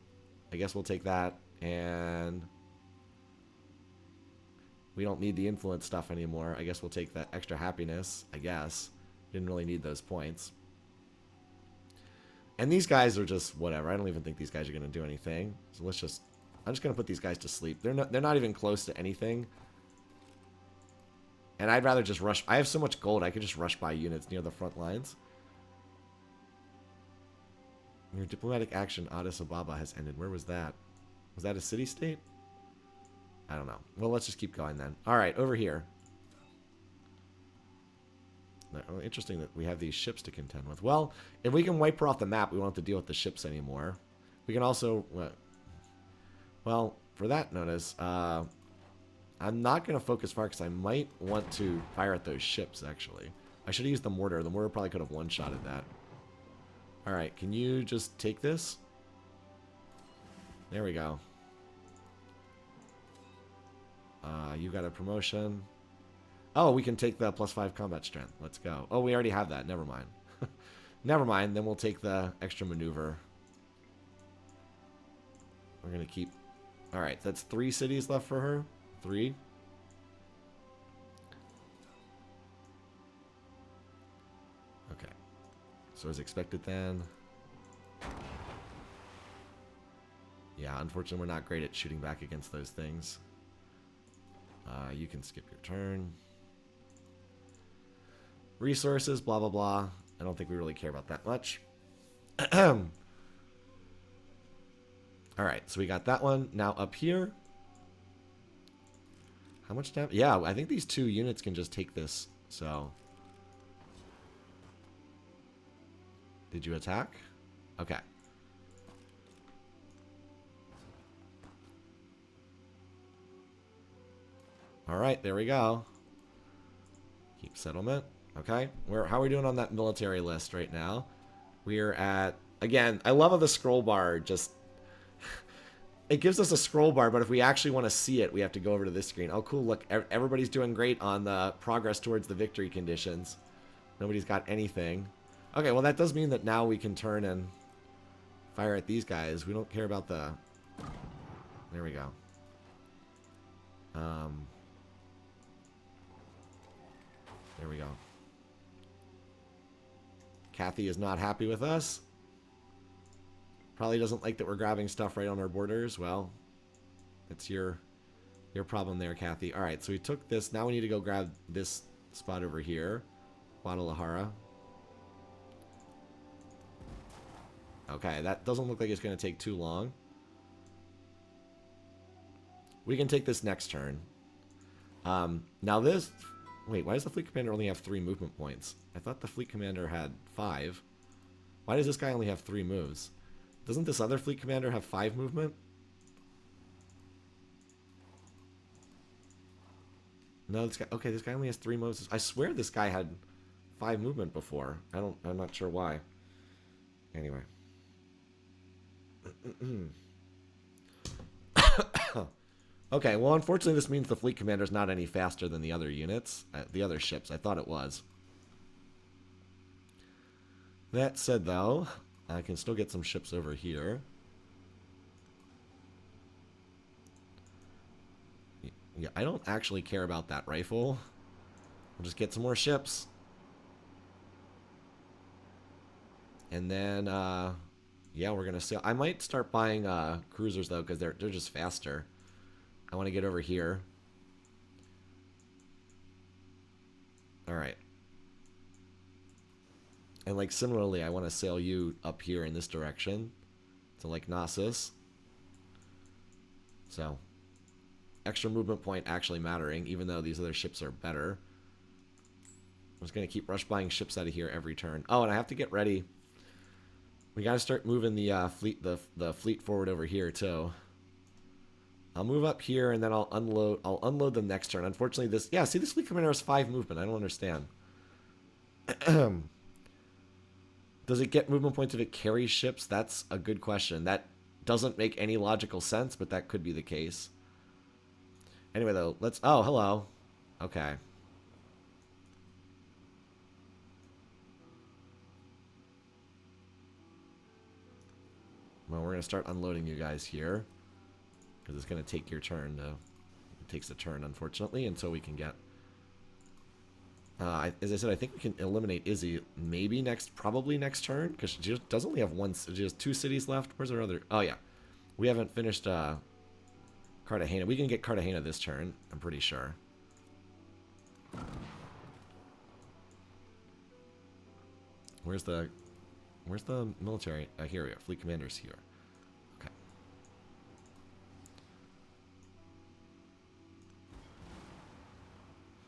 I guess we'll take that. And we don't need the influence stuff anymore. I guess we'll take that extra happiness, I guess. Didn't really need those points. And these guys are just whatever. I don't even think these guys are going to do anything. So let's just... I'm just going to put these guys to sleep. They're not even close to anything. And I'd rather just rush... I have so much gold, I could just rush by units near the front lines. Your diplomatic action, Addis Ababa, has ended. Where was that? Was that a city-state? I don't know. Well, let's just keep going then. All right, over here. Oh, interesting that we have these ships to contend with. Well, if we can wipe her off the map, we won't have to deal with the ships anymore. We can also... Well, for that notice, I'm not going to focus fire because I might want to fire at those ships, actually. I should have used the mortar. The mortar probably could have one-shotted that. Alright, can you just take this? There we go. You got a promotion. Oh, we can take the +5 combat strength. Let's go. Oh, we already have that. Never mind. Never mind. Then we'll take the extra maneuver. We're going to keep... Alright, that's 3 cities left for her. 3. Okay. So as expected then. Yeah, unfortunately we're not great at shooting back against those things. You can skip your turn. Resources, blah, blah, blah. I don't think we really care about that much. Alright, so we got that one. Now up here. How much damage? Yeah, I think these 2 units can just take this, so... Did you attack? Okay. Alright, there we go. Keep settlement. Okay. How are we doing on that military list right now? We're at... Again, I love how the scroll bar just... It gives us a scroll bar, but if we actually want to see it, we have to go over to this screen. Oh, cool. Look, everybody's doing great on the progress towards the victory conditions. Nobody's got anything. Okay, well, that does mean that now we can turn and fire at these guys. We don't care about the... There we go. There we go. Kathy is not happy with us. Probably doesn't like that we're grabbing stuff right on our borders. Well, it's your problem there, Kathy. All right, so we took this. Now we need to go grab this spot over here. Guadalajara. Okay, that doesn't look like it's going to take too long. We can take this next turn. Now this Wait, why does the fleet commander only have 3 movement points? I thought the fleet commander had 5. Why does this guy only have 3 moves? Doesn't this other fleet commander have 5 movement? No, this guy. Okay, this guy only has 3 moves. I swear this guy had 5 movement before. I'm not sure why. Anyway. Okay, well, unfortunately, this means the fleet commander is not any faster than the other units, the other ships. I thought it was. That said, though, I can still get some ships over here. Yeah, I don't actually care about that rifle. We'll just get some more ships. And then, yeah, we're going to sail. I might start buying cruisers, though, because they're just faster. I want to get over here. All right. And, like, similarly, I want to sail you up here in this direction to, like, Knossos. So, extra movement point actually mattering, even though these other ships are better. I'm just going to keep rush buying ships out of here every turn. Oh, and I have to get ready. We got to start moving the fleet forward over here, too. I'll move up here, and then I'll unload them next turn. Unfortunately, this... Yeah, see, this fleet commander has 5 movement. I don't understand. Does it get movement points if it carries ships? That's a good question. That doesn't make any logical sense, but that could be the case. Anyway, though, let's... Oh, hello. Okay. Well, we're going to start unloading you guys here. Because it's going to take your turn. It takes a turn, unfortunately, until we can get... as I said, I think we can eliminate Izzy maybe probably next turn. Because she just does only have she has 2 cities left. Where's our other... Oh, yeah. We haven't finished Cartagena. We can get Cartagena this turn, I'm pretty sure. Where's the military? Here we are. Fleet commander's here. Okay.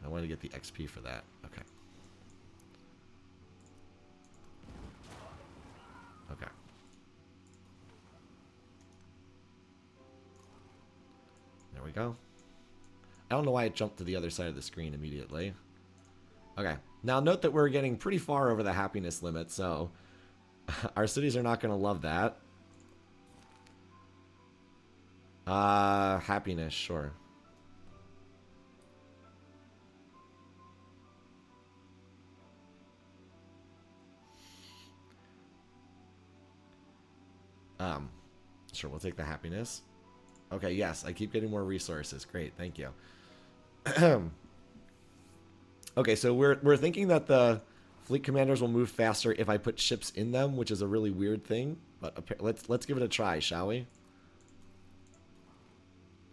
I wanted to get the XP for that. Okay. Okay. There we go. I don't know why it jumped to the other side of the screen immediately. Okay. Now note that we're getting pretty far over the happiness limit, so our cities are not going to love that. Happiness, sure. Sure, we'll take the happiness. Okay, yes, I keep getting more resources. Great, thank you. Okay, so we're thinking that the fleet commanders will move faster if I put ships in them, which is a really weird thing. But let's give it a try, shall we?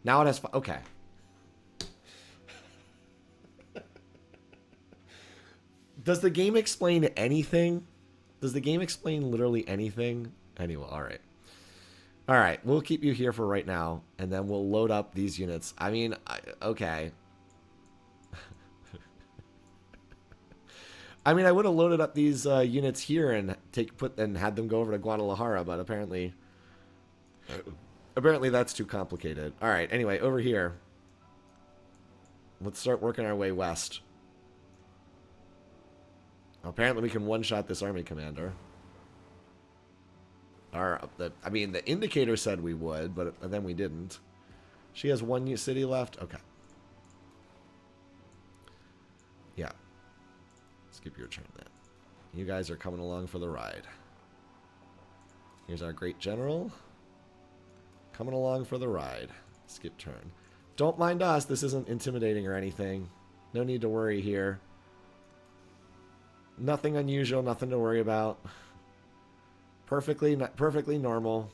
Now it has... Okay. Does the game explain anything? Does the game explain literally anything? Anyway, alright. Alright, we'll keep you here for right now, and then we'll load up these units. I mean, okay. I mean, I would have loaded up these units here and had them go over to Guadalajara, but apparently that's too complicated. All right, anyway, over here. Let's start working our way west. Apparently we can one-shot this army commander. I mean, the indicator said we would, but then we didn't. She has 1 city left? Okay. Yeah. Skip your turn then. You guys are coming along for the ride. Here's our great general. Coming along for the ride. Skip turn. Don't mind us. This isn't intimidating or anything. No need to worry here. Nothing unusual. Nothing to worry about. Perfectly normal.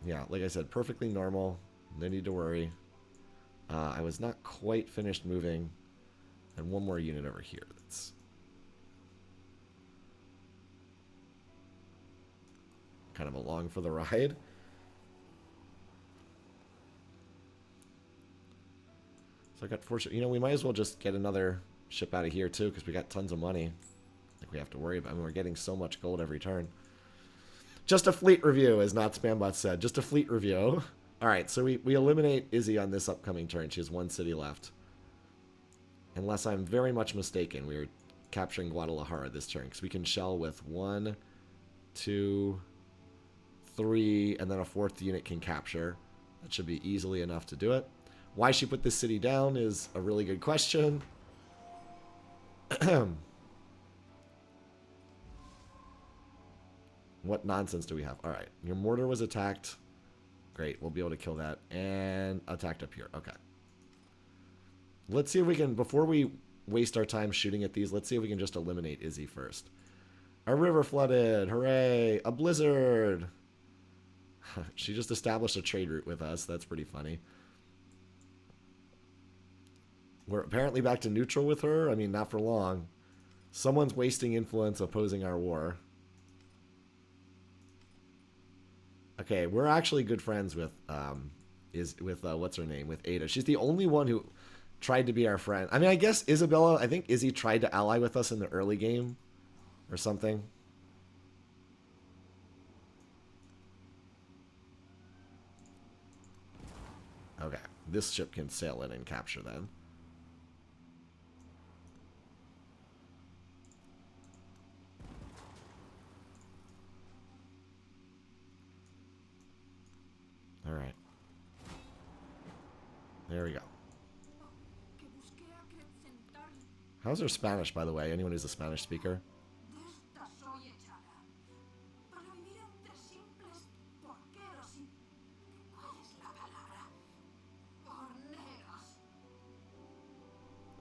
Yeah, like I said, perfectly normal. No need to worry. I was not quite finished moving. And 1 more unit over here. That's kind of along for the ride. So I got 4 ships. You know, we might as well just get another ship out of here too, because we got tons of money. Like we have to worry about. I mean, we're getting so much gold every turn. Just a fleet review, as Not Spambot said. Just a fleet review. All right, so we eliminate Izzy on this upcoming turn. She has 1 city left. Unless I'm very much mistaken, we're capturing Guadalajara this turn, because we can shell with 1, 2, 3, and then a 4th unit can capture. That should be easily enough to do it. Why she put this city down is a really good question. What nonsense do we have? All right, your mortar was attacked. Great, we'll be able to kill that. And attacked up here. Okay. Let's see if we can, before we waste our time shooting at these, let's see if we can just eliminate Izzy first. Our river flooded. Hooray. A blizzard. She just established a trade route with us. That's pretty funny. We're apparently back to neutral with her. I mean, not for long. Someone's wasting influence opposing our war. Okay, we're actually good friends with what's her name, with Ada. She's the only one who tried to be our friend. I mean, I guess Isabella, I think Izzy tried to ally with us in the early game or something. Okay, this ship can sail in and capture then. All right. There we go. How's her Spanish, by the way? Anyone who's a Spanish speaker?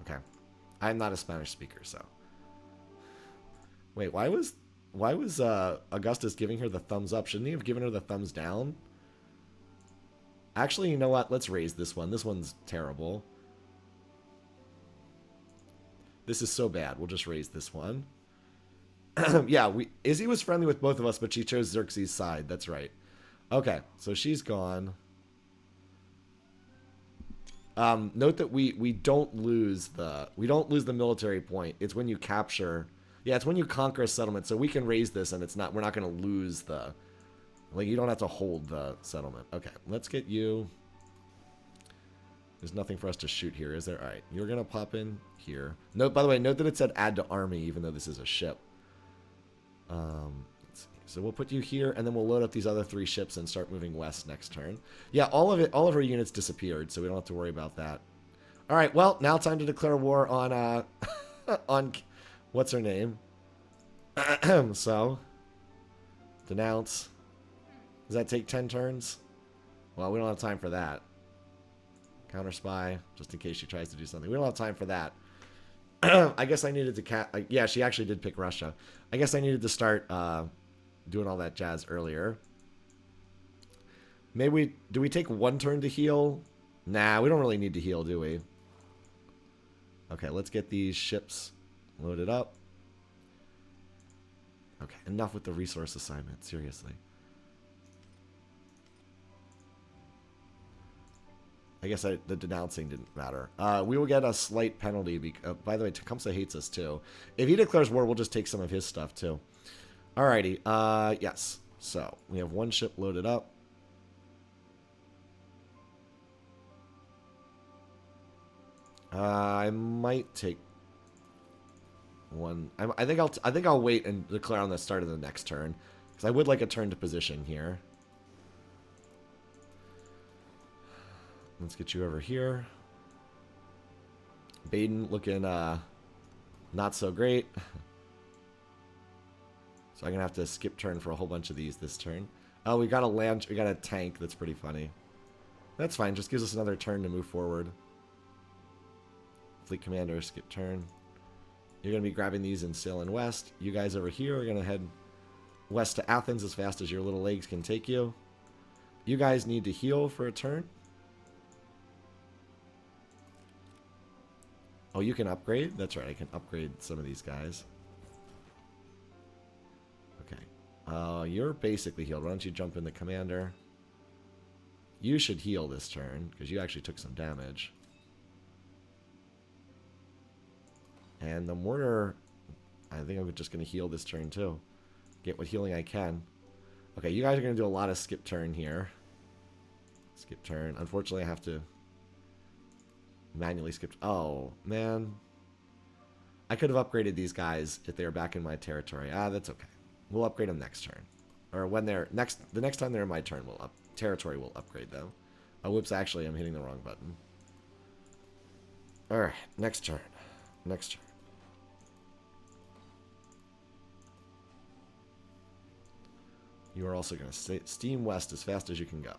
Okay. I'm not a Spanish speaker, so. Wait, why was Augustus giving her the thumbs up? Shouldn't he have given her the thumbs down? Actually, you know what? Let's raise this one. This one's terrible. This is so bad. We'll just raise this one. Yeah, Izzy was friendly with both of us, but she chose Xerxes' side. That's right. Okay, so she's gone. Note that we don't lose the military point. It's when you capture. Yeah, it's when you conquer a settlement. So we can raise this, and we're not going to lose the. Like, you don't have to hold the settlement. Okay, let's get you. There's nothing for us to shoot here, is there? All right, you're going to pop in here. Note, by the way, note that it said add to army, even though this is a ship. Let's see. So we'll put you here, and then we'll load up these other 3 ships and start moving west next turn. Yeah, all of her units disappeared, so we don't have to worry about that. All right, well, now time to declare war on, on, what's her name? So, denounce. Does that take 10 turns? Well, we don't have time for that. Counter spy, just in case she tries to do something. We don't have time for that. I guess I needed to yeah, she actually did pick Russia. I guess I needed to start doing all that jazz earlier. Maybe do we take 1 turn to heal? Nah, we don't really need to heal, do we? Okay, let's get these ships loaded up. Okay, enough with the resource assignment, seriously. I guess the denouncing didn't matter. We will get a slight penalty. By the way, Tecumseh hates us too. If he declares war, we'll just take some of his stuff too. Alrighty. Yes. So we have 1 ship loaded up. I might take 1. I think I'll wait and declare on the start of the next turn, because I would like a turn to position here. Let's get you over here. Baden looking not so great. So I'm gonna have to skip turn for a whole bunch of these this turn. Oh, we got a tank. That's pretty funny. That's fine. Just gives us another turn to move forward. Fleet commander, skip turn. You're gonna be grabbing these and sailing west. You guys over here are gonna head west to Athens as fast as your little legs can take you. You guys need to heal for a turn. Oh, you can upgrade? That's right, I can upgrade some of these guys. Okay. You're basically healed. Why don't you jump in the commander? You should heal this turn, because you actually took some damage. And the mortar, I think I'm just going to heal this turn too. Get what healing I can. Okay, you guys are going to do a lot of skip turn here. Skip turn. Unfortunately, I have to manually skip. Oh, man. I could have upgraded these guys if they were back in my territory. Ah, that's okay. We'll upgrade them next turn. Or when they're the next time they're in my turn, territory will upgrade them. Oh, whoops, actually, I'm hitting the wrong button. Alright, next turn. Next turn. You are also going to steam west as fast as you can go.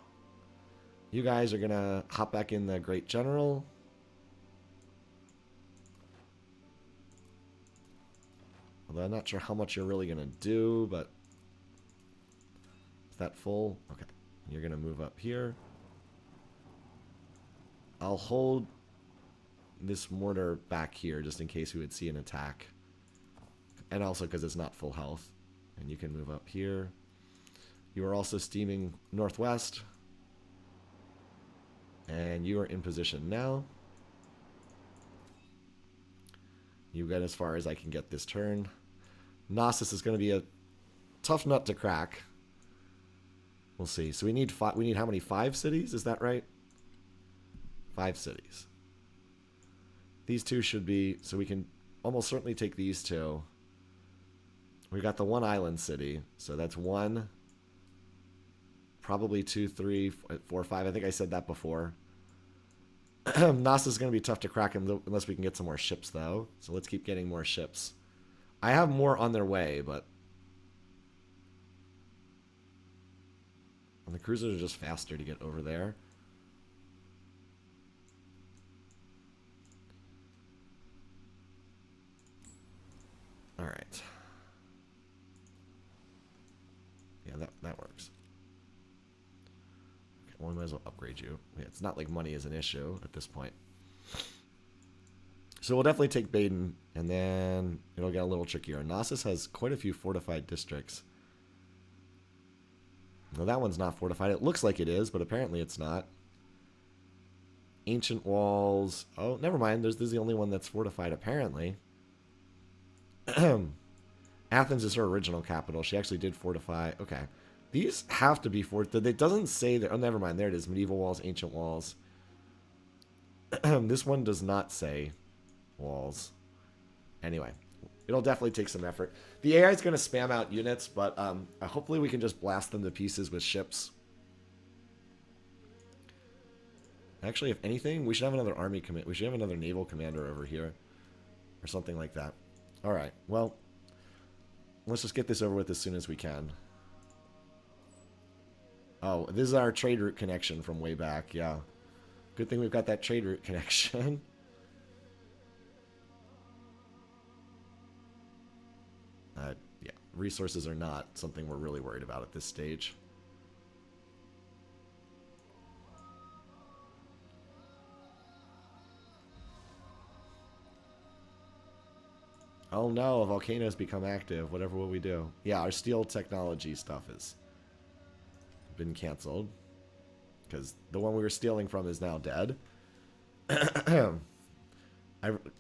You guys are going to hop back in the Great General. Although I'm not sure how much you're really going to do, but... Is that full? Okay. You're going to move up here. I'll hold this mortar back here just in case we would see an attack. And also because it's not full health. And you can move up here. You are also steaming northwest. And you are in position now. You get as far as I can get this turn. Gnosis is going to be a tough nut to crack. We'll see. So we need how many? 5 cities? Is that right? 5 cities. These two should be... So we can almost certainly take these two. We got the one island city. So that's 1... Probably 2, 3, 4, 5. I think I said that before. Gnosis is going to be tough to crack unless we can get some more ships, though. So let's keep getting more ships. I have more on their way, but... And the cruisers are just faster to get over there. Alright. Yeah, that works. Well, we might as well upgrade you. Yeah, it's not like money is an issue at this point. So we'll definitely take Baden, and then it'll get a little trickier. Gnosis has quite a few fortified districts. Well, that one's not fortified. It looks like it is, but apparently it's not. Ancient walls. Oh, never mind. This is the only one that's fortified, apparently. Athens is her original capital. She actually did fortify. Okay. These have to be fortified. It doesn't say that. Oh, never mind. There it is. Medieval walls, ancient walls. This one does not say walls. Anyway, it'll definitely take some effort. The AI is going to spam out units, but hopefully we can just blast them to pieces with ships. Actually, if anything, we should have another army command. We should have another naval commander over here, or something like that. All right. Well, let's just get this over with as soon as we can. Oh, this is our trade route connection from way back, yeah. Good thing we've got that trade route connection. Yeah, resources are not something we're really worried about at this stage. Oh no, a volcano has become active. Whatever will we do? Yeah, our steel technology stuff has been canceled. Because the one we were stealing from is now dead.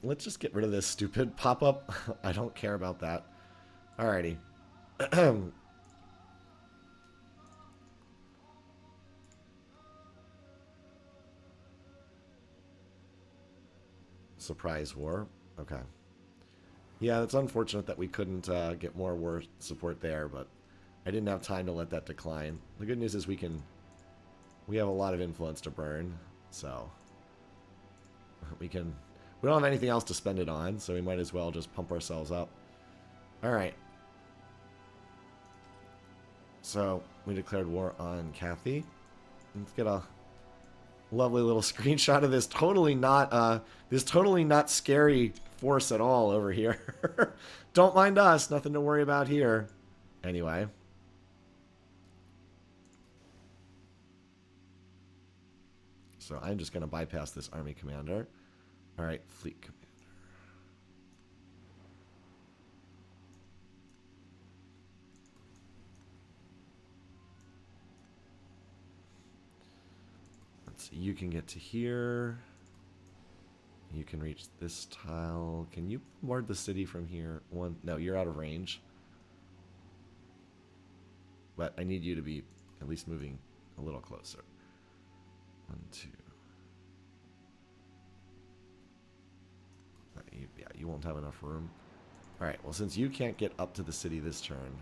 Let's just get rid of this stupid pop-up. I don't care about that. Alrighty. Surprise war. Okay. Yeah, it's unfortunate that we couldn't get more war support there, but I didn't have time to let that decline. The good news is we have a lot of influence to burn, so we don't have anything else to spend it on, so we might as well just pump ourselves up. Alright. So, we declared war on Cathy. Let's get a lovely little screenshot of this totally not scary force at all over here. Don't mind us, nothing to worry about here. Anyway. So I'm just going to bypass this army commander. Alright, fleet commander. Let's see, you can get to here. You can reach this tile. Can you board the city from here? One, no, you're out of range. But I need you to be at least moving a little closer. 1, 2. Yeah, you won't have enough room. Alright, well, since you can't get up to the city this turn,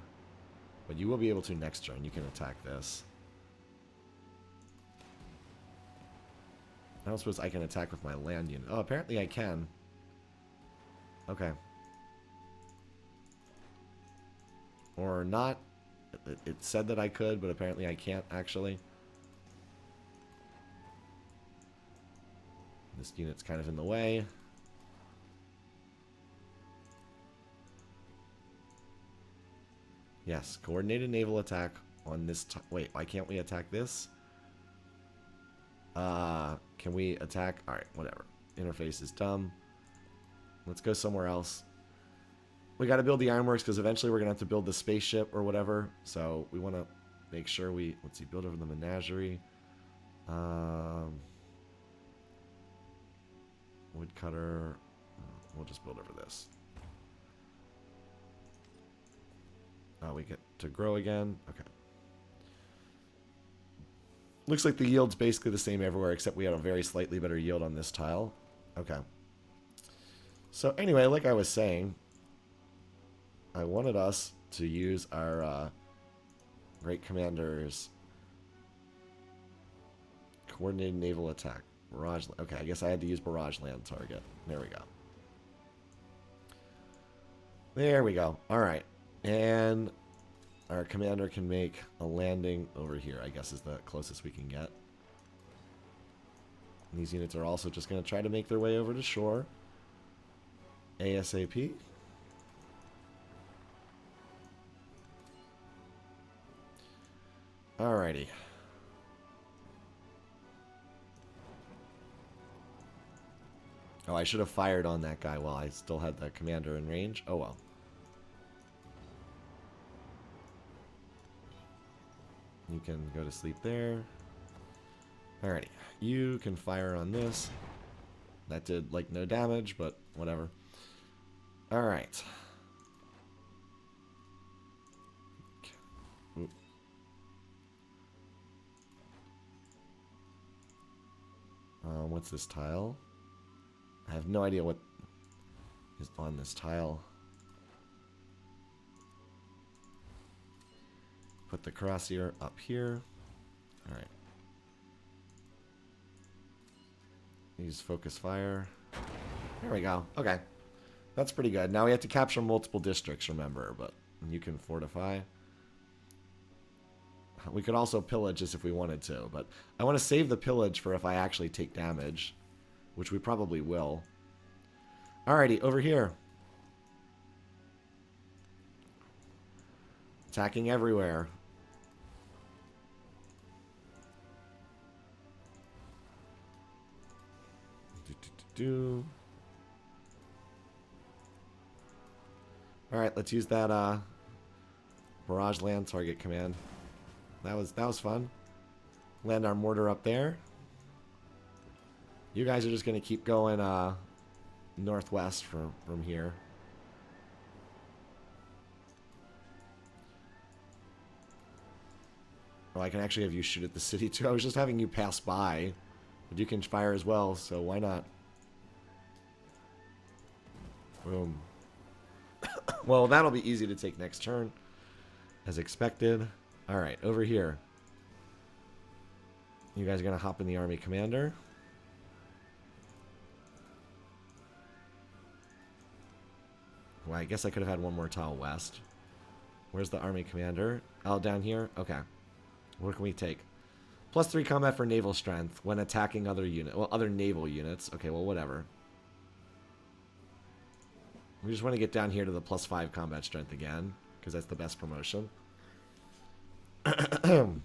but you will be able to next turn, you can attack this. I don't suppose I can attack with my land unit. Oh, apparently I can. Okay. Or not. It said that I could, but apparently I can't, actually. This unit's kind of in the way. Yes, coordinated naval attack on this... Wait, why can't we attack this? Can we attack? Alright, whatever. Interface is dumb. Let's go somewhere else. We got to build the ironworks because eventually we're going to have to build the spaceship or whatever. So we want to make sure we... Let's see, build over the menagerie. Woodcutter. We'll just build over this. We get to grow again. Okay. Looks like the yield's basically the same everywhere, except we have a very slightly better yield on this tile. Okay. So anyway, like I was saying, I wanted us to use our great commander's coordinated naval attack. Barrage. Okay, I guess I had to use barrage land target. There we go. There we go. All right. And our commander can make a landing over here, I guess is the closest we can get. And these units are also just going to try to make their way over to shore. ASAP. Alrighty. Oh, I should have fired on that guy while I still had the commander in range. Oh well. You can go to sleep there. Alrighty. You can fire on this. That did, like, no damage, but whatever. Alright. Okay. What's this tile? I have no idea what is on this tile. Put the crosshair up here. Alright. Use focus fire. There we go. Okay. That's pretty good. Now we have to capture multiple districts, remember, but you can fortify. We could also pillage this if we wanted to, but I want to save the pillage for if I actually take damage, which we probably will. Alrighty, over here. Attacking everywhere. Alright, let's use that barrage land target command. That was fun. Land our mortar up there. You guys are just gonna keep going northwest from here. Oh, I can actually have you shoot at the city too. I was just having you pass by. But you can fire as well, so why not? Boom. Well, that'll be easy to take next turn, as expected. Alright, over here. You guys are going to hop in the army commander. Well, I guess I could have had one more tile west. Where's the army commander? Oh, down here? Okay. What can we take? +3 combat for naval strength when attacking other other naval units. Okay, well, whatever. We just want to get down here to the +5 combat strength again, because that's the best promotion. Oh,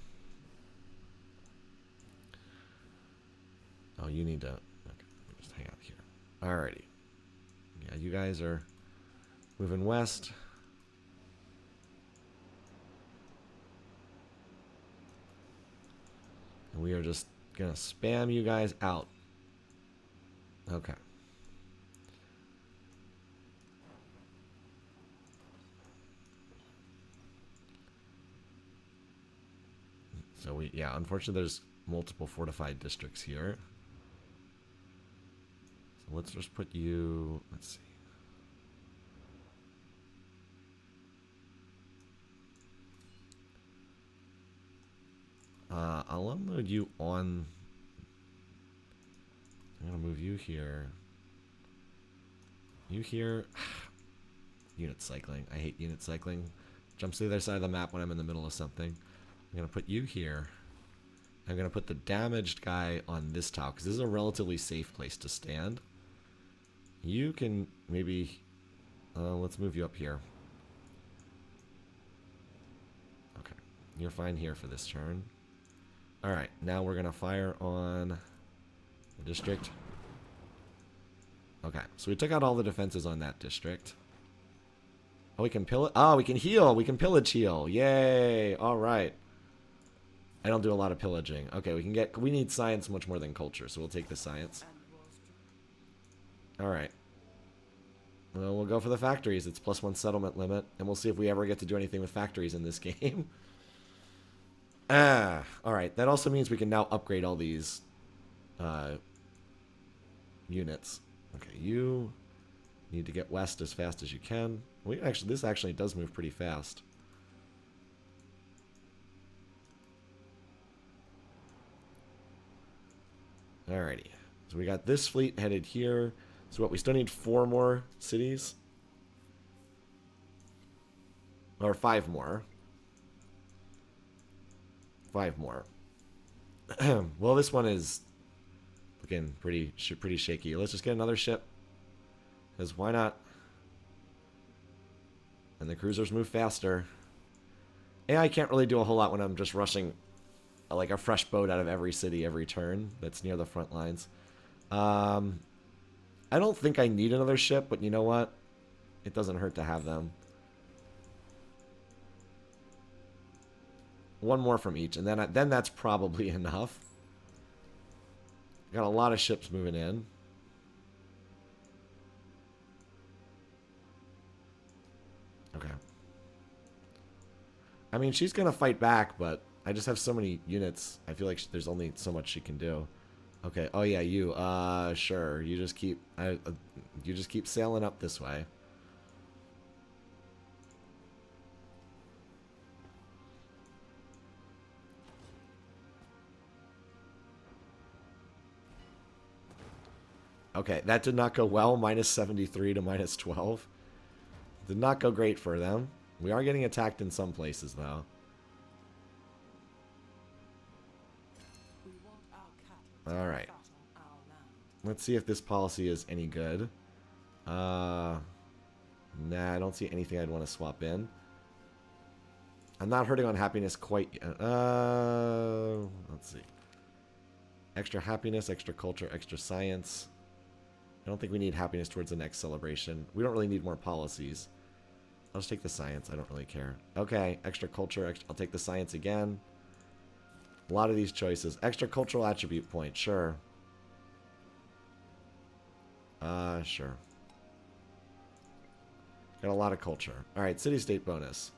you need to... Okay, just hang out here. Alrighty. Yeah, you guys are moving west. And we are just going to spam you guys out. Okay. So yeah, unfortunately there's multiple fortified districts here. So let's just put you, let's see. I'll unload you on, I'm gonna move you here. You here. Unit cycling. I hate unit cycling. Jumps to the other side of the map when I'm in the middle of something. I'm going to put you here. I'm going to put the damaged guy on this tile, because this is a relatively safe place to stand. You can maybe... let's move you up here. Okay. You're fine here for this turn. Alright, now we're going to fire on the district. Okay, so we took out all the defenses on that district. Oh, we can pillage. Oh, we can heal. We can pillage heal. Yay. All right. I don't do a lot of pillaging. Okay, we can get... We need science much more than culture, so we'll take the science. All right. Well, we'll go for the factories. It's +1 settlement limit, and we'll see if we ever get to do anything with factories in this game. All right. That also means we can now upgrade all these units. Okay, you need to get west as fast as you can. This actually does move pretty fast. Alrighty. So we got this fleet headed here. So what, we still need 4 more cities? Or 5 more. 5 more. Well, this one is looking pretty shaky. Let's just get another ship. Because why not? And the cruisers move faster. AI can't really do a whole lot when I'm just rushing like a fresh boat out of every city every turn that's near the front lines. I don't think I need another ship, but you know what? It doesn't hurt to have them. 1 more from each, and then that's probably enough. Got a lot of ships moving in. Okay. I mean, she's gonna fight back, but I just have so many units. I feel like there's only so much she can do. Okay. Oh yeah, you. Sure. You just keep. You just keep sailing up this way. Okay, that did not go well. -73 to -12. Did not go great for them. We are getting attacked in some places, though. Alright. Let's see if this policy is any good. Nah, I don't see anything I'd want to swap in. I'm not hurting on happiness quite yet. Let's see. Extra happiness, extra culture, extra science. I don't think we need happiness towards the next celebration. We don't really need more policies. I'll just take the science. I don't really care. Okay, extra culture. I'll take the science again. A lot of these choices. Extra cultural attribute point. Sure. Sure. Got a lot of culture. Alright, city-state bonus.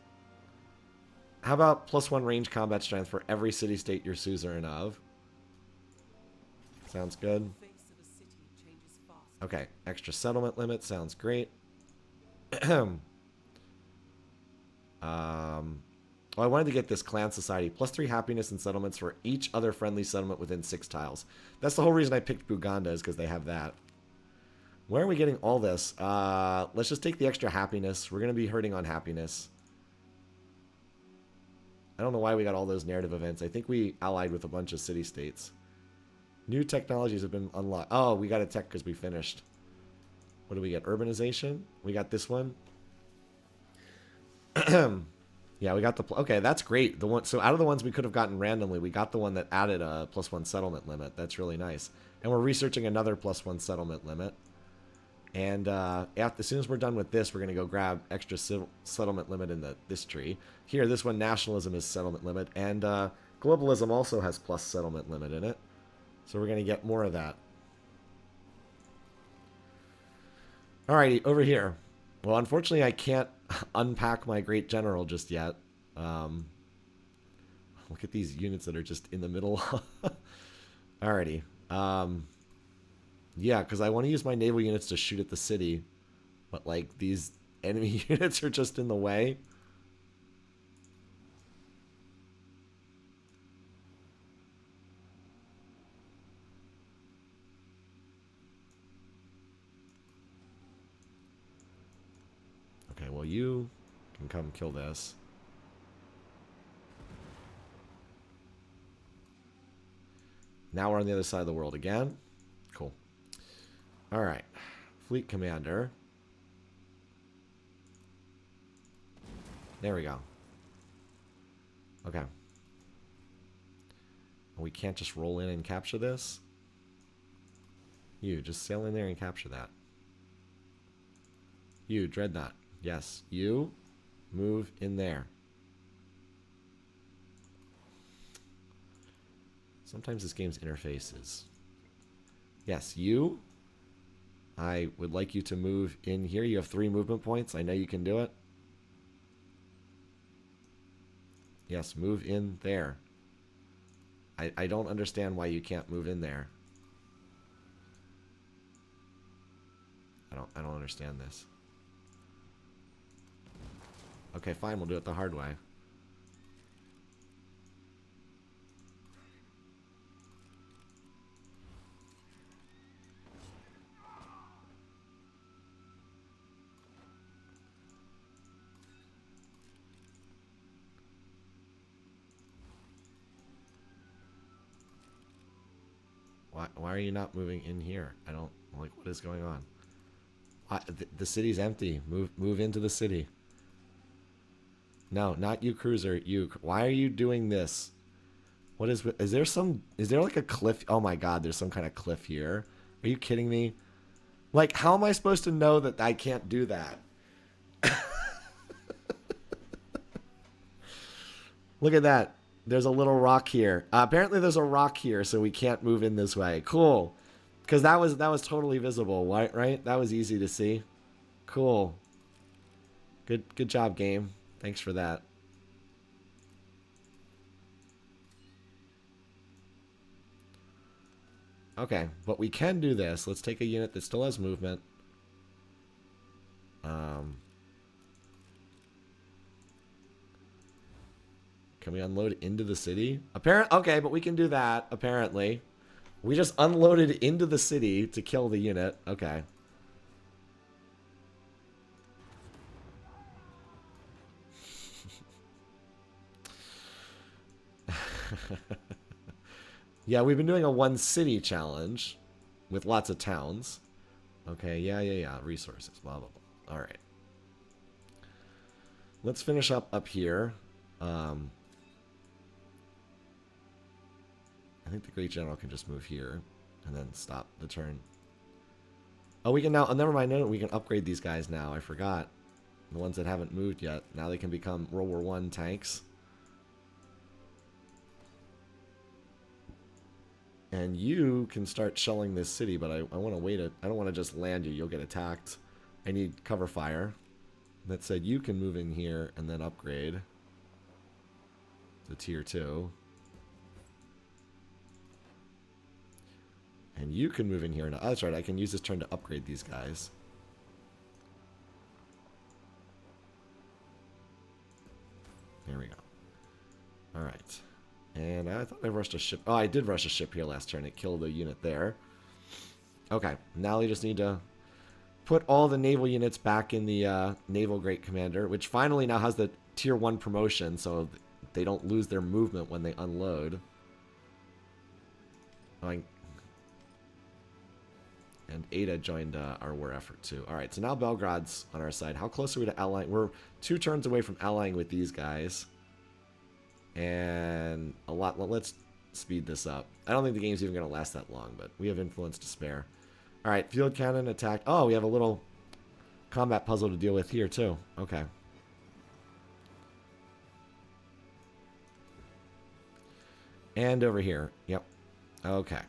How about +1 range combat strength for every city-state you're suzerain of? Sounds good. Okay, extra settlement limit. Sounds great. Oh, I wanted to get this clan society. +3 happiness and settlements for each other friendly settlement within 6 tiles. That's the whole reason I picked Buganda, is because they have that. Where are we getting all this? Let's just take the extra happiness. We're going to be hurting on happiness. I don't know why we got all those narrative events. I think we allied with a bunch of city-states. New technologies have been unlocked. Oh, we got a tech because we finished. What do we get? Urbanization? We got this one. Yeah, we got the... Okay, that's great. The one. So out of the ones we could have gotten randomly, we got the one that added a +1 settlement limit. That's really nice. And we're researching another +1 settlement limit. And as soon as we're done with this, we're going to go grab extra settlement limit in this tree. Here, this one, nationalism is settlement limit. And globalism also has + settlement limit in it. So we're going to get more of that. Alrighty, over here. Well, unfortunately, I can't unpack my great general just yet. Look at these units that are just in the middle. Alrighty. Yeah, because I want to use my naval units to shoot at the city. But, like, these enemy units are just in the way. Okay, well, you can come kill this. Now we're on the other side of the world again. Cool. All right. Fleet commander. There we go. Okay. We can't just roll in and capture this? You, just sail in there and capture that. You, Dreadnought. Yes. You, move in there. Sometimes this game's interface is... Yes, you. I would like you to move in here. You have 3 movement points. I know you can do it. Yes, move in there. I don't understand why you can't move in there. I don't understand this. Okay, fine, we'll do it the hard way. Why are you not moving in here? I don't, like, what is going on? The city's empty. Move into the city. No, not you, cruiser. You. Why are you doing this? What is there like a cliff? Oh my god, there's some kind of cliff here. Are you kidding me? Like, how am I supposed to know that I can't do that? Look at that. There's a little rock here. Apparently there's a rock here, so we can't move in this way. Cool. Because that was totally visible, right? That was easy to see. Cool. Good job, game. Thanks for that. Okay, but we can do this. Let's take a unit that still has movement. Can we unload into the city? Okay, but we can do that, apparently. We just unloaded into the city to kill the unit. Okay. Yeah, we've been doing a 1 city challenge with lots of towns. Okay, yeah. Resources, blah, blah, blah. All right. Let's finish up here. I think the Great General can just move here and then stop the turn. Oh, we can now... Oh, never mind. No, we can upgrade these guys now. I forgot. The ones that haven't moved yet. Now they can become World War I tanks. And you can start shelling this city, but I want to wait. I don't want to just land you. You'll get attacked. I need cover fire. That said, you can move in here and then upgrade to tier 2. And you can move in here. Oh, that's right. I can use this turn to upgrade these guys. There we go. All right. And I thought I rushed a ship. Oh, I did rush a ship here last turn. It killed a unit there. Okay. Now we just need to put all the naval units back in the Naval Great Commander, which finally now has the tier 1 promotion, so they don't lose their movement when they unload. And Ada joined our war effort too. All right, so now Belgrade's on our side. How close are we to allying? We're 2 turns away from allying with these guys. And a lot. Well, let's speed this up. I don't think the game's even going to last that long, but we have influence to spare. All right, field cannon attack. Oh, we have a little combat puzzle to deal with here too. Okay. And over here. Yep. Okay.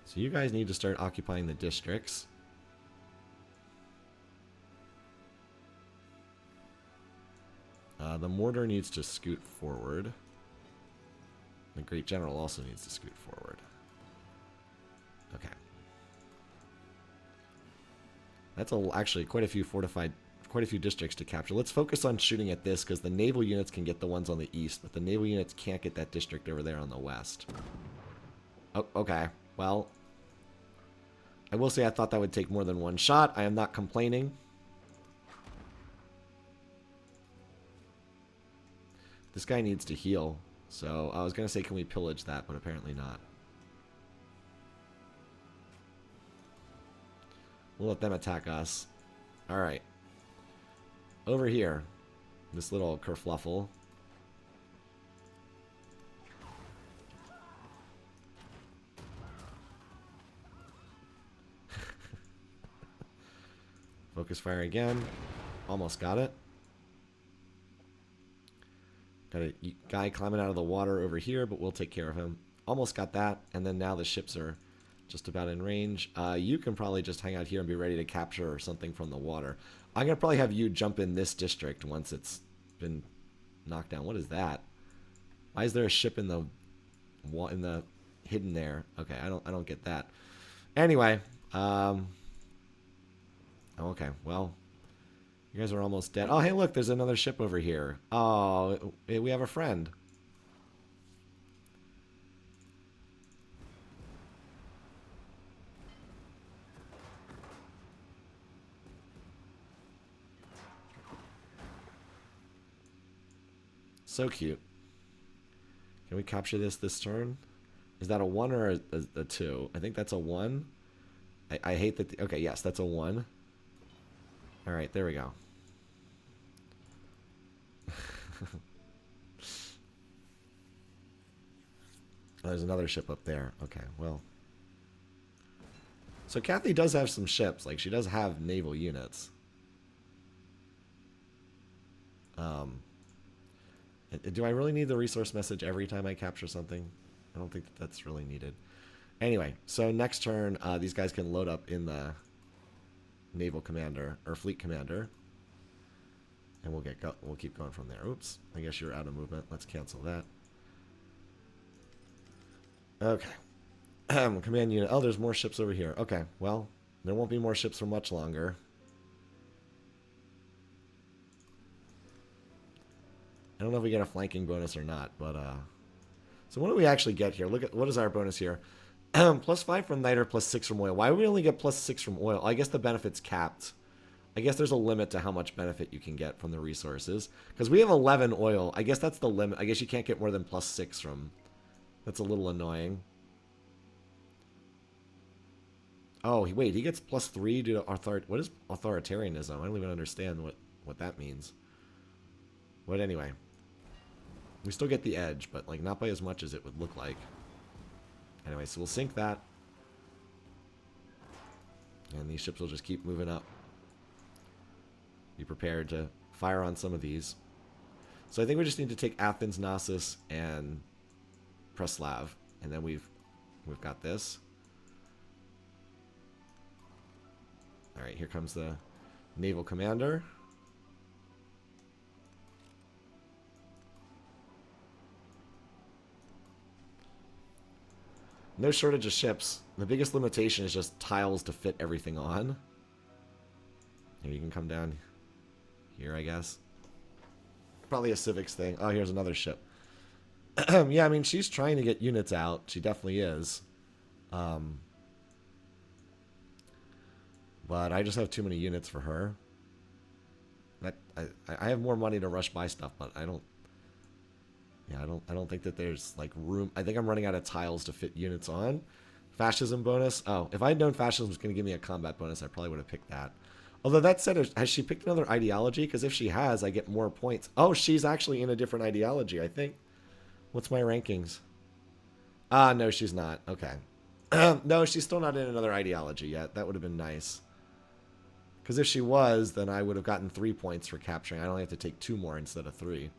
So you guys need to start occupying the districts. The mortar needs to scoot forward. The Great General also needs to scoot forward. Okay. That's actually quite a few districts to capture. Let's focus on shooting at this, because the naval units can get the ones on the east, but the naval units can't get that district over there on the west. Oh, okay. Well, I will say I thought that would take more than one shot. I am not complaining. This guy needs to heal. So I was going to say, can we pillage that? But apparently not. We'll let them attack us. Alright. Over here. This little kerfluffle. Focus fire again. Almost got it. Got a guy climbing out of the water over here, but we'll take care of him. Almost got that. And then now the ships are just about in range. You can probably just hang out here and be ready to capture something from the water. I'm going to probably have you jump in this district once it's been knocked down. What is that? Why is there a ship in the hidden there? Okay, I don't get that. Anyway, okay, well, you guys are almost dead. Oh, hey, look, there's another ship over here. Oh, we have a friend. So cute. Can we capture this turn? Is that a 1 or a 2? I think that's a 1. I hate that. Okay, yes, that's a 1. All right, there we go. There's another ship up there. Okay, well. So Kathy does have some ships. Like, she does have naval units. Do I really need the resource message every time I capture something? I don't think that's really needed. Anyway, so next turn, these guys can load up in the naval commander or fleet commander, and we'll keep going from there. Oops, I guess you're out of movement. Let's cancel that. Okay. Command unit. Oh, there's more ships over here. Okay, well, there won't be more ships for much longer. I don't know if we get a flanking bonus or not, but so what do we actually get here? Look at what is our bonus here. +5 from niter, +6 from oil. Why do we only get +6 from oil? I guess the benefit's capped. I guess there's a limit to how much benefit you can get from the resources. Because we have 11 oil. I guess that's the limit. I guess you can't get more than +6 from. That's a little annoying. Oh, wait, he gets +3 due to what is authoritarianism? I don't even understand what that means. But anyway. We still get the edge, but like not by as much as it would look like. Anyway, so we'll sink that. And these ships will just keep moving up. Be prepared to fire on some of these. So I think we just need to take Athens, Knossos, and Preslav. And then we've got this. Alright, here comes the naval commander. No shortage of ships. The biggest limitation is just tiles to fit everything on. Maybe you can come down here, I guess. Probably a civics thing. Oh, here's another ship. Yeah, I mean, she's trying to get units out. She definitely is. But I just have too many units for her. I have more money to rush buy stuff, but I don't. Yeah, I don't think that there's like room. I think I'm running out of tiles to fit units on. Fascism bonus. Oh, if I had known fascism was going to give me a combat bonus, I probably would have picked that. Although that said, has she picked another ideology? Because if she has, I get more points. Oh, she's actually in a different ideology, I think. What's my rankings? Ah, no, she's not. Okay. No, she's still not in another ideology yet. That would have been nice. Because if she was, then I would have gotten 3 points for capturing. I only have to take 2 more instead of 3.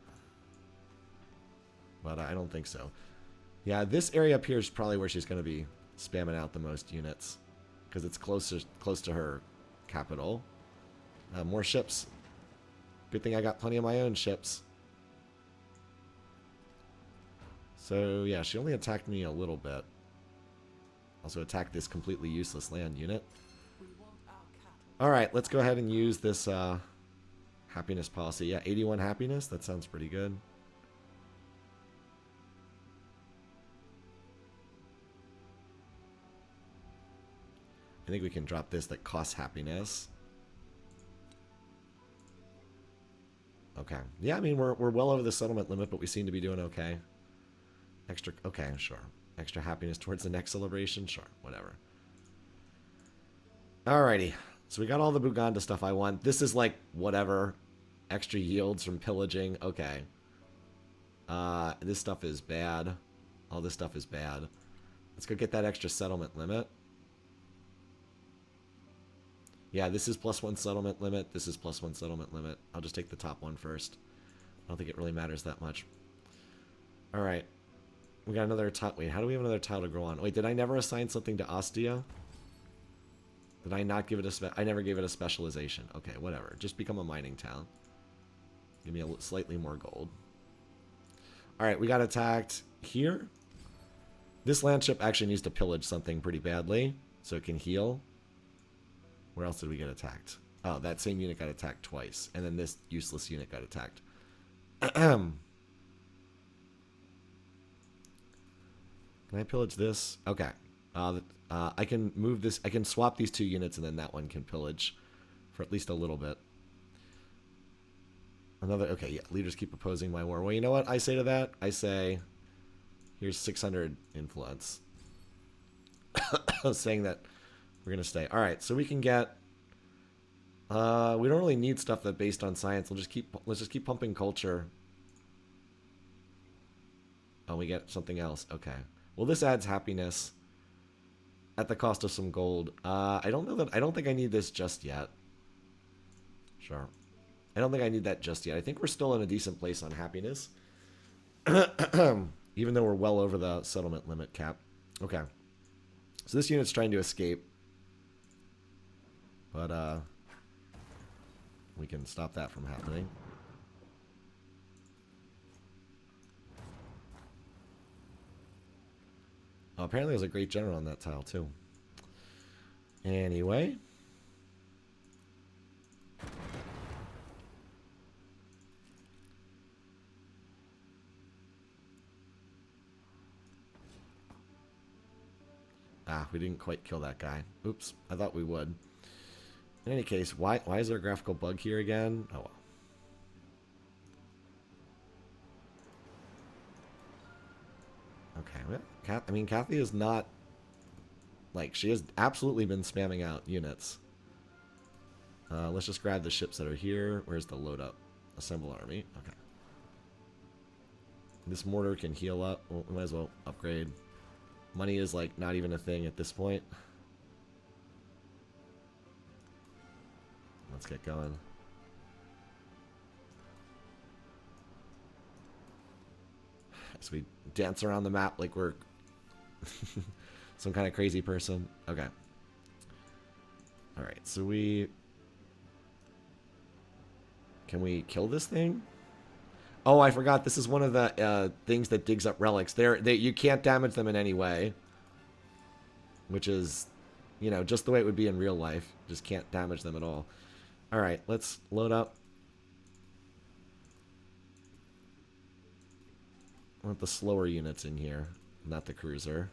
But I don't think so. Yeah, this area up here is probably where she's going to be spamming out the most units. Because it's close to her capital. More ships. Good thing I got plenty of my own ships. So, yeah, she only attacked me a little bit. Also attacked this completely useless land unit. Alright, let's go ahead and use this happiness policy. Yeah, 81 happiness. That sounds pretty good. I think we can drop this that costs happiness. Okay. Yeah, I mean, we're well over the settlement limit, but we seem to be doing okay. Extra, okay, sure. Extra happiness towards the next celebration? Sure, whatever. Alrighty. So we got all the Buganda stuff I want. This is like, whatever. Extra yields from pillaging. Okay. This stuff is bad. All this stuff is bad. Let's go get that extra settlement limit. Yeah, this is +1 settlement limit. This is +1 settlement limit. I'll just take the top one first. I don't think it really matters that much. Alright. We got another tile. Wait, how do we have another tile to grow on? Wait, did I never assign something to Ostia? Did I not give it a I never gave it a specialization. Okay, whatever. Just become a mining town. Give me a slightly more gold. Alright, we got attacked here. This landship actually needs to pillage something pretty badly so it can heal. Where else did we get attacked? Oh, that same unit got attacked twice. And then this useless unit got attacked. Can I pillage this? Okay. I can move this. I can swap these 2 units and then that one can pillage for at least a little bit. Another. Okay, yeah. Leaders keep opposing my war. Well, you know what I say to that? I say, here's 600 influence. Saying that we're going to stay. All right, so we can get... we don't really need stuff that's based on science. Let's just keep pumping culture. Oh, we get something else. Okay. Well, this adds happiness at the cost of some gold. I don't think I need this just yet. Sure. I don't think I need that just yet. I think we're still in a decent place on happiness. Even though we're well over the settlement limit cap. Okay. So this unit's trying to escape. But, we can stop that from happening. Oh, apparently there's a great general on that tile, too. Anyway. Ah, we didn't quite kill that guy. Oops, I thought we would. In any case, why is there a graphical bug here again? Oh well. Okay, well, I mean, Kathy is not... Like, she has absolutely been spamming out units. Let's just grab the ships that are here. Where's the load up? Assemble army. Okay. This mortar can heal up. Well, we might as well upgrade. Money is, like, not even a thing at this point. Let's get going. So we dance around the map like we're some kind of crazy person. Okay. Alright, so can we kill this thing? Oh, I forgot. This is one of the things that digs up relics. You can't damage them in any way. Which is, you know, just the way it would be in real life. Just can't damage them at all. Alright, let's load up. I want the slower units in here, not the cruiser.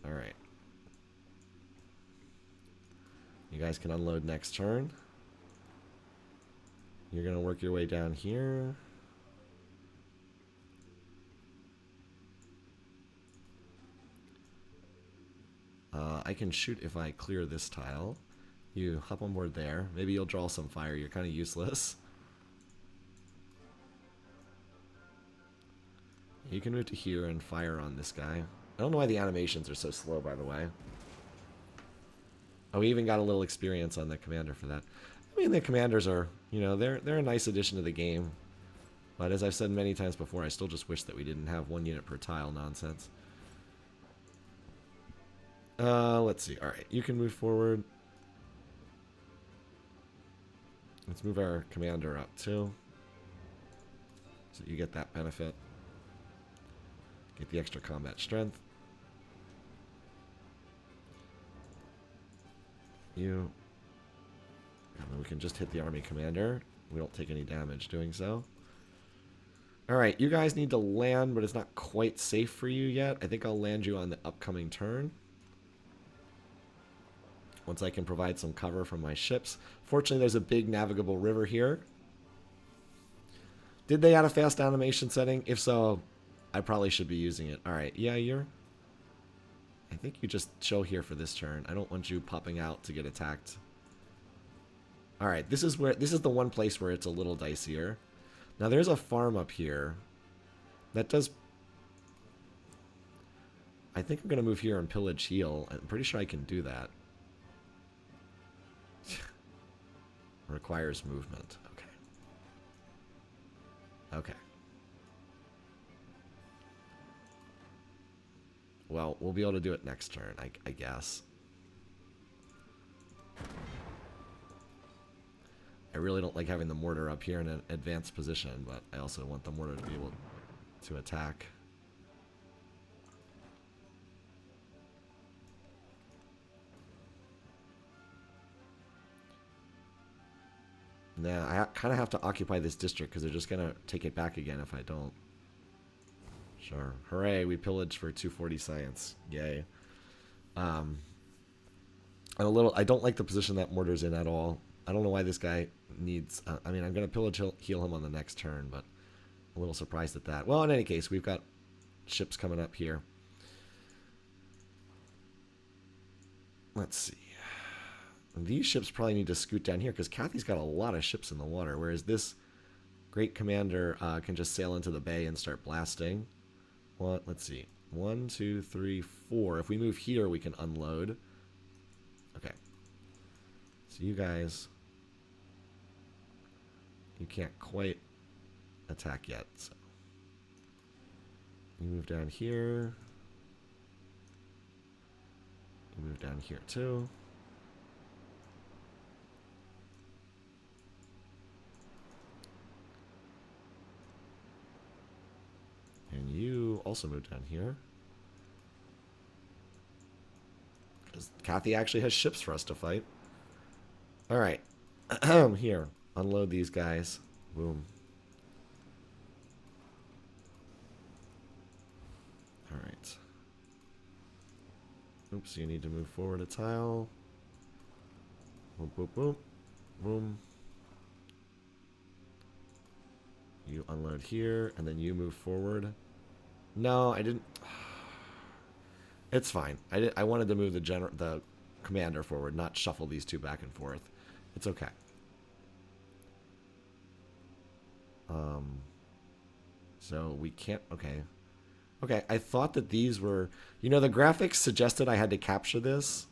Alright. You guys can unload next turn. You're going to work your way down here. I can shoot if I clear this tile. You hop on board there. Maybe you'll draw some fire. You're kind of useless. You can move to here and fire on this guy. I don't know why the animations are so slow, by the way. Oh, we even got a little experience on the commander for that. I mean, the commanders are, you know, they're a nice addition to the game. But as I've said many times before, I still just wish that we didn't have 1 unit per tile nonsense. Let's see. Alright, you can move forward. Let's move our commander up, too. So you get that benefit. Get the extra combat strength. You. And we can just hit the army commander. We don't take any damage doing so. Alright, you guys need to land, but it's not quite safe for you yet. I think I'll land you on the upcoming turn. Once I can provide some cover from my ships. Fortunately, there's a big navigable river here. Did they add a fast animation setting? If so, I probably should be using it. Alright, yeah, you're... I think you just show here for this turn. I don't want you popping out to get attacked. Alright, this is the one place where it's a little dicier. Now there's a farm up here. That does... I think I'm going to move here and pillage heal. I'm pretty sure I can do that. Requires movement. Okay. Okay. Well, we'll be able to do it next turn, I guess. I really don't like having the mortar up here in an advanced position, but I also want the mortar to be able to attack. Nah, I kind of have to occupy this district because they're just going to take it back again if I don't. Sure. Hooray, we pillaged for 240 science. Yay. I'm a little... I don't like the position that mortar's in at all. I don't know why this guy needs... I mean, I'm going to pillage heal him on the next turn, but I'm a little surprised at that. Well, in any case, we've got ships coming up here. Let's see. These ships probably need to scoot down here because Kathy's got a lot of ships in the water, whereas this great commander can just sail into the bay and start blasting. What? Let's see. 1, 2, 3, 4. If we move here, we can unload. Okay. So you guys... You can't quite attack yet, so... You move down here. You move down here, too. And you also move down here. Because Kathy actually has ships for us to fight. Alright. Here. Unload these guys. Boom. Alright. Oops, you need to move forward a tile. Boom, boom, boom. Boom. You unload here, and then you move forward. No, I didn't. It's fine. I wanted to move the commander forward, not shuffle these two back and forth. It's okay. So we can't. Okay. Okay. I thought that these were. You know, the graphics suggested I had to capture this,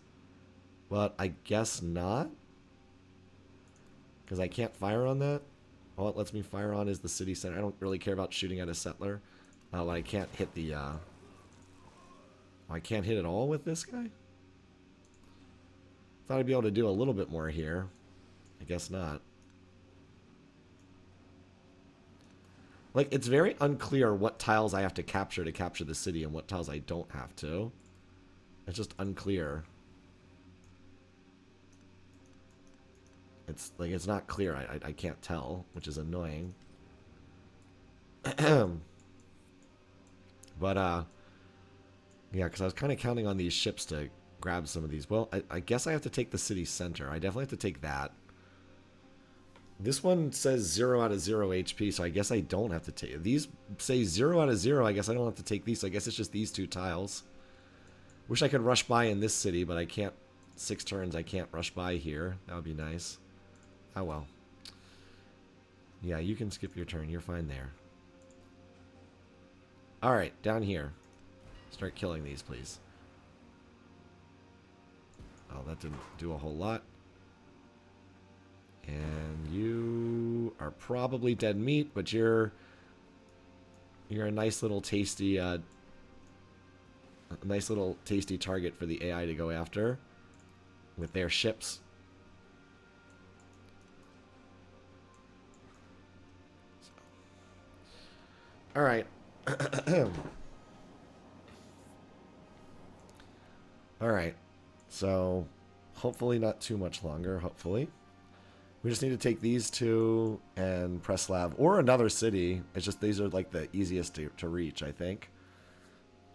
but I guess not, because I can't fire on that. All it lets me fire on is the city center. I don't really care about shooting at a settler. I can't hit the... I can't hit it all with this guy? Thought I'd be able to do a little bit more here. I guess not. Like, it's very unclear what tiles I have to capture the city and what tiles I don't have to. It's just unclear. It's like, it's not clear. I can't tell, which is annoying. But, yeah, because I was kind of counting on these ships to grab some of these. Well, I guess I have to take the city center. I definitely have to take that. This one says 0 out of 0 HP, so I guess I don't have to take... These say 0 out of 0. I guess I don't have to take these, so I guess it's just these two tiles. Wish I could rush by in this city, but I can't... 6 turns, I can't rush by here. That would be nice. Oh, well. Yeah, you can skip your turn. You're fine there. Alright, down here. Start killing these, please. Oh, that didn't do a whole lot. And you are probably dead meat, but you're a nice little tasty target for the AI to go after with their ships. So. All right. Alright. So, hopefully not too much longer, hopefully. We just need to take these two and Preslav, or another city. It's just these are like the easiest to reach, I think.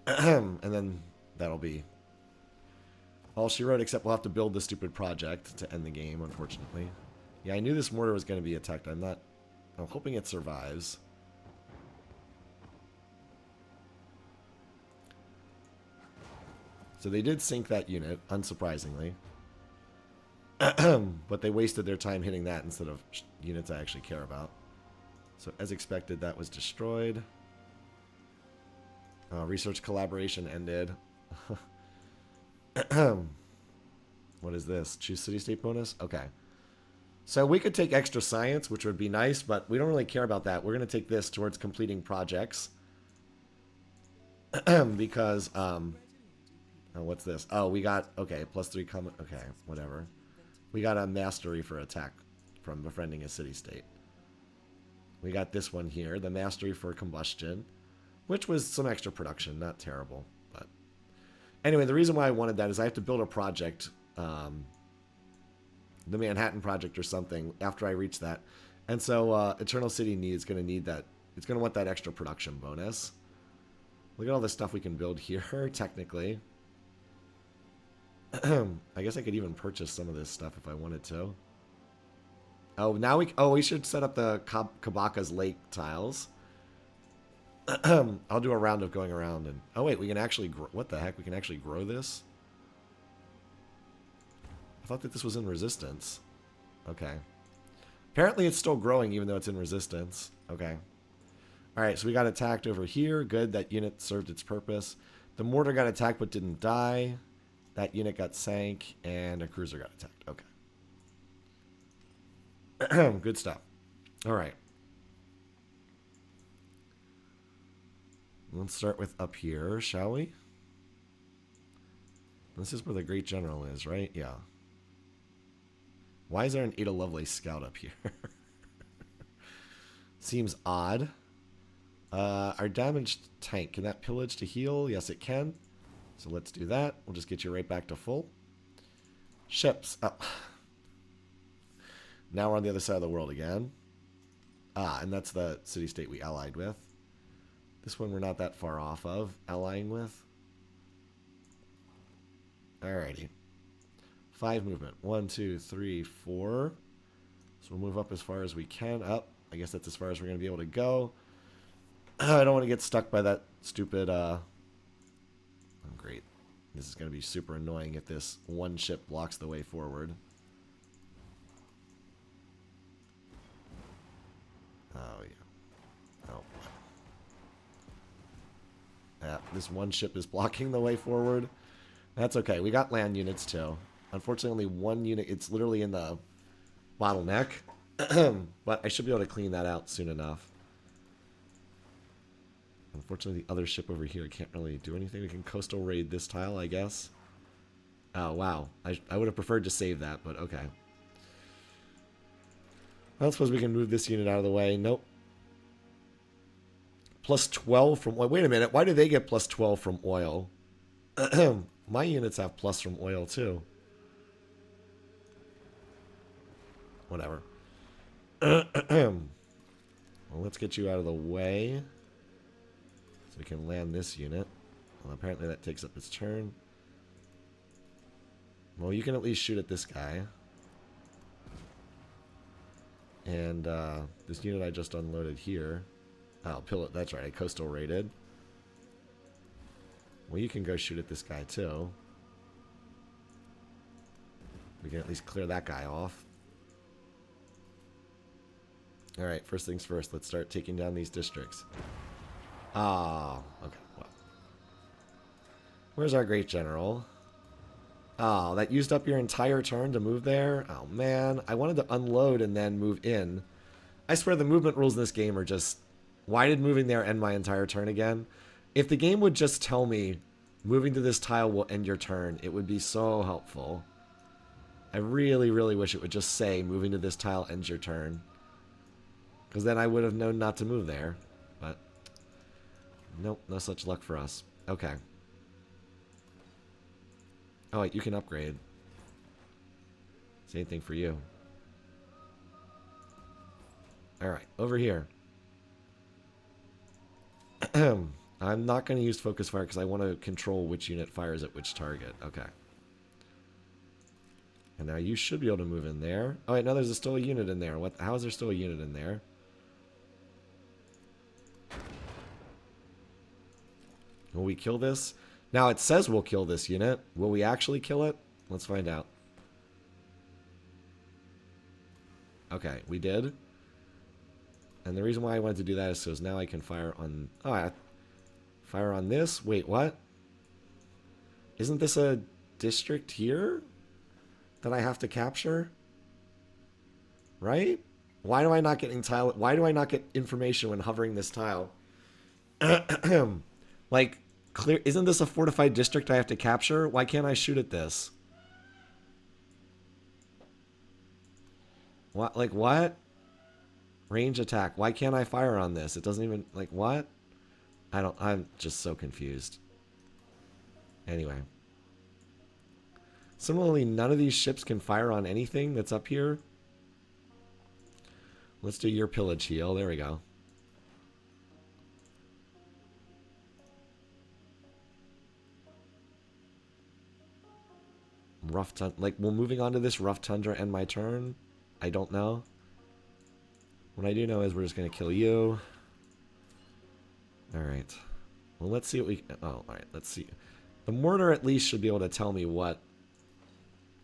And then that'll be all she wrote, except we'll have to build the stupid project to end the game, unfortunately. Yeah, I knew this mortar was going to be attacked. I'm hoping it survives. So they did sink that unit, unsurprisingly. But they wasted their time hitting that instead of units I actually care about. So as expected, that was destroyed. Research collaboration ended. What is this? Choose city-state bonus? Okay. So we could take extra science, which would be nice, but we don't really care about that. We're going to take this towards completing projects. Because, oh, what's this? Oh, we got, okay, +3 comment. Okay, whatever. We got a mastery for attack from befriending a city-state. We got this one here, the mastery for combustion, which was some extra production, not terrible. But anyway, the reason why I wanted that is I have to build a project, the Manhattan Project or something, after I reach that. And so Eternal City is going to need that. It's going to want that extra production bonus. Look at all the stuff we can build here, technically. I guess I could even purchase some of this stuff if I wanted to. Oh, now we should set up the Kabaka's Lake tiles. I'll do a round of going around and... Oh, wait, we can actually... What the heck? We can actually grow this? I thought that this was in resistance. Okay. Apparently it's still growing even though it's in resistance. Okay. Alright, so we got attacked over here. Good, that unit served its purpose. The mortar got attacked but didn't die. That unit got sank, and a cruiser got attacked. Okay. Good stuff. Alright. Let's start with up here, shall we? This is where the Great General is, right? Yeah. Why is there an Ada Lovelace scout up here? Seems odd. Our damaged tank, can that pillage to heal? Yes, it can. So let's do that. We'll just get you right back to full. Ships. Oh. Now we're on the other side of the world again. Ah, and that's the city-state we allied with. This one we're not that far off of allying with. Alrighty. 5 movement. 1, 2, 3, 4. So we'll move up as far as we can. Up. I guess that's as far as we're going to be able to go. I don't want to get stuck by that stupid... Oh, great. This is going to be super annoying if this one ship blocks the way forward. Oh, yeah. Oh. Yeah, this one ship is blocking the way forward. That's okay. We got land units, too. Unfortunately, only one unit. It's literally in the bottleneck. But I should be able to clean that out soon enough. Unfortunately, the other ship over here can't really do anything. We can coastal raid this tile, I guess. Oh, wow. I would have preferred to save that, but okay. I don't suppose we can move this unit out of the way. Nope. Plus 12 from oil. Wait a minute. Why do they get plus 12 from oil? My units have plus from oil, too. Whatever. Well, let's get you out of the way. So we can land this unit. Well, apparently that takes up its turn. Well, you can at least shoot at this guy. And this unit I just unloaded here. Oh, Pillow, that's right, I coastal raided. Well, you can go shoot at this guy too. We can at least clear that guy off. Alright, first things first, let's start taking down these districts. Ah, okay, well. Where's our Great General? Oh, that used up your entire turn to move there? Oh, man. I wanted to unload and then move in. I swear the movement rules in this game are just... Why did moving there end my entire turn again? If the game would just tell me, moving to this tile will end your turn, it would be so helpful. I really, really wish it would just say, moving to this tile ends your turn. Because then I would have known not to move there. But, nope, no such luck for us. Okay. Oh, wait, you can upgrade. Same thing for you. Alright, over here. I'm not going to use focus fire because I want to control which unit fires at which target. Okay. And now you should be able to move in there. Oh, wait, no, there's still a unit in there. What? How is there still a unit in there? Will we kill this? Now, it says we'll kill this unit. Will we actually kill it? Let's find out. Okay, we did. And the reason why I wanted to do that is so now I can fire on... Oh, fire on this? Wait, what? Isn't this a district here that I have to capture? Right? Why do I not get tile? Why do I not get information when hovering this tile? Like, clear. Isn't this a fortified district I have to capture? Why can't I shoot at this? What? Like what? Range attack. Why can't I fire on this? It doesn't even, like, what? I'm just so confused. Anyway. Similarly, none of these ships can fire on anything that's up here. Let's do your pillage heal. There we go. Rough tundra. Like, will moving on to this rough tundra end my turn? I don't know. What I do know is we're just going to kill you. Alright. Well, let's see what we... Oh, alright. Let's see. The mortar at least should be able to tell me what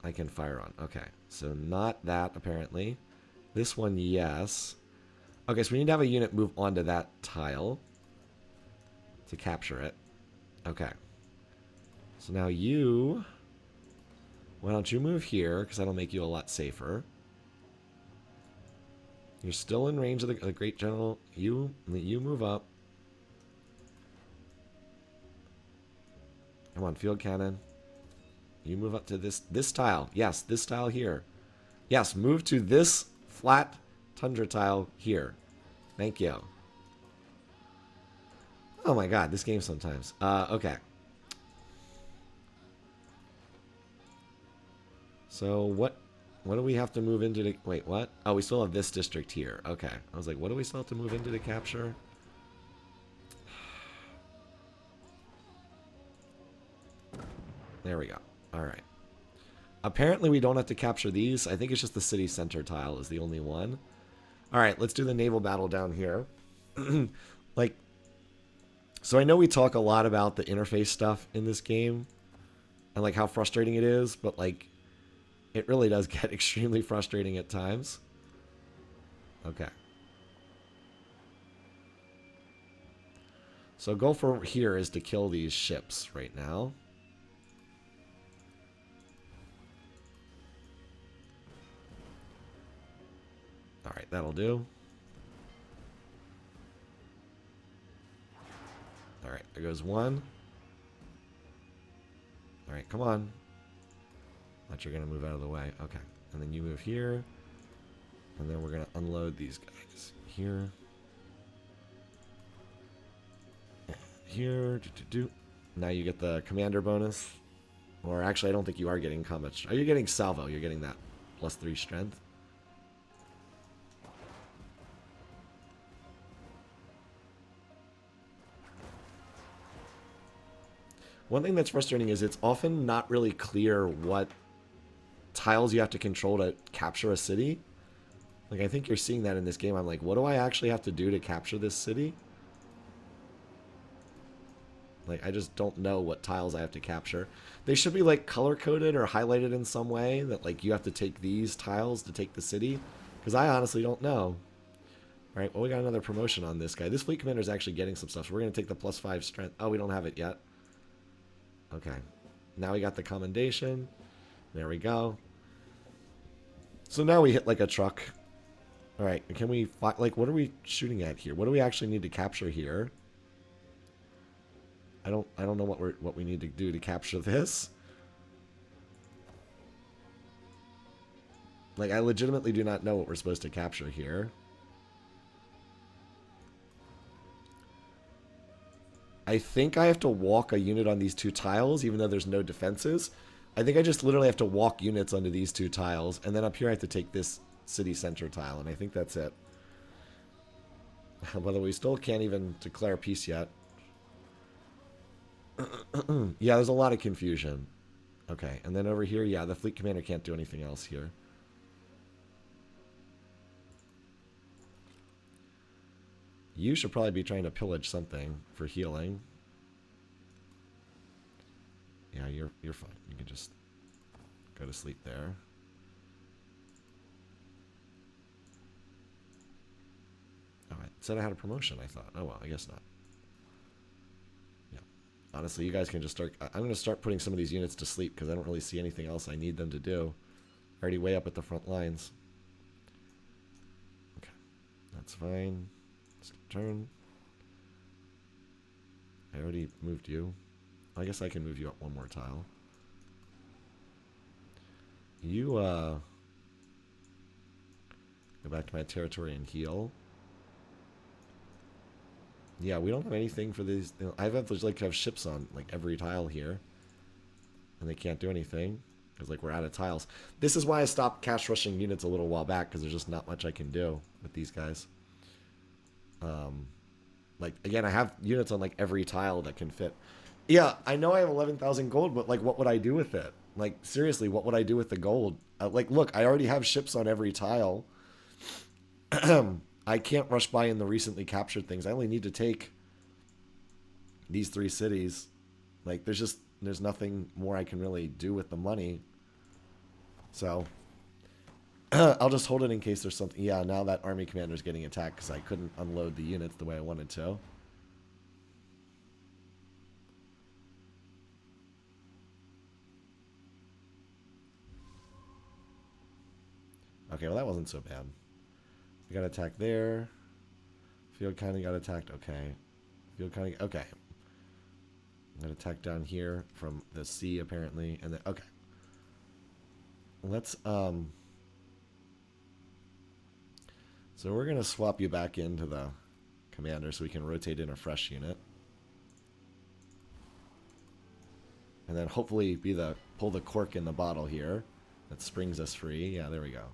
I can fire on. Okay. So not that, apparently. This one, yes. Okay, so we need to have a unit move onto that tile to capture it. Okay. So now you... Why don't you move here, because that'll make you a lot safer. You're still in range of the Great General. You move up. Come on, field cannon. You move up to this tile. Yes, this tile here. Yes, move to this flat tundra tile here. Thank you. Oh my god, this game sometimes. Okay. So what do we have to move into to... Wait, what? Oh, we still have this district here. Okay. I was like, what do we still have to move into to capture? There we go. Alright. Apparently we don't have to capture these. I think it's just the city center tile is the only one. Alright, let's do the naval battle down here. Like, so I know we talk a lot about the interface stuff in this game. And like how frustrating it is, but like... It really does get extremely frustrating at times. Okay. So goal for here is to kill these ships right now. Alright, that'll do. Alright, there goes one. Alright, come on. Thought you're going to move out of the way. Okay. And then you move here. And then we're going to unload these guys. Here. And here. Now you get the commander bonus. Or actually, I don't think you are getting combat. Are you getting salvo? You're getting that +3 strength. One thing that's frustrating is it's often not really clear what tiles you have to control to capture a city. Like, I think you're seeing that in this game. I'm like, what do I actually have to do to capture this city? Like, I just don't know what tiles I have to capture. They should be, like, color-coded or highlighted in some way that, like, you have to take these tiles to take the city. Because I honestly don't know. Alright, well, we got another promotion on this guy. This fleet commander is actually getting some stuff, so we're going to take the +5 strength. Oh, we don't have it yet. Okay. Now we got the commendation. There we go. So now we hit like a truck. Alright, can we... Like, what are we shooting at here? What do we actually need to capture here? I don't know what we need to do to capture this. Like, I legitimately do not know what we're supposed to capture here. I think I have to walk a unit on these two tiles, even though there's no defenses. I think I just literally have to walk units onto these 2 tiles, and then up here I have to take this city center tile, and I think that's it. Although we still can't even declare peace yet. Yeah, there's a lot of confusion. Okay, and then over here, yeah, the fleet commander can't do anything else here. You should probably be trying to pillage something for healing. Yeah, you're fine. You can just go to sleep there. Oh, it said I had a promotion, I thought. Oh, well, I guess not. Yeah. Honestly, you guys can just start... I'm going to start putting some of these units to sleep because I don't really see anything else I need them to do. Already way up at the front lines. Okay. That's fine. Turn. I already moved you. I guess I can move you up one more tile. You, go back to my territory and heal. Yeah, we don't have anything for these. I have ships on, like, every tile here. And they can't do anything. Because, like, we're out of tiles. This is why I stopped cash rushing units a little while back. Because there's just not much I can do with these guys. Like, again, I have units on, like, every tile that can fit. Yeah, I know I have 11,000 gold, but, like, what would I do with it? Like, seriously, what would I do with the gold? Like, look, I already have ships on every tile. I can't rush by in the recently captured things. I only need to take these 3 cities. Like, there's nothing more I can really do with the money. So... I'll just hold it in case there's something. Yeah, now that army commander's getting attacked because I couldn't unload the units the way I wanted to. Okay, well that wasn't so bad. We got attacked there. Field kind of got attacked. Okay. Field kind of... Okay. Got attacked down here from the sea apparently. And then... Okay. Let's... So we're going to swap you back into the commander so we can rotate in a fresh unit. And then hopefully pull the cork in the bottle here. That springs us free. Yeah, there we go.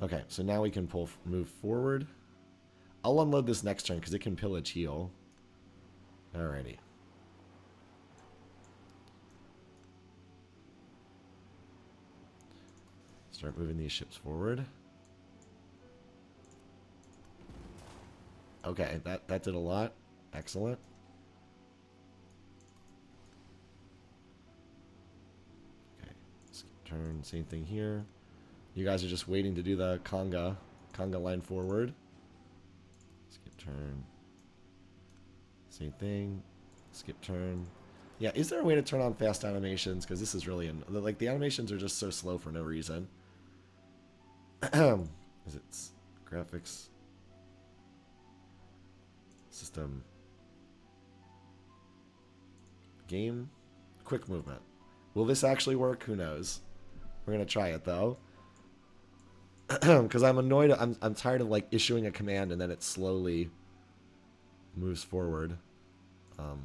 Okay, so now we can move forward. I'll unload this next turn because it can pillage heal. Alrighty. Start moving these ships forward. Okay, that did a lot. Excellent. Okay, skip turn, same thing here. You guys are just waiting to do the conga line forward. Skip turn. Same thing. Skip turn. Yeah, is there a way to turn on fast animations? Because this is really... like, the animations are just so slow for no reason. Is it graphics? System. Game. Quick movement. Will this actually work? Who knows? We're going to try it, though. Because I'm annoyed. I'm tired of, like, issuing a command and then it slowly moves forward. No,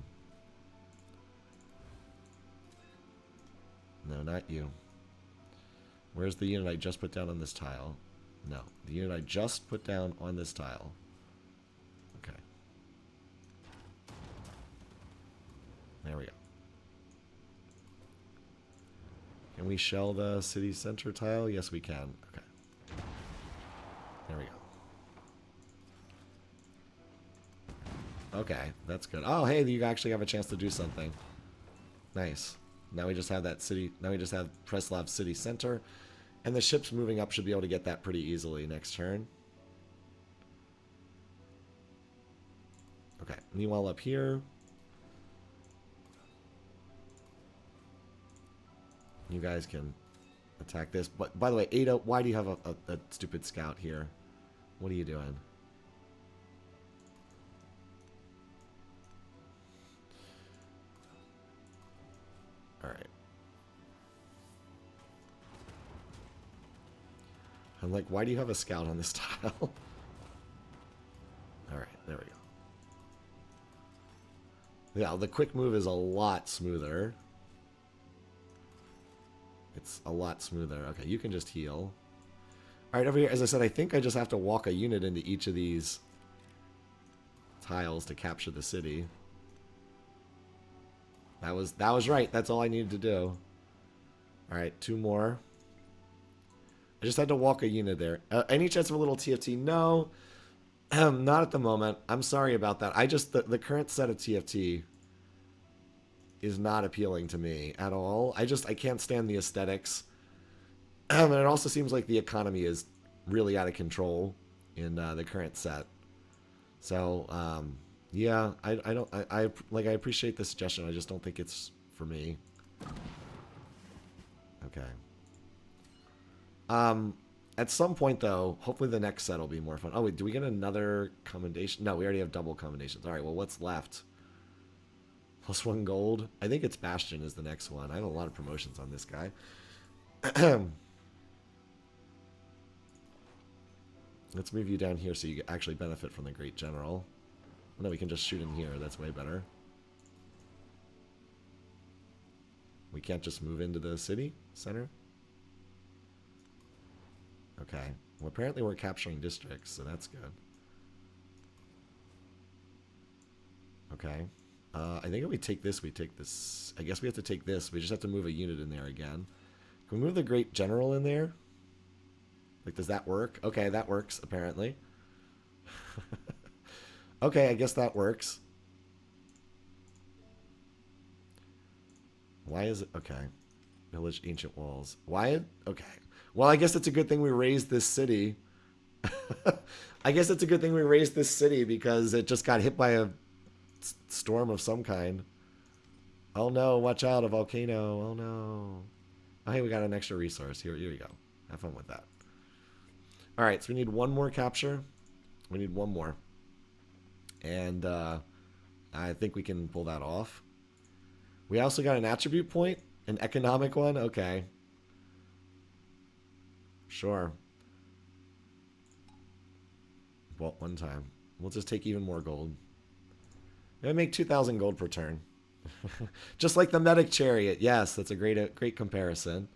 not you. Where's the unit I just put down on this tile? No, the unit I just put down on this tile. Okay. There we go. Can we shell the city center tile? Yes, we can. Okay. There we go. Okay, that's good. Oh, hey, you actually have a chance to do something. Nice. Now we just have that city. Now we just have Preslav city center. And the ships moving up should be able to get that pretty easily next turn. Okay, meanwhile up here, you guys can attack this. But by the way, Ada, why do you have a stupid scout here? What are you doing? Alright. I'm like, why do you have a scout on this tile? Alright, there we go. Yeah, the quick move is a lot smoother. It's a lot smoother. Okay, you can just heal. All right, over here, as I said, I think I just have to walk a unit into each of these tiles to capture the city. That was right. That's all I needed to do. All right, 2 more. I just had to walk a unit there. Any chance of a little TFT? No, not at the moment. I'm sorry about that. The current set of TFT is not appealing to me at all. I can't stand the aesthetics. And it also seems like the economy is really out of control in the current set. So, yeah, I appreciate the suggestion. I just don't think it's for me. Okay. At some point, though, hopefully the next set will be more fun. Oh, wait, do we get another commendation? No, we already have double commendations. All right, well, what's left? +1 gold. I think it's Bastion is the next one. I have a lot of promotions on this guy. Let's move you down here so you actually benefit from the Great General. No, we can just shoot in here. That's way better. We can't just move into the city center? Okay. Well, apparently we're capturing districts, so that's good. Okay. I think if we take this, I guess we have to take this. We just have to move a unit in there again. Can we move the Great General in there? Like, does that work? Okay, that works, apparently. Okay, I guess that works. Why is it? Okay. Village Ancient Walls. Why? Okay. Well, I guess it's a good thing we raised this city. I guess it's a good thing we raised this city because it just got hit by a storm of some kind. Oh no, watch out, a volcano. Oh no. Oh, hey, we got an extra resource. Here you go. Have fun with that. All right, so we need 1 more capture. We need 1 more. And I think we can pull that off. We also got an attribute point, an economic one. Okay. Sure. Well, 1 time. We'll just take even more gold. It'll make 2,000 gold per turn. Just like the Medic Chariot. Yes, that's a great comparison.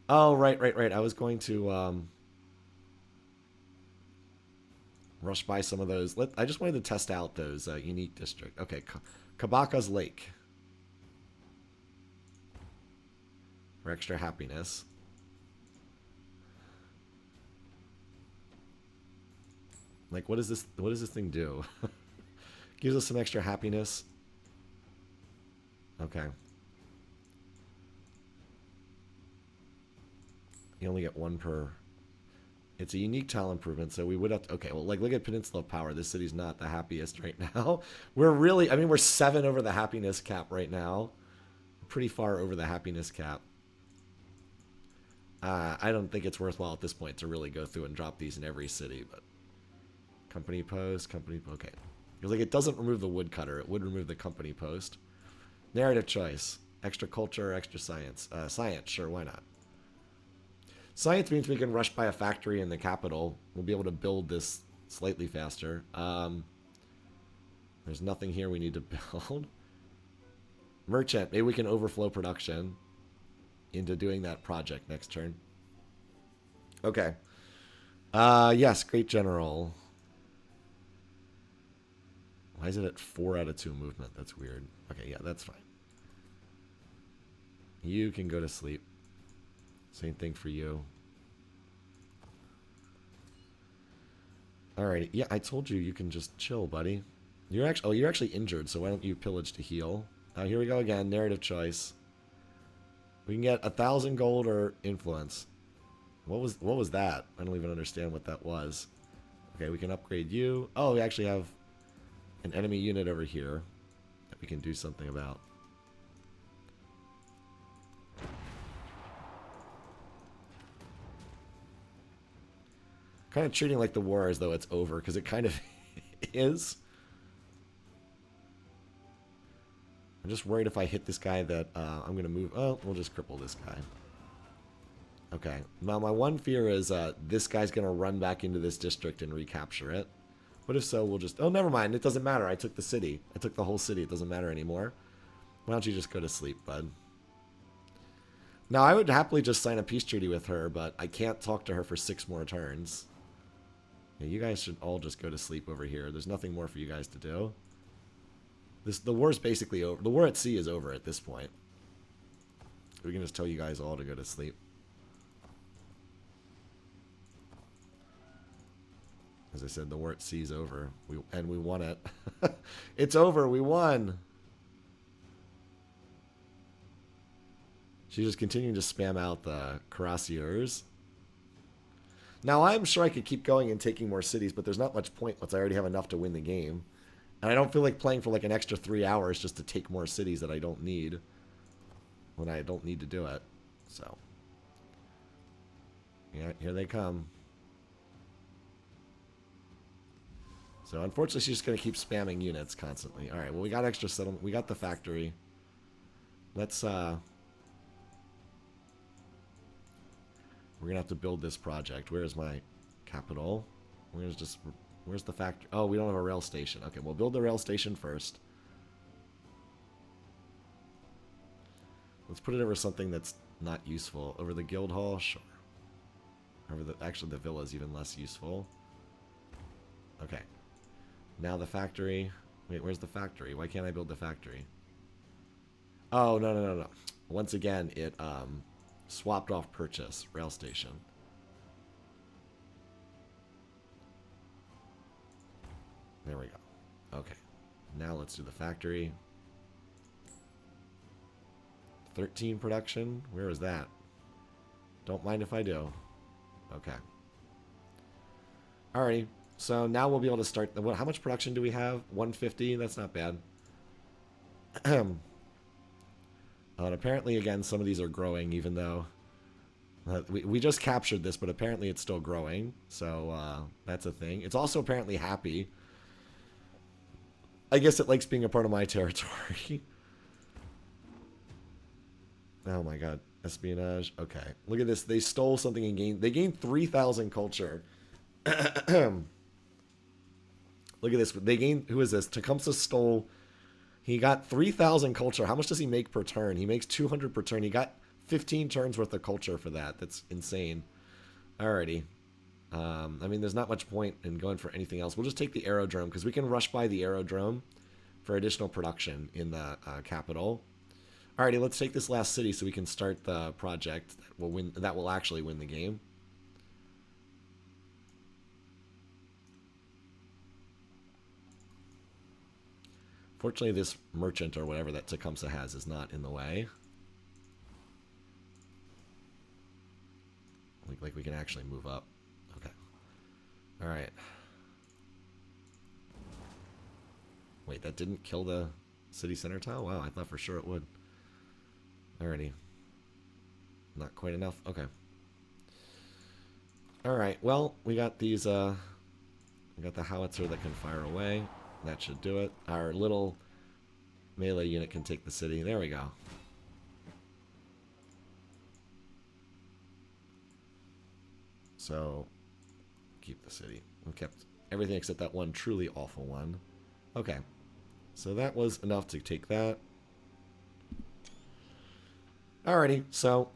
Oh, right. I was going to rush by some of those. I just wanted to test out those unique district. Okay, Kabaka's Lake. For extra happiness. Like, what does this thing do? Gives us some extra happiness. Okay. You only get 1 per. It's a unique tile improvement, so we would have to. Okay, well, like, look at Peninsula of Power. This city's not the happiest right now. We're 7 over the happiness cap right now. Pretty far over the happiness cap. I don't think it's worthwhile at this point to really go through and drop these in every city, but company post, okay. Because, like, it doesn't remove the woodcutter. It would remove the company post. Narrative choice. Extra culture or extra science? Science, sure, why not? Science means we can rush by a factory in the capital. We'll be able to build this slightly faster. There's nothing here we need to build. Merchant. Maybe we can overflow production into doing that project next turn. Okay. Yes, Great General. Why is it at 4 out of 2 movement? That's weird. Okay, yeah, that's fine. You can go to sleep. Same thing for you. Alrighty. Yeah, I told you you can just chill, buddy. You're actually injured, so why don't you pillage to heal? Here we go again. Narrative choice. We can get 1,000 gold or influence. What was that? I don't even understand what that was. Okay, we can upgrade you. Oh, we actually have an enemy unit over here that we can do something about. Kind of treating like the war as though it's over, because it kind of is. I'm just worried if I hit this guy that I'm going to move. Oh, we'll just cripple this guy. Okay. Now, my one fear is this guy's going to run back into this district and recapture it. But if so, we'll just... Oh, never mind. It doesn't matter. I took the city. I took the whole city. It doesn't matter anymore. Why don't you just go to sleep, bud? Now, I would happily just sign a peace treaty with her, but I can't talk to her for 6 more turns. Yeah, you guys should all just go to sleep over here. There's nothing more for you guys to do. The war's basically over. The war at sea is over at this point. We can just tell you guys all to go to sleep. As I said, the war at sea is over. And we won it. It's over. We won. She's just continuing to spam out the cuirassiers. Now, I'm sure I could keep going and taking more cities, but there's not much point once I already have enough to win the game. And I don't feel like playing for like an extra 3 hours just to take more cities that I don't need. When I don't need to do it. So. Yeah, here they come. So, unfortunately, she's just going to keep spamming units constantly. Alright, well, we got extra settlement. We got the factory. Let's, we're going to have to build this project. Where's my capital? We're going to just... Where's the factory? Oh, we don't have a rail station. Okay, we'll build the rail station first. Let's put it over something that's not useful. Over the guild hall? Sure. Over the... Actually, the villa is even less useful. Okay. Now the factory. Wait, where's the factory? Why can't I build the factory? Oh, no. Once again, it swapped off purchase. Rail station. There we go. Okay. Now let's do the factory. 13 production. Where is that? Don't mind if I do. Okay. Alrighty. So now we'll be able to start. How much production do we have? 150? That's not bad. And apparently, again, some of these are growing, even though we just captured this, but apparently it's still growing. So that's a thing. It's also apparently happy. I guess it likes being a part of my territory. Oh my god. Espionage. Okay. Look at this. They stole something and gained... They gained 3,000 culture. Look at this. They gained... Who is this? Tecumseh stole... He got 3,000 culture. How much does he make per turn? He makes 200 per turn. He got 15 turns worth of culture for that. That's insane. Alrighty. I mean, there's not much point in going for anything else. We'll just take the aerodrome because we can rush by the aerodrome for additional production in the capital. Alrighty, let's take this last city so we can start the project that will win. That will actually win the game. Fortunately, this merchant or whatever that Tecumseh has is not in the way. Like we can actually move up. Okay. All right. Wait, that didn't kill the city center tile? Wow, I thought for sure it would. Alrighty. Not quite enough? Okay. Alright, well, we got these, we got the howitzer that can fire away. That should do it. Our little melee unit can take the city. There we go. So, keep the city. We kept everything except that one truly awful one. Okay. So that was enough to take that. Alrighty, so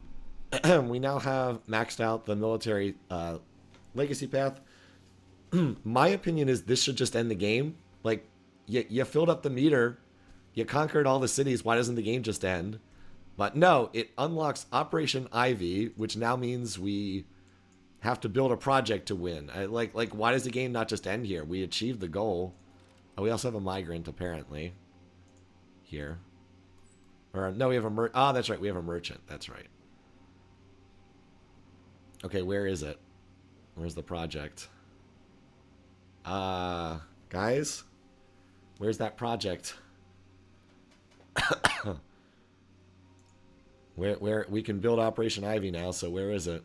we now have maxed out the military legacy path. My opinion is this should just end the game. Like, you filled up the meter, you conquered all the cities, why doesn't the game just end? But no, it unlocks Operation Ivy, which now means we have to build a project to win. Like, why does the game not just end here? We achieved the goal. Oh, we also have a migrant, apparently. Here. Or, no, we have a ah, that's right, we have a merchant. That's right. Okay, where is it? Where's the project? Guys? Where's that project? Where we can build Operation Ivy now, so where is it?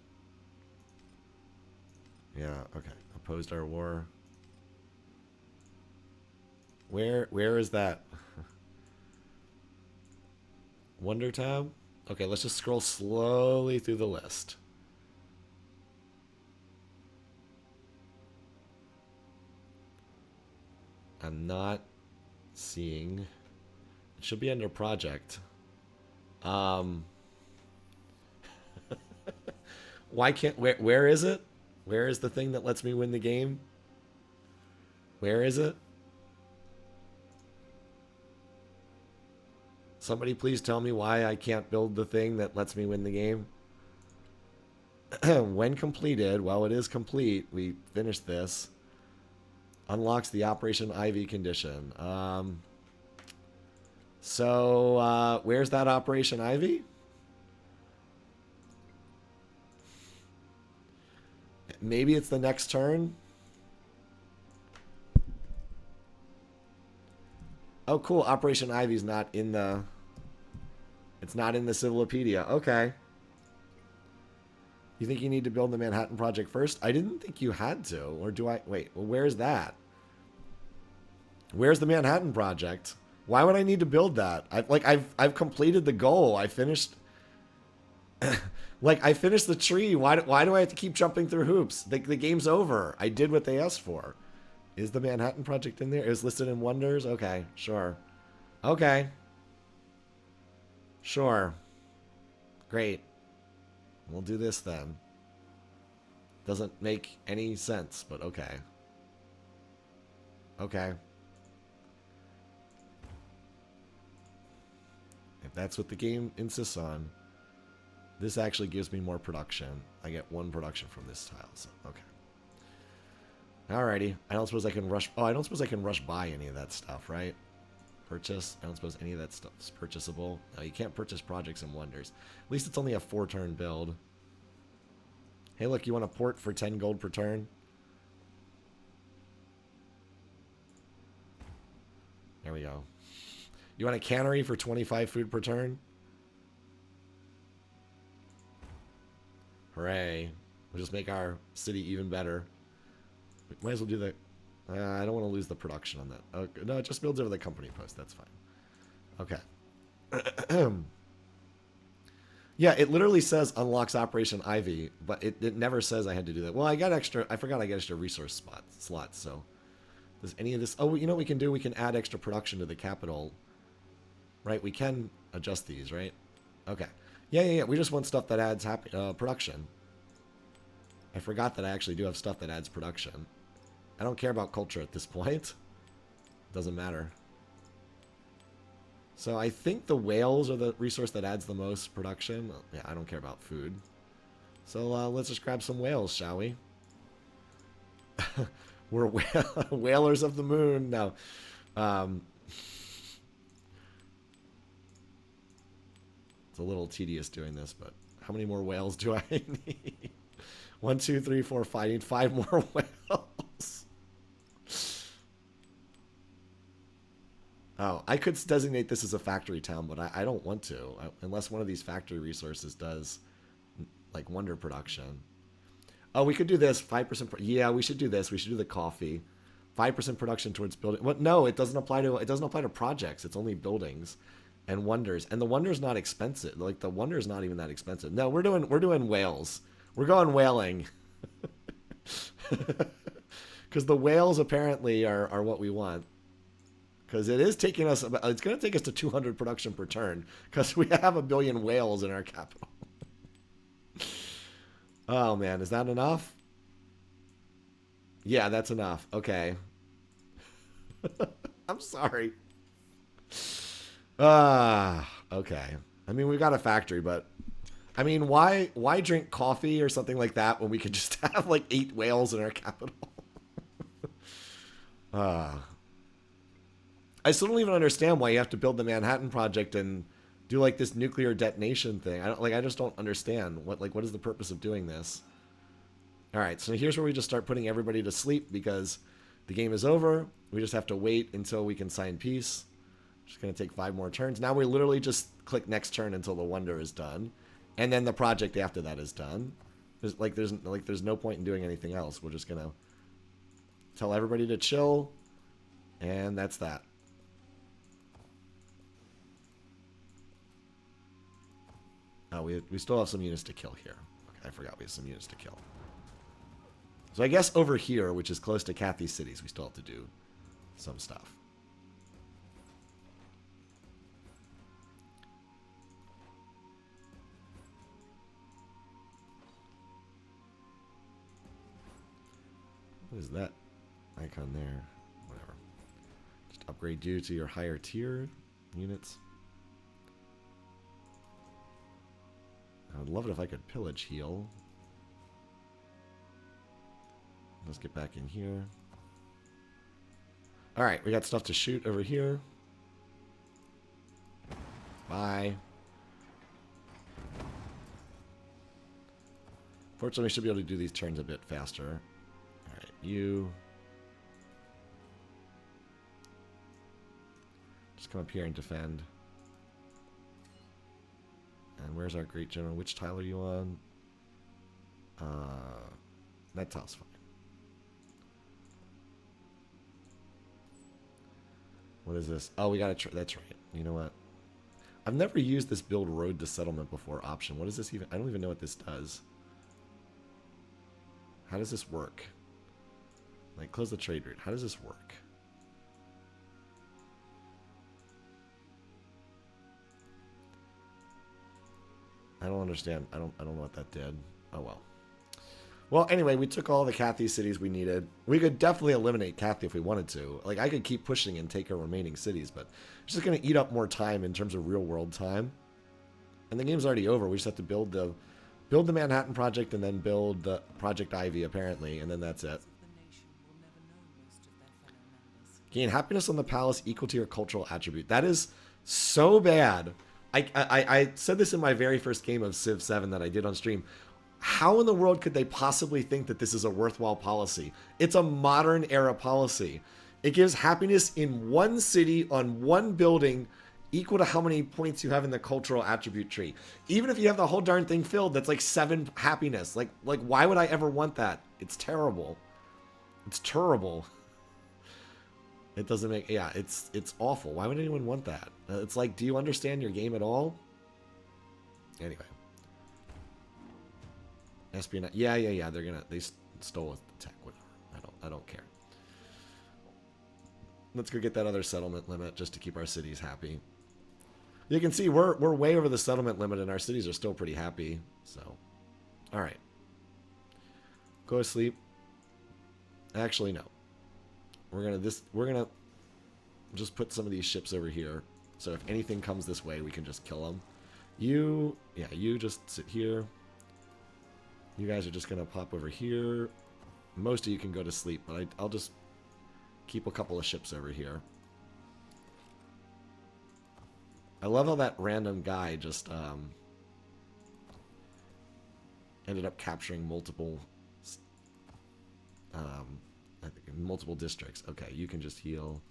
Yeah, okay. Opposed our war. Where is that? Wonder tab? Okay, let's just scroll slowly through the list. I'm not seeing. It should be under project. Why can't, where is it? Where is the thing that lets me win the game? Where is it? Somebody please tell me why I can't build the thing that lets me win the game. When completed, well, it is complete. We finished this. Unlocks the Operation Ivy condition. Where's that Operation Ivy? Maybe it's the next turn. Oh, cool. Operation Ivy's not in the... It's not in the Civilopedia. Okay. You think you need to build the Manhattan Project first? I didn't think you had to. Or do I... Wait, well, where's that? Where's the Manhattan Project? Why would I need to build that? I've completed the goal. I finished... I finished the tree. Why do I have to keep jumping through hoops? The game's over. I did what they asked for. Is the Manhattan Project in there? It was listed in Wonders? Okay, sure. Okay. Sure. Great. We'll do this then. Doesn't make any sense, but okay. Okay. If that's what the game insists on. This actually gives me more production. I get 1 production from this tile, so okay. Alrighty. I don't suppose I can rush... Oh, I don't suppose I can rush by any of that stuff, right? Purchase. I don't suppose any of that stuff is purchasable. No, you can't purchase projects and wonders. At least it's only a 4-turn build. Hey, look, you want a port for 10 gold per turn? There we go. You want a cannery for 25 food per turn? Hooray. We'll just make our city even better. Might as well do that. I don't want to lose the production on that. Okay. No, it just builds over the company post. That's fine. Okay. Yeah, it literally says unlocks Operation Ivy, but it never says I had to do that. Well, I forgot I got extra resource slots, so. Does any of this... Oh, you know what we can do? We can add extra production to the capital. Right? We can adjust these, right? Okay. Yeah. We just want stuff that adds production. I forgot that I actually do have stuff that adds production. I don't care about culture at this point. Doesn't matter. So I think the whales are the resource that adds the most production. Yeah, I don't care about food. So let's just grab some whales, shall we? We're whalers of the moon. No. It's a little tedious doing this, but how many more whales do I need? 1, 2, 3, 4, 5. I need 5 more whales. Oh, I could designate this as a factory town, but I don't want to. Unless one of these factory resources does, like, wonder production. Oh, we could do this. 5%. Yeah, we should do this. We should do the coffee. 5% production towards building. What? No, it doesn't apply to projects. It's only buildings and wonders. And the wonder's not expensive. Like, the wonder's not even that expensive. No, we're doing whales. We're going whaling. Because the whales apparently are what we want. Because it is taking us... It's going to take us to 200 production per turn. Because we have 1 billion whales in our capital. Oh, man. Is that enough? Yeah, that's enough. Okay. I'm sorry. Okay. I mean, we've got a factory, but... I mean, why drink coffee or something like that when we could just have, like, 8 whales in our capital? I still don't even understand why you have to build the Manhattan Project and do, like, this nuclear detonation thing. I just don't understand. What is the purpose of doing this? All right, so here's where we just start putting everybody to sleep because the game is over. We just have to wait until we can sign peace. Just going to take 5 more turns. Now we literally just click next turn until the wonder is done. And then the project after that is done. There's no point in doing anything else. We're just gonna tell everybody to chill, and that's that. Oh, we still have some units to kill here. Okay, I forgot we have some units to kill. So I guess over here, which is close to Kathy's cities, we still have to do some stuff. What is that icon there? Whatever. Just upgrade you to your higher tier units. I would love it if I could pillage heal. Let's get back in here. Alright, we got stuff to shoot over here. Bye. Fortunately, we should be able to do these turns a bit faster. Alright, you. Just come up here and defend. And where's our great general? Which tile are you on? That tile's fine. What is this? Oh, we gotta try. That's right. You know what? I've never used this build road to settlement before option. What is this even? I don't even know what this does. How does this work? Like, close the trade route. How does this work? I don't understand. I don't know what that did. Oh well. Well, anyway, we took all the Cathy cities we needed. We could definitely eliminate Cathy if we wanted to. Like, I could keep pushing and take our remaining cities, but it's just going to eat up more time in terms of real-world time. And the game's already over. We just have to build the Manhattan Project and then build the Project Ivy, apparently, and then that's it. Gain happiness on the palace equal to your cultural attribute. That is so bad. I said this in my very first game of Civ 7 that I did on stream. How in the world could they possibly think that this is a worthwhile policy? It's a modern era policy. It gives happiness in one city on one building equal to how many points you have in the cultural attribute tree. Even if you have the whole darn thing filled, that's like 7 happiness. Like why would I ever want that? It's terrible. It's terrible. It doesn't make, yeah, it's awful. Why would anyone want that? It's like, do you understand your game at all? Anyway. Espionage. Yeah. They stole the tech. Whatever. I don't care. Let's go get that other settlement limit just to keep our cities happy. You can see we're way over the settlement limit and our cities are still pretty happy. So, all right. Go to sleep. Actually, no. We're gonna just put some of these ships over here. So if anything comes this way, we can just kill them. You just sit here. You guys are just going to pop over here. Most of you can go to sleep, but I'll just keep a couple of ships over here. I love how that random guy just ended up capturing multiple multiple districts. Okay, you can just heal.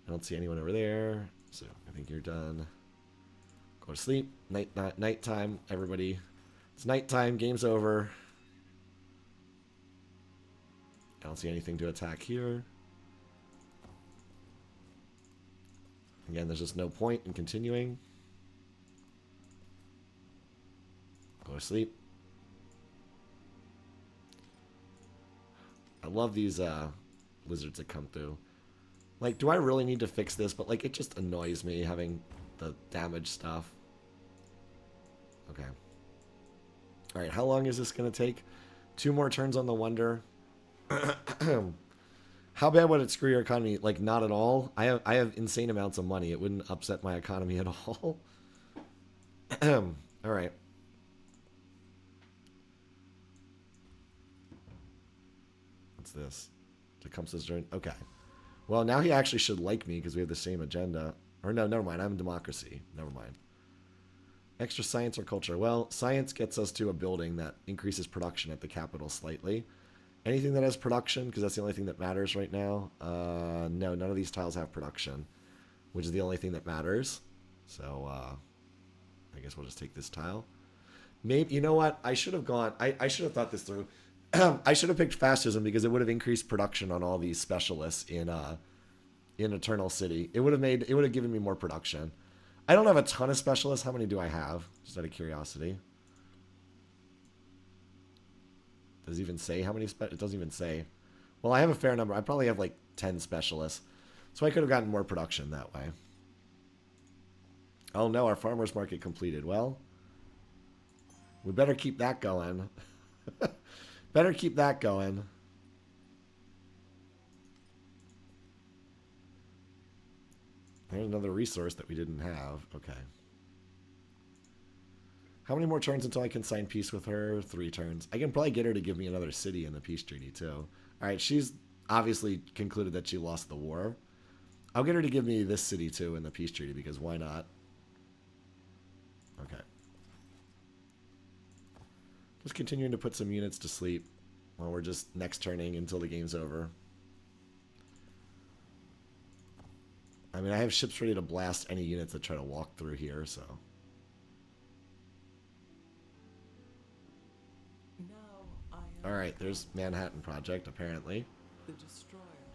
I don't see anyone over there, so I think you're done. Go to sleep. Nighttime, everybody. It's nighttime, game's over. I don't see anything to attack here. Again, there's just no point in continuing. Go to sleep. I love these lizards that come through. Like, do I really need to fix this? But, like, it just annoys me having the damage stuff. Okay. Alright, how long is this going to take? 2 more turns on the Wonder. How bad would it screw your economy? Like, not at all. I have insane amounts of money. It wouldn't upset my economy at all. Alright. What's this? Tecumseh's journey. Okay. Well, now he actually should like me because we have the same agenda. Or no, never mind. I'm democracy. Never mind. Extra science or culture? Well, science gets us to a building that increases production at the capital slightly. Anything that has production, because that's the only thing that matters right now. No, none of these tiles have production, which is the only thing that matters. So, I guess we'll just take this tile. Maybe, you know what? I should have gone, I should have thought this through. I should have picked fascism because it would have increased production on all these specialists in Eternal City. It would have given me more production. I don't have a ton of specialists. How many do I have? Just out of curiosity. Does it even say how many it doesn't even say. Well, I have a fair number. I probably have like 10 specialists. So I could have gotten more production that way. Oh no, our farmer's market completed. Well, we better keep that going. Better keep that going. There's another resource that we didn't have. Okay. How many more turns until I can sign peace with her? 3 turns. I can probably get her to give me another city in the peace treaty, too. Alright, she's obviously concluded that she lost the war. I'll get her to give me this city, too, in the peace treaty, because why not? Okay. Just continuing to put some units to sleep while we're just next turning until the game's over. I mean, I have ships ready to blast any units that try to walk through here, so... Alright, there's Manhattan Project, apparently.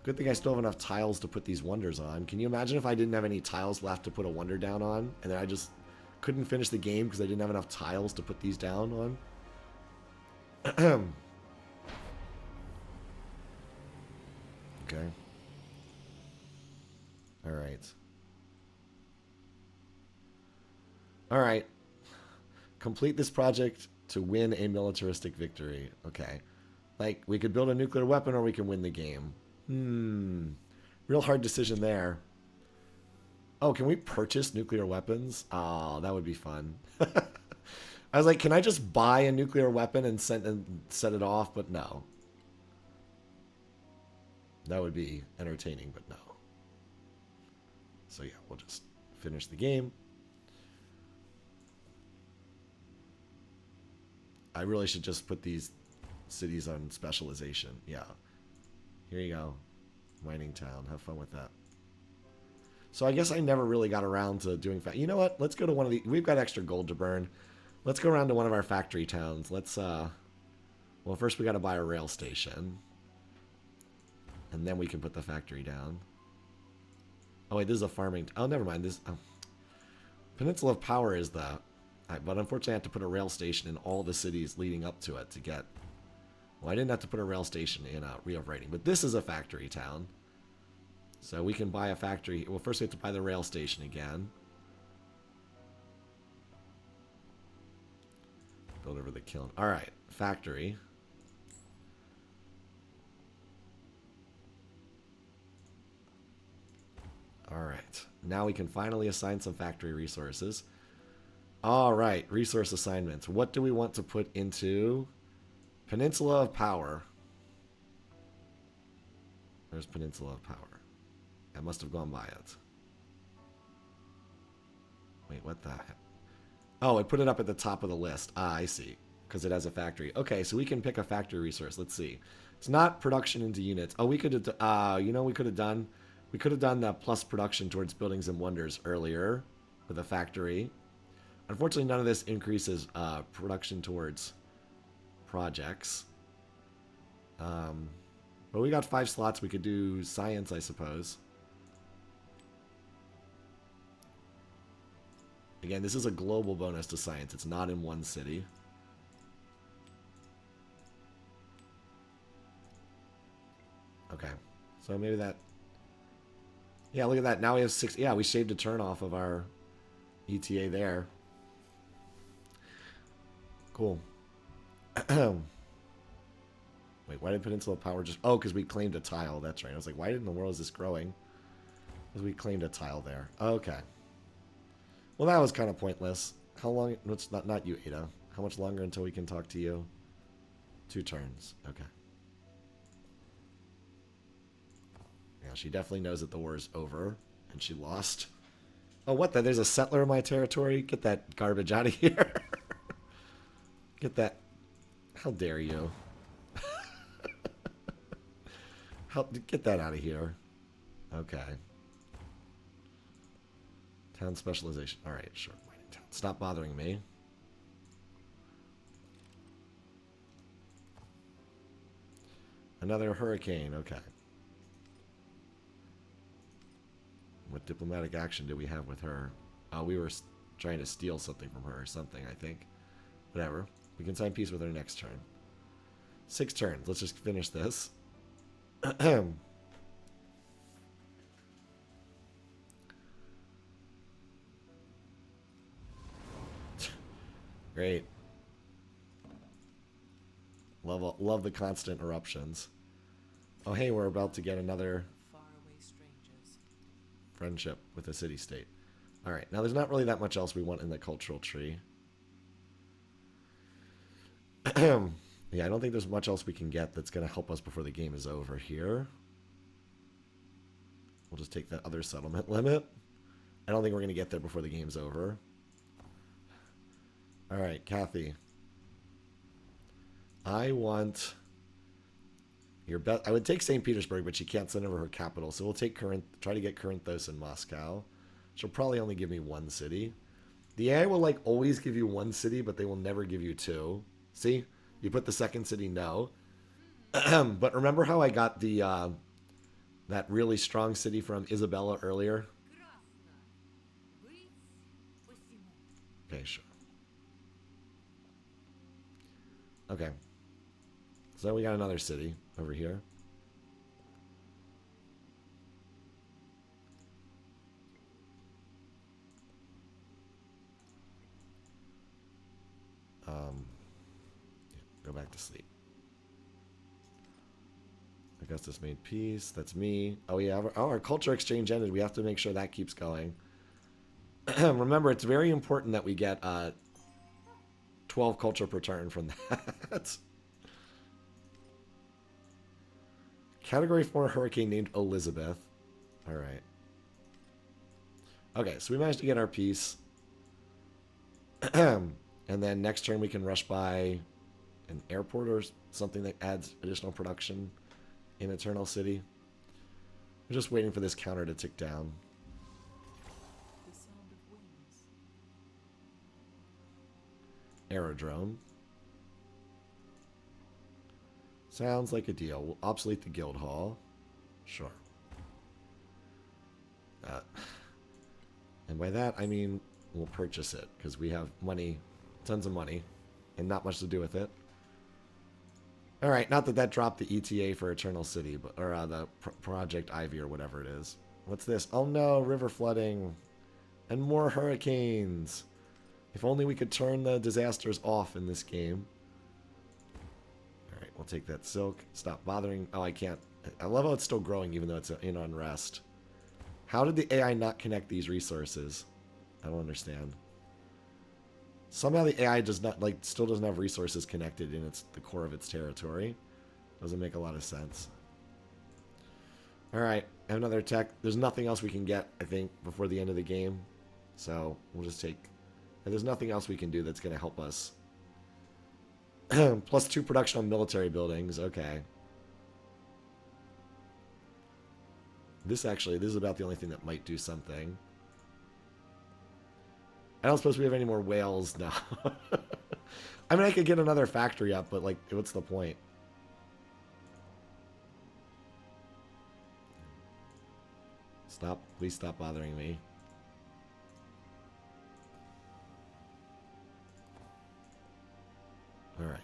Good thing I still have enough tiles to put these wonders on. Can you imagine if I didn't have any tiles left to put a wonder down on, and then I just couldn't finish the game because I didn't have enough tiles to put these down on? Okay. Alright. Alright. Complete this project to win a militaristic victory. Okay. Like, we could build a nuclear weapon or we can win the game. Real hard decision there. Oh, can we purchase nuclear weapons? Oh, that would be fun. I was like, can I just buy a nuclear weapon and set it off? But no. That would be entertaining, but no. So yeah, we'll just finish the game. I really should just put these cities on specialization. Yeah. Here you go. Mining town. Have fun with that. So I guess I never really got around to doing... You know what? Let's go to one of the... We've got extra gold to burn. Let's go around to one of our factory towns. Let's, well, first we got to buy a rail station. And then we can put the factory down. Oh, wait, this is a farming... Oh, never mind. This... Oh. Peninsula of Power is the... But unfortunately, I have to put a rail station in all the cities leading up to it to get... Well, I didn't have to put a rail station in Rio of Writing, but this is a factory town. So we can buy a factory... Well, first we have to buy the rail station again. Build over the kiln. Alright, factory. Alright, now we can finally assign some factory resources. Alright, resource assignments. What do we want to put into Peninsula of Power? There's Peninsula of Power. I must have gone by it. Wait, what the heck? Oh, I put it up at the top of the list. Ah, I see. Because it has a factory. Okay, so we can pick a factory resource. Let's see. It's not production into units. Oh, we could have... you know, we could have done... We could have done the plus production towards buildings and wonders earlier with a factory. Unfortunately, none of this increases production towards projects. But we got 5 slots. We could do science, I suppose. Again, this is a global bonus to science. It's not in one city. Okay. So maybe that... Yeah, look at that. Now we have 6... Yeah, we shaved a turn off of our ETA there. Cool. Wait, why did Peninsula Power just... Oh, because we claimed a tile. That's right. I was like, why in the world is this growing? Because we claimed a tile there. Okay. Well, that was kind of pointless. How long... It's not you, Ada. How much longer until we can talk to you? 2 turns. Okay. Yeah, she definitely knows that the war is over. And she lost. Oh, what the? There's a settler in my territory? Get that garbage out of here. Get that... How dare you? Get that out of here. Okay. Town specialization. Alright, sure. Stop bothering me. Another hurricane. Okay. What diplomatic action did we have with her? We were trying to steal something from her or something, I think. Whatever. We can sign peace with her next turn. 6 turns. Let's just finish this. Great. Love the constant eruptions. Oh, hey, we're about to get another friendship with a city-state. All right, now there's not really that much else we want in the cultural tree. Yeah, I don't think there's much else we can get that's going to help us before the game is over here. We'll just take that other settlement limit. I don't think we're going to get there before the game's over. All right, Kathy. I want your best. I would take St. Petersburg, but she can't send over her capital, so we'll take try to get Corinthos in Moscow. She'll probably only give me one city. The AI will like always give you one city, but they will never give you two. See? You put the second city no. But remember how I got the that really strong city from Isabella earlier? Okay, sure. Okay. So we got another city over here. Go back to sleep. Augustus made peace. That's me. Oh, yeah. Our culture exchange ended. We have to make sure that keeps going. Remember, it's very important that we get 12 culture per turn from that. Category 4 hurricane named Elizabeth. All right. Okay, so we managed to get our peace. And then next turn we can rush by an airport or something that adds additional production in Eternal City. We're just waiting for this counter to tick down. The sound of wings. Aerodrome. Sounds like a deal. We'll obsolete the guild hall. Sure. And by that, I mean we'll purchase it because we have money, tons of money, and not much to do with it. All right, not that dropped the ETA for Eternal City, but or the Project Ivy or whatever it is. What's this? Oh no, river flooding and more hurricanes. If only we could turn the disasters off in this game. All right, we'll take that silk. Stop bothering. Oh, I can't. I love how it's still growing even though it's in unrest. How did the AI not connect these resources? I don't understand. Somehow the AI does not still doesn't have resources connected in the core of its territory. Doesn't make a lot of sense. All right, I have another tech. There's nothing else we can get, I think, before the end of the game. So we'll just take. There's nothing else we can do that's going to help us. Plus 2 production on military buildings. Okay. This is about the only thing that might do something. I don't suppose we have any more whales now. I mean, I could get another factory up, but, like, what's the point? Stop. Please stop bothering me. All right.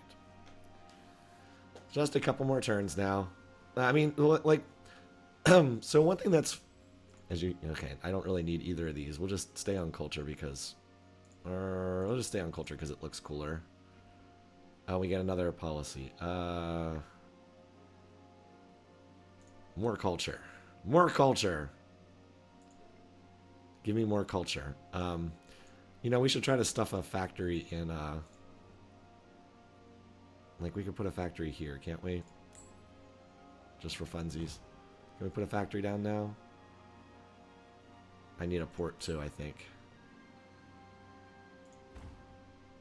Just a couple more turns now. I mean, like, so one thing that's, okay, I don't really need either of these. We'll just stay on culture because, we'll just stay on culture because it looks cooler. We get another policy. More culture. More culture. Give me more culture. You know, we should try to stuff a factory in, like, we could put a factory here, can't we? Just for funsies. Can we put a factory down now? I need a port too, I think.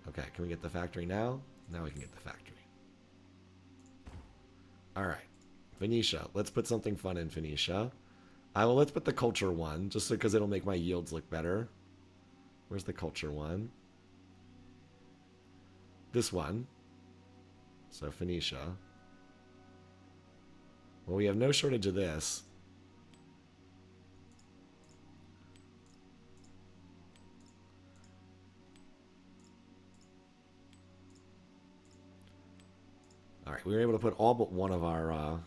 Okay, can we get the factory now? Now we can get the factory. Alright. Phoenicia. Let's put something fun in Phoenicia. Well, let's put the culture one, just because it'll make my yields look better. Where's the culture one? This one. So Phoenicia. Well, we have no shortage of this. Alright, we were able to put all but one of our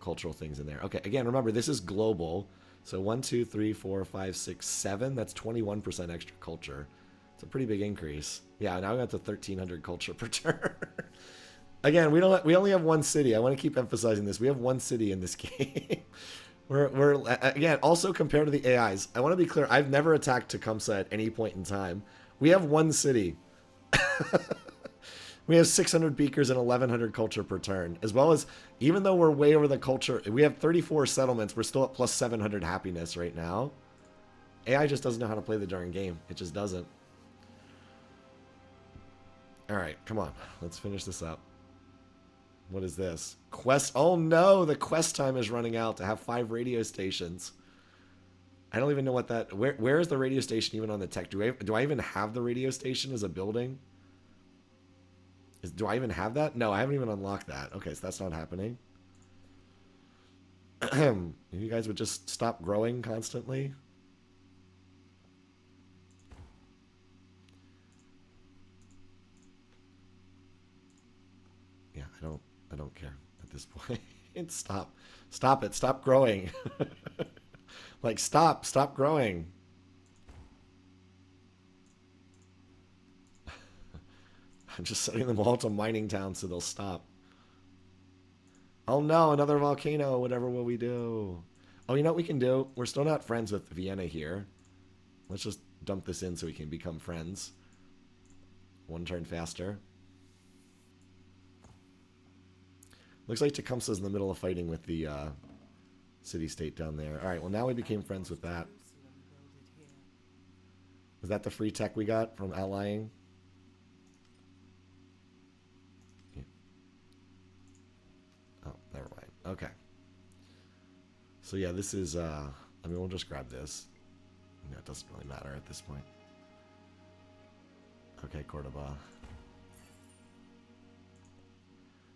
cultural things in there. Okay, again, remember, this is global. So 1, 2, 3, 4, 5, 6, 7. That's 21% extra culture. It's a pretty big increase. Yeah, now we got to 1,300 culture per turn. Again, we only have one city. I want to keep emphasizing this. We have one city in this game. We're again, also compared to the AIs. I want to be clear. I've never attacked Tecumseh at any point in time. We have one city. We have 600 beakers and 1,100 culture per turn, as well as, even though we're way over the culture, we have 34 settlements. We're still at plus 700 happiness right now. AI just doesn't know how to play the darn game. It just doesn't. All right, come on. Let's finish this up. What is this? Quest. Oh no, the quest time is running out to have 5 radio stations. I don't even know what that... Where is the radio station even on the tech? Do I even have the radio station as a building? Do I even have that? No, I haven't even unlocked that. Okay, so that's not happening. You guys would just stop growing constantly. Yeah, I don't care at this point. Stop it. Stop growing. Like, stop growing. I'm just setting them all to mining towns so they'll stop. Oh no, another volcano. Whatever will we do? Oh, you know what we can do? We're still not friends with Vienna here. Let's just dump this in so we can become friends. One turn faster. Looks like Tecumseh's in the middle of fighting with the city-state down there. All right, well, now we became friends with that. Was that the free tech we got from allying? Yeah. Oh, never mind. Okay. So, yeah, this is... I mean, we'll just grab this. No, it doesn't really matter at this point. Okay, Cordoba.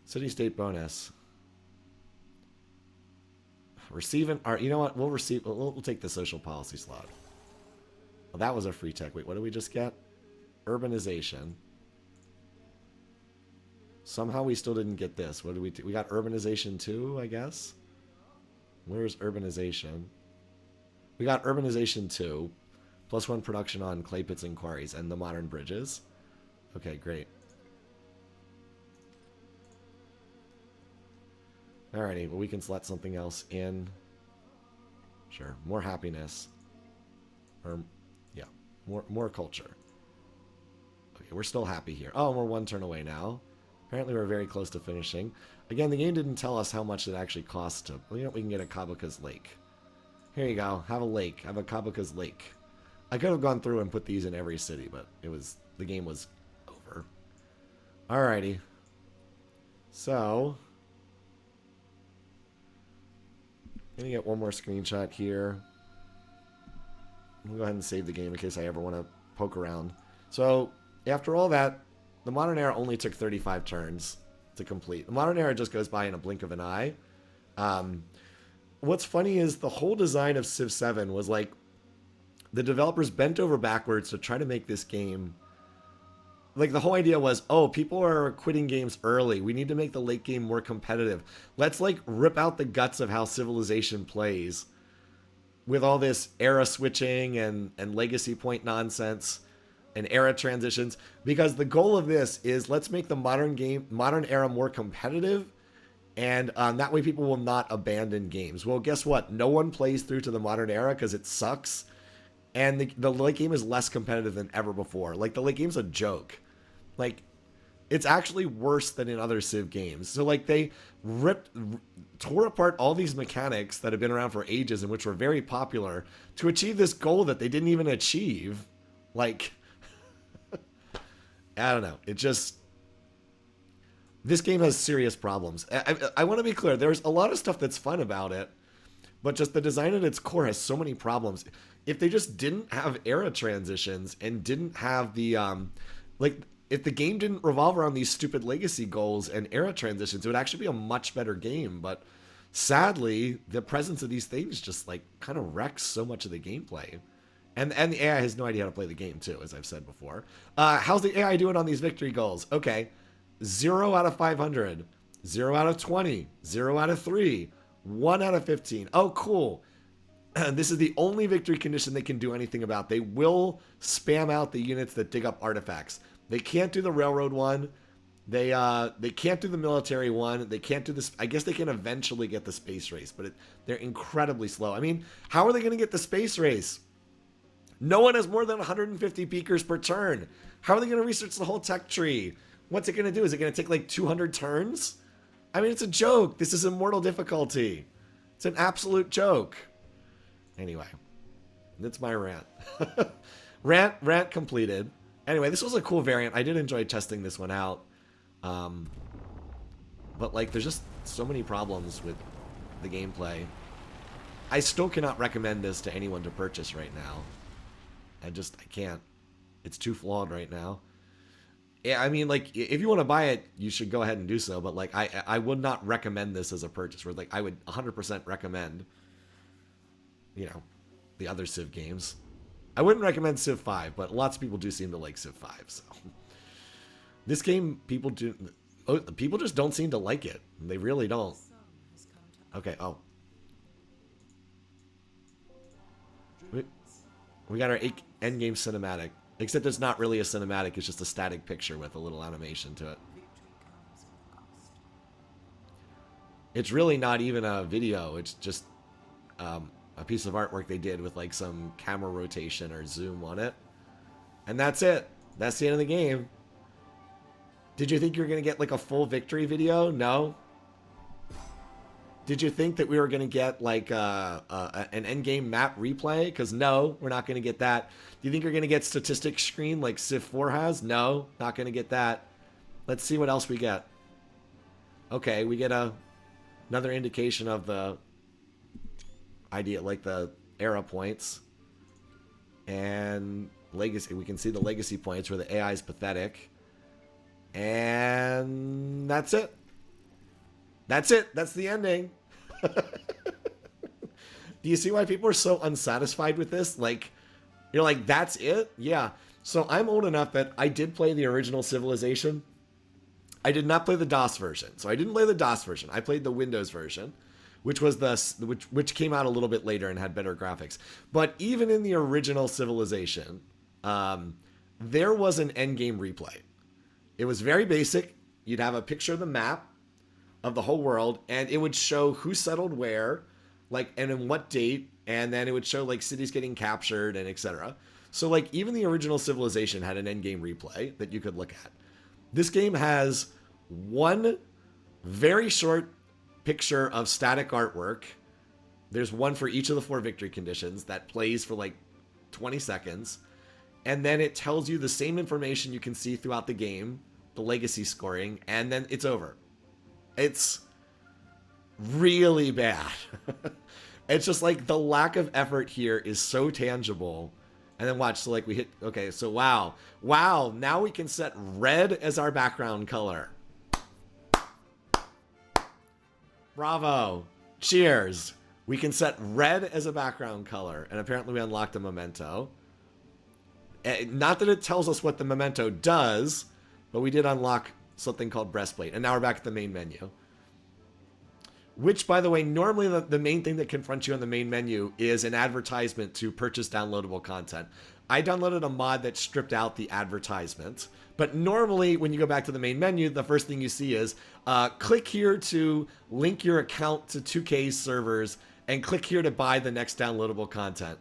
City-state bonus. Receiving... You know what? We'll receive... We'll take the social policy slot. Well, that was a free tech. Wait, what did we just get? Urbanization. Somehow we still didn't get this. What did we do? We got urbanization too, I guess? Where's urbanization? We got urbanization 2. +1 production on clay pits and quarries and the modern bridges. Okay, great. Alrighty, well, we can select something else in. Sure, more happiness. Or, yeah, more culture. Okay, we're still happy here. Oh, we're 1 turn away now. Apparently we're very close to finishing. Again, the game didn't tell us how much it actually costs to... Well, you know, we can get a Kabuka's Lake. Here you go. Have a lake. Have a Kabuka's Lake. I could have gone through and put these in every city, but it was... The game was over. Alrighty. So... I'm going to get one more screenshot here. We'll go ahead and save the game in case I ever want to poke around. So, after all that, the Modern Era only took 35 turns to complete. The Modern Era just goes by in a blink of an eye. What's funny is the whole design of Civ 7 was like, the developers bent over backwards to try to make this game... Like, the whole idea was, oh, people are quitting games early. We need to make the late game more competitive. Let's, like, rip out the guts of how Civilization plays with all this era switching and legacy point nonsense and era transitions. Because the goal of this is, let's make the modern era more competitive, and that way people will not abandon games. Well, guess what? No one plays through to the modern era because it sucks. And the late game is less competitive than ever before. Like, the late game's a joke. Like, it's actually worse than in other Civ games. So, like, they tore apart all these mechanics that have been around for ages and which were very popular to achieve this goal that they didn't even achieve. Like, I don't know. It just... This game has serious problems. I want to be clear. There's a lot of stuff that's fun about it, but just the design at its core has so many problems. If they just didn't have era transitions and didn't have the... like... If the game didn't revolve around these stupid legacy goals and era transitions, it would actually be a much better game. But sadly, the presence of these things just like kind of wrecks so much of the gameplay. And the AI has no idea how to play the game too, as I've said before. How's the AI doing on these victory goals? Okay, 0 out of 500, 0 out of 20, 0 out of 3, 1 out of 15. Oh, cool. This is the only victory condition they can do anything about. They will spam out the units that dig up artifacts. They can't do the railroad one. They can't do the military one. They can't do this. I guess they can eventually get the space race, but they're incredibly slow. I mean, how are they going to get the space race? No one has more than 150 peakers per turn. How are they going to research the whole tech tree? What's it going to do? Is it going to take like 200 turns? I mean, it's a joke. This is immortal difficulty. It's an absolute joke. Anyway, that's my rant. Rant completed. Anyway, this was a cool variant. I did enjoy testing this one out. But like, there's just so many problems with the gameplay. I still cannot recommend this to anyone to purchase right now. I can't. It's too flawed right now. Yeah, I mean, like, if you want to buy it, you should go ahead and do so. But like, I would not recommend this as a purchase. Where like, I would 100% recommend, the other Civ games. I wouldn't recommend Civ 5, but lots of people do seem to like Civ 5. So this game, people just don't seem to like it. They really don't. Okay. Oh, we got our endgame cinematic. Except it's not really a cinematic. It's just a static picture with a little animation to it. It's really not even a video. It's just a piece of artwork they did with like some camera rotation or zoom on it. And that's it. That's the end of the game. Did you think you were going to get like a full victory video? No. Did you think that we were going to get like an endgame map replay? Because no, we're not going to get that. Do you think you're going to get statistics screen like Civ 4 has? No, not going to get that. Let's see what else we get. Okay, we get another indication of the idea, like the era points. And legacy. We can see the legacy points where the AI is pathetic. And that's it. That's it. That's the ending. Do you see why people are so unsatisfied with this? Like, you're like, that's it? Yeah. So I'm old enough that I did play the original Civilization. I did not play the DOS version. So I didn't play the DOS version. I played the Windows version, which was which came out a little bit later and had better graphics. But even in the original Civilization, there was an endgame replay. It was very basic. You'd have a picture of the map of the whole world, and it would show who settled where, like, and in what date, and then it would show like cities getting captured and etc. So like even the original Civilization had an endgame replay that you could look at. This game has one very short picture of static artwork. There's one for each of the 4 victory conditions that plays for like 20 seconds. And then it tells you the same information you can see throughout the game, the legacy scoring, and then it's over. It's really bad. It's just like the lack of effort here is so tangible. And then watch, so like we hit, okay, so wow. Wow, now we can set red as our background color. Bravo. Cheers. We can set red as a background color. And apparently we unlocked a memento. Not that it tells us what the memento does, but we did unlock something called breastplate. And now we're back at the main menu. Which, by the way, normally the main thing that confronts you on the main menu is an advertisement to purchase downloadable content. I downloaded a mod that stripped out the advertisement. But normally, when you go back to the main menu, the first thing you see is click here to link your account to 2K servers and click here to buy the next downloadable content.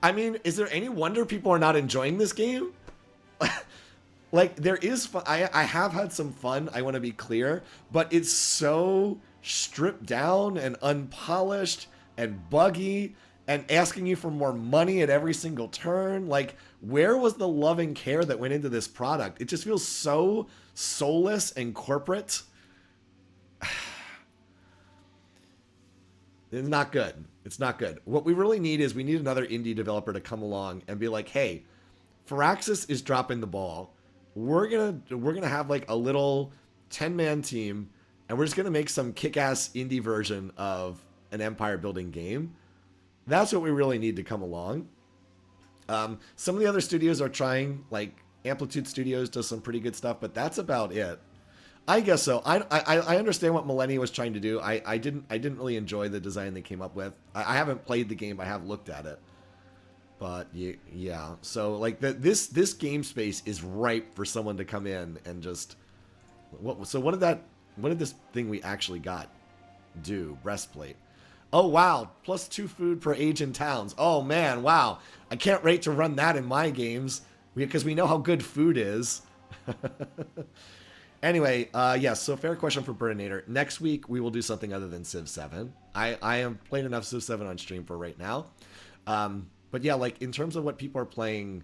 I mean, is there any wonder people are not enjoying this game? Like, there is fun. I have had some fun, I want to be clear, but it's so stripped down and unpolished and buggy and asking you for more money at every single turn. Like, where was the love and care that went into this product? It just feels so soulless and corporate. It's not good. It's not good. What we really need is we need another indie developer to come along and be like, hey, Firaxis is dropping the ball. We're gonna have like a little 10-man team, and we're just gonna make some kick-ass indie version of an empire building game. That's what we really need to come along. Some of the other studios are trying, like Amplitude Studios does some pretty good stuff, but that's about it. I guess so. I understand what Millennia was trying to do. I didn't really enjoy the design they came up with. I haven't played the game. I have looked at it. But yeah. So like this game space is ripe for someone to come in and just what did this thing we actually got do? Breastplate. Oh wow, +2 food per age in towns. Oh man, wow. I can't wait to run that in my games because we know how good food is. Anyway, yes, so fair question for Burninator. Next week, we will do something other than Civ 7. I am playing enough Civ 7 on stream for right now. But yeah, like in terms of what people are playing,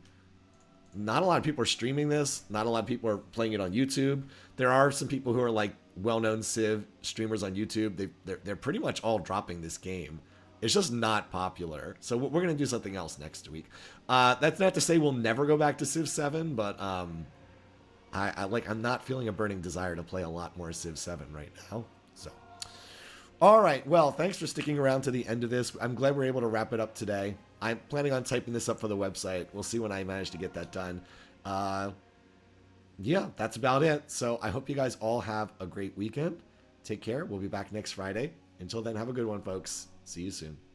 not a lot of people are streaming this. Not a lot of people are playing it on YouTube. There are some people who are like well-known Civ streamers on YouTube. They're pretty much all dropping this game. It's just not popular. So we're going to do something else next week. That's not to say we'll never go back to Civ 7, but I'm not feeling a burning desire to play a lot more Civ 7 right now. So, all right. Well, thanks for sticking around to the end of this. I'm glad we're able to wrap it up today. I'm planning on typing this up for the website. We'll see when I manage to get that done. Yeah, that's about it. So I hope you guys all have a great weekend. Take care. We'll be back next Friday. Until then, have a good one, folks. See you soon.